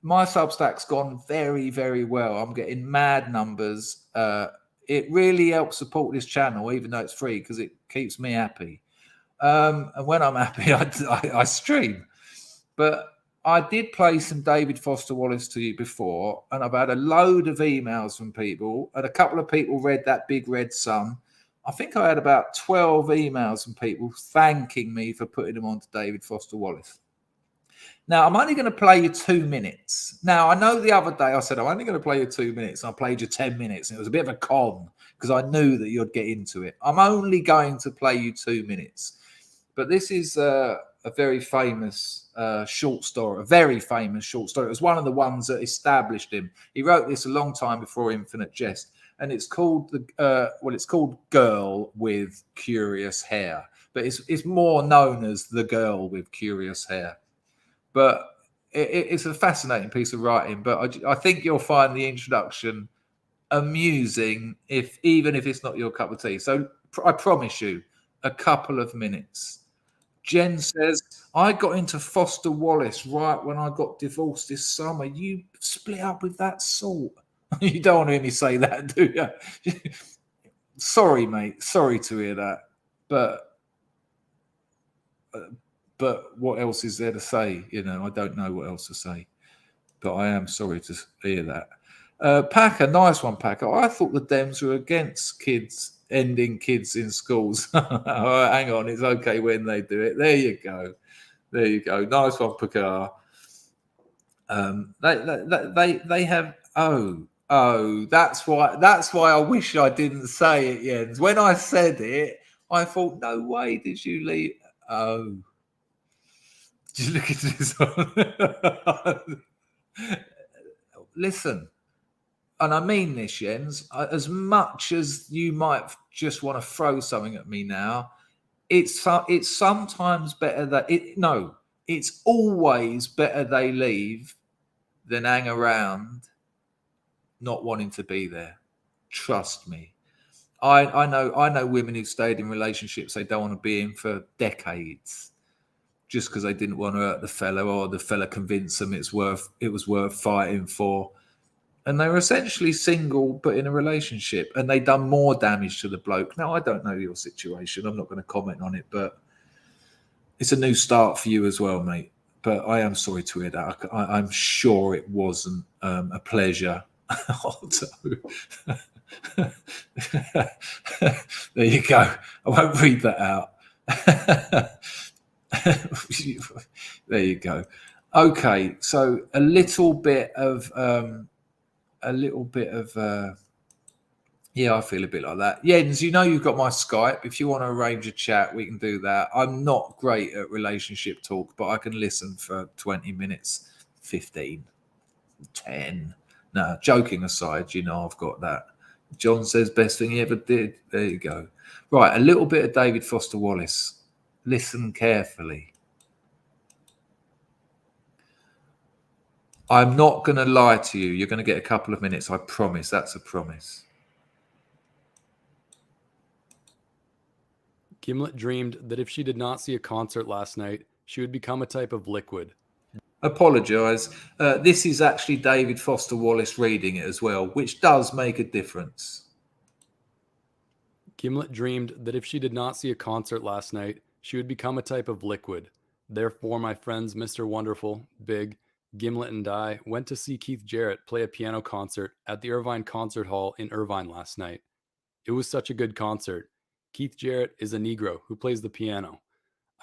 Speaker 1: My Substack's gone very, very well. I'm getting mad numbers. It really helps support this channel, even though it's free, because it keeps me happy. And when I'm happy, I stream. But I did play some David Foster Wallace to you before, and I've had a load of emails from people, and a couple of people read That Big Red Sun. I think I had about 12 emails from people thanking me for putting them on to David Foster Wallace. Now, I'm only going to play you 2 minutes. Now, I know the other day I said, I'm only going to play you 2 minutes. And I played you 10 minutes. And it was a bit of a con because I knew that you'd get into it. I'm only going to play you 2 minutes. But this is a very famous short story, a very famous short story. It was one of the ones that established him. He wrote this a long time before Infinite Jest. And it's called it's called Girl with Curious Hair. But it's more known as The Girl with Curious Hair. But it's a fascinating piece of writing. But I think you'll find the introduction amusing, even if it's not your cup of tea. So I promise you, a couple of minutes. Jen says, I got into Foster Wallace right when I got divorced this summer. You split up with that sort. You don't want to hear me say that, do you? Sorry, mate. Sorry to hear that. But what else is there to say? You know, I don't know what else to say. But I am sorry to hear that. Packer, nice one, Packer. I thought the Dems were against ending kids in schools. Oh, hang on, it's okay when they do it. There you go. There you go. Nice one, Packer. They have. Oh, that's why I wish I didn't say it, Jens. When I said it, I thought, no way did you leave. Oh. Just look at this. Listen, and I mean this, Jens, as much as you might just want to throw something at me now, it's sometimes better that it's always better they leave than hang around not wanting to be there. Trust me. I know women who've stayed in relationships they don't want to be in for decades just because they didn't want to hurt the fella, or the fella convinced them it was worth fighting for. And they were essentially single but in a relationship, and they done more damage to the bloke. Now, I don't know your situation. I'm not going to comment on it, but it's a new start for you as well, mate. But I am sorry to hear that. I'm sure it wasn't a pleasure. There you go. I won't read that out. There you go. Okay, so a little bit of yeah, I feel a bit like that. Jens, you know you've got my Skype. If you want to arrange a chat, we can do that. I'm not great at relationship talk, but I can listen for 20 minutes, 15, 10. No, joking aside, you know I've got that. John says best thing he ever did. There you go. Right, a little bit of David Foster Wallace. Listen carefully. I'm not going to lie to you. You're going to get a couple of minutes. I promise. That's a promise.
Speaker 7: Gimlet dreamed that if she did not see a concert last night, she would become a type of liquid.
Speaker 1: Apologise. This is actually David Foster Wallace reading it as well, which does make a difference.
Speaker 7: Gimlet dreamed that if she did not see a concert last night, she would become a type of liquid. Therefore, my friends Mr. Wonderful, Big, Gimlet, and I went to see Keith Jarrett play a piano concert at the Irvine Concert Hall in Irvine last night. It was such a good concert. Keith Jarrett is a Negro who plays the piano.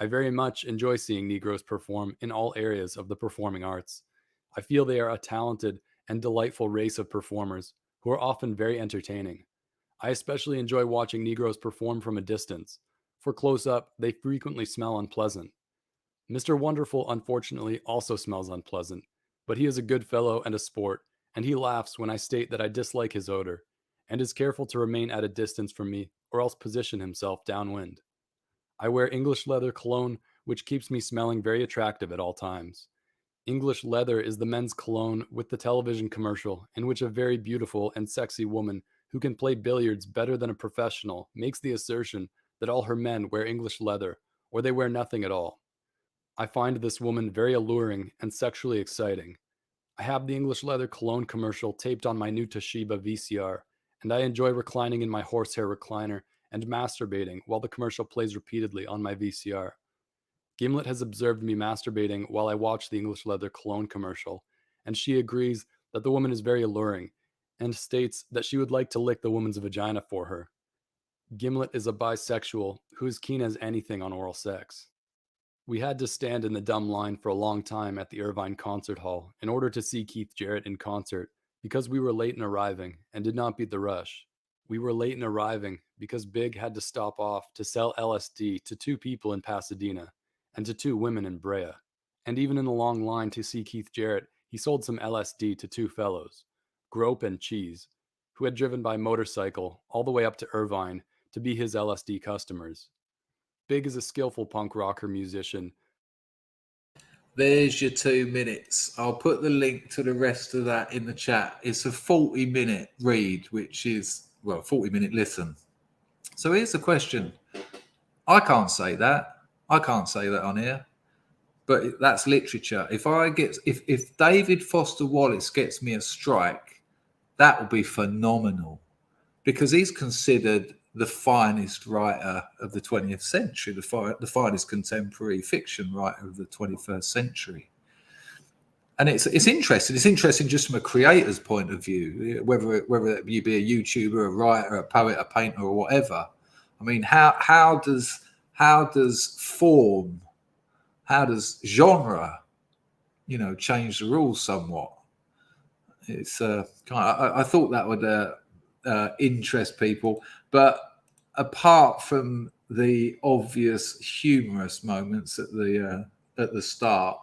Speaker 7: I very much enjoy seeing Negroes perform in all areas of the performing arts. I feel they are a talented and delightful race of performers who are often very entertaining. I especially enjoy watching Negroes perform from a distance. For close up, they frequently smell unpleasant. Mr. Wonderful, unfortunately, also smells unpleasant, but he is a good fellow and a sport, and he laughs when I state that I dislike his odor, and is careful to remain at a distance from me or else position himself downwind. I wear English leather cologne, which keeps me smelling very attractive at all times. English Leather is the men's cologne with the television commercial in which a very beautiful and sexy woman who can play billiards better than a professional makes the assertion that all her men wear English leather or they wear nothing at all. I find this woman very alluring and sexually exciting. I have the English Leather cologne commercial taped on my new Toshiba VCR, and I enjoy reclining in my horsehair recliner and masturbating while the commercial plays repeatedly on my VCR. Gimlet has observed me masturbating while I watch the English Leather cologne commercial, and she agrees that the woman is very alluring and states that she would like to lick the woman's vagina for her. Gimlet is a bisexual who is keen as anything on oral sex. We had to stand in the dumb line for a long time at the Irvine Concert Hall in order to see Keith Jarrett in concert because we were late in arriving and did not beat the rush. We were late in arriving because Big had to stop off to sell LSD to 2 people in Pasadena and to 2 women in Brea. And even in the long line to see Keith Jarrett, he sold some LSD to 2 fellows, Grope and Cheese, who had driven by motorcycle all the way up to Irvine to be his LSD customers. Big is a skillful punk rocker musician.
Speaker 1: There's your 2 minutes. I'll put the link to the rest of that in the chat. It's a 40-minute read, which is, 40-minute listen. So here's the question. I can't say that. I can't say that on here, but that's literature. If David Foster Wallace gets me a strike, that will be phenomenal, because he's considered the finest writer of the 20th century, the finest contemporary fiction writer of the 21st century. And it's interesting. It's interesting just from a creator's point of view, whether you be a YouTuber, a writer, a poet, a painter, or whatever. I mean, how does form, how does genre, change the rules somewhat? It's I thought that would interest people, but apart from the obvious humorous moments at the start,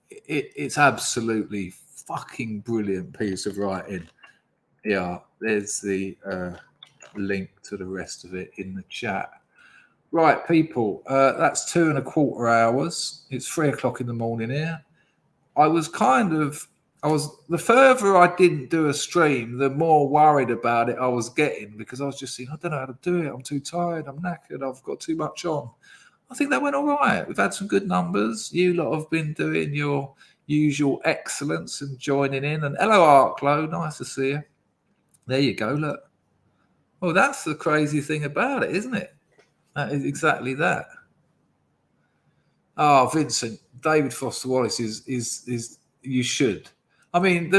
Speaker 1: it's absolutely fucking brilliant piece of writing. Yeah, there's the link to the rest of it in the chat. Right, people, that's 2.25 hours. It's 3 o'clock in the morning here. The further I didn't do a stream, the more worried about it I was getting, because I was just saying, I don't know how to do it. I'm too tired. I'm knackered. I've got too much on. I think that went all right. We've had some good numbers. You lot have been doing your usual excellence and joining in. And hello, Arklow. Nice to see you. There you go. Look. Well, that's the crazy thing about it, isn't it? That is exactly that. Oh, Vincent, David Foster Wallace is you should. I mean,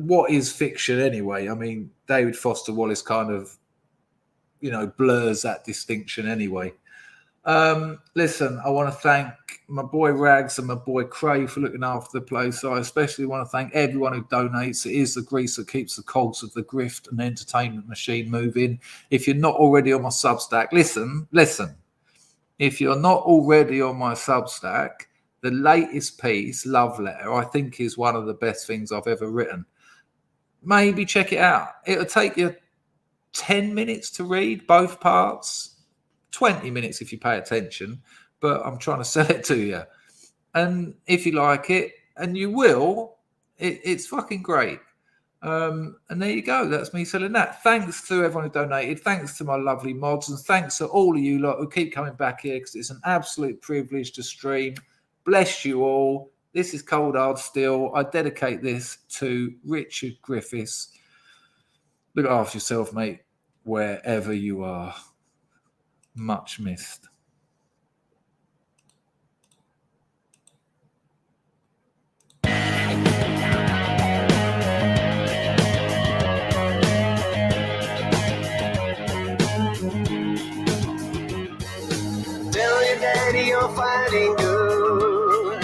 Speaker 1: what is fiction anyway? I mean, David Foster Wallace kind of, blurs that distinction anyway. Listen, I want to thank my boy Rags and my boy Cray for looking after the place. I especially want to thank everyone who donates. It is the grease that keeps the cogs of the grift and entertainment machine moving. If you're not already on my Substack, listen. If you're not already on my Substack, the latest piece, Love Letter, I think is one of the best things I've ever written. Maybe check it out. It'll take you 10 minutes to read both parts, 20 minutes if you pay attention, but I'm trying to sell it to you. And if you like it, and you will, it's fucking great. And there you go. That's me selling that. Thanks to everyone who donated. Thanks to my lovely mods. And thanks to all of you lot who keep coming back here, because it's an absolute privilege to stream. Bless you all. This is Cold Hard Steel. I dedicate this to Richard Griffiths. Look after yourself, mate, wherever you are. Much missed.
Speaker 8: Tell your daddy you're fighting good.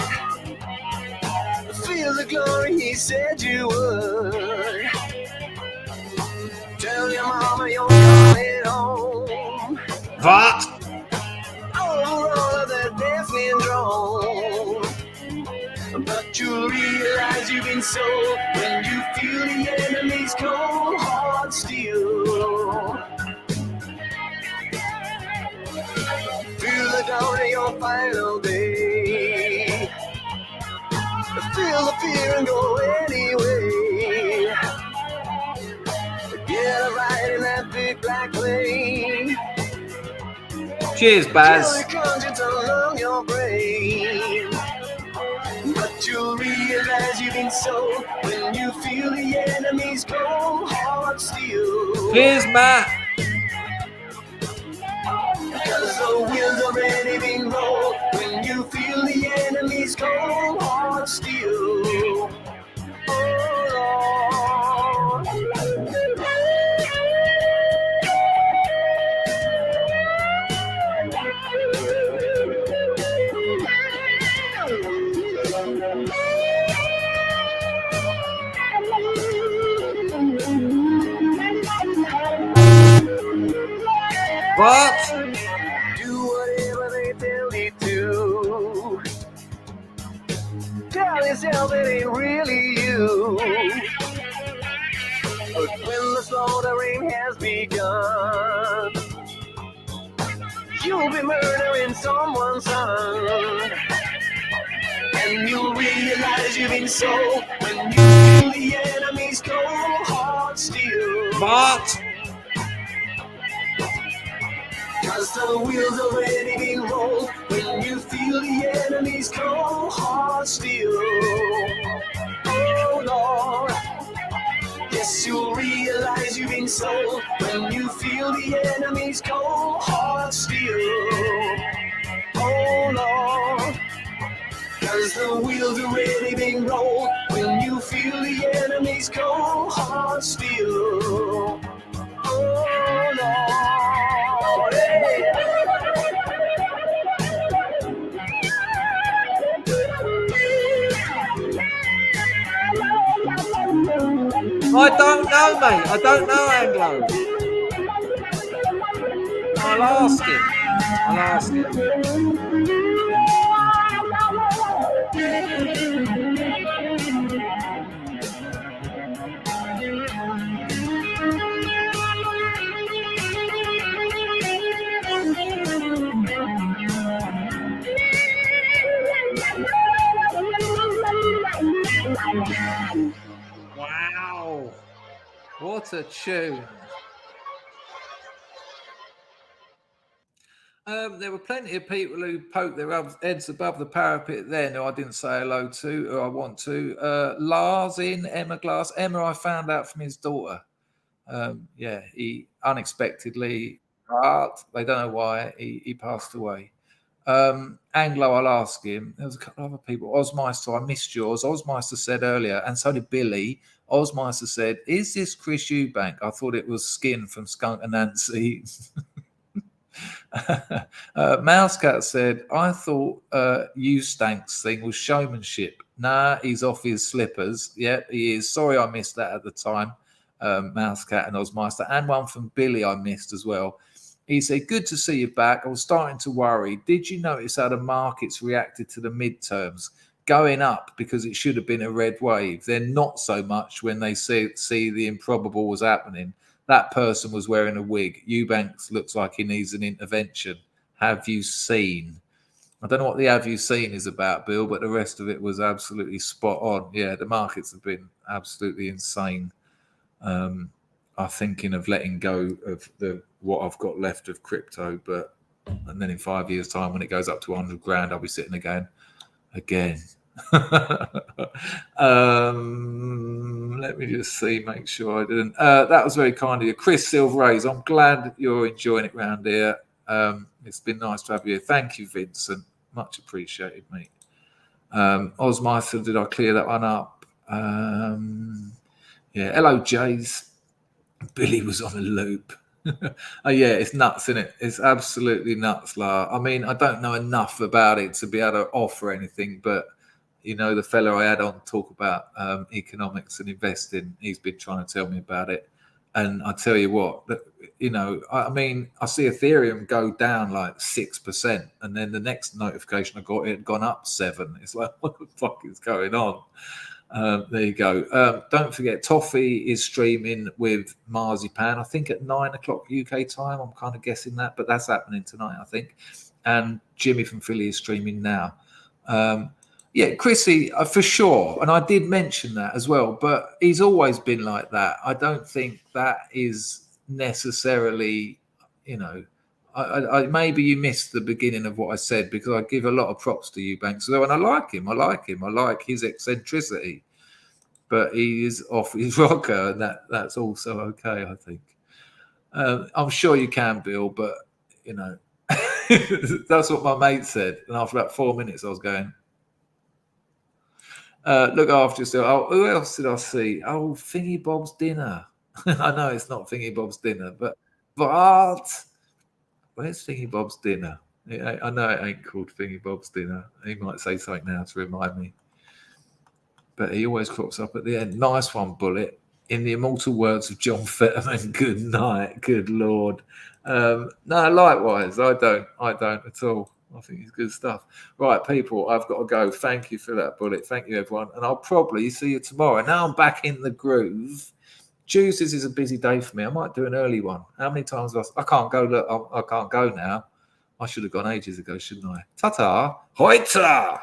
Speaker 8: Feel the glory he said you would. Tell your mama you're coming home.
Speaker 1: What?
Speaker 8: Over all of that deafening drone. But you'll realize you've been sold when you feel the enemy's cold hard steel. Feel the dawn of your final day. Feel can go anyway. Get right in that big black plane.
Speaker 1: Cheers, Baz.
Speaker 8: Till it conjures along your brain. But you'll realize you've been sold when you feel the enemy's cold hard steel.
Speaker 1: Cheers, Matt.
Speaker 8: Cause the wheels already been rolled when you feel the enemy's cold hard steel. Oh Lord.
Speaker 1: What?
Speaker 8: Do whatever they tell you to. Tell yourself it ain't really you. But when the slaughtering has begun, you'll be murdering someone's son. And you'll realize you've been sold when you feel the enemy's cold hard steel.
Speaker 1: What?
Speaker 8: Cause the wheels already been rolled when you feel the enemy's cold hard steel. Oh Lord. Yes, you'll realize you've been sold when you feel the enemy's cold hard steel. Oh Lord. Cause the wheels already been rolled when you feel the enemy's cold hard steel. Oh Lord. Hey.
Speaker 1: I don't know, mate. I don't know Anglo. I'll ask him. I'll ask him. Wow. What a tune. There were plenty of people who poked their heads above the parapet then who I didn't say hello to, who I want to. Lars in, Emma Glass. Emma, I found out from his daughter. Yeah, he unexpectedly, they don't know why, he passed away. Anglo, I'll ask him. There was a couple of other people. Osmeister, I missed yours. Osmeister said earlier, and so did Billy. Osmeister said, is this Chris Eubank? I thought it was Skin from Skunk and Nancy. Mousecat said, I thought Eustank's thing was showmanship. Nah, he's off his slippers. Yep, he is. Sorry I missed that at the time. Mousecat and Osmeister. And one from Billy I missed as well. He said, good to see you back. I was starting to worry. Did you notice how the markets reacted to the midterms? Going up because it should have been a red wave. Then not so much when they see the improbable was happening. That person was wearing a wig. Eubank looks like he needs an intervention. Have you seen? I don't know what the have you seen is about, Bill, but the rest of it was absolutely spot on. Yeah, the markets have been absolutely insane. I'm thinking of letting go of what I've got left of crypto, and then in 5 years' time, when it goes up to 100 grand, I'll be sitting again. Let me just see, make sure I didn't. That was very kind of you, Chris Silverays. I'm glad you're enjoying it round here. It's been nice to have you here. Thank you, Vincent. Much appreciated, mate. Osmeister, did I clear that one up? Yeah. Hello, Jays. Billy was on a loop. Oh yeah, it's nuts, isn't it? It's absolutely nuts, La. I mean, I don't know enough about it to be able to offer anything, but you know, the fellow I had on talk about economics and investing, he's been trying to tell me about it. And I tell you what, you know, I mean, I see Ethereum go down like 6%, and then the next notification I got, it had gone up 7%. It's like, what the fuck is going on? There you go. Don't forget, Toffee is streaming with Marzipan, I think at 9 o'clock UK time. I'm kind of guessing that, but that's happening tonight, I think. And Jimmy from Philly is streaming now. Yeah, Chrissy, for sure. And I did mention that as well, but he's always been like that. I don't think that is necessarily, you know, I maybe you missed the beginning of what I said, because I give a lot of props to Eubank. So, and I like him. I like his eccentricity, but he is off his rocker, and that's also okay, I think. I'm sure you can, Bill, but, you know, that's what my mate said. And after about 4 minutes, I was going, look after yourself. Oh, who else did I see? Oh, Thingy Bob's Dinner. I know it's not Thingy Bob's Dinner, but where's Thingy Bob's Dinner? I know it ain't called Thingy Bob's Dinner. He might say something now to remind me. But he always crops up at the end. Nice one, Bullet. In the immortal words of John Fetterman, good night, good Lord. No, likewise, I don't at all. I think it's good stuff. Right, people, I've got to go. Thank you for that, Bullet. Thank you, everyone. And I'll probably see you tomorrow. Now I'm back in the groove. Tuesdays is a busy day for me. I might do an early one. How many times have I can't go? Look, I can't go now. I should have gone ages ago, shouldn't I? Ta-ta. Hoita!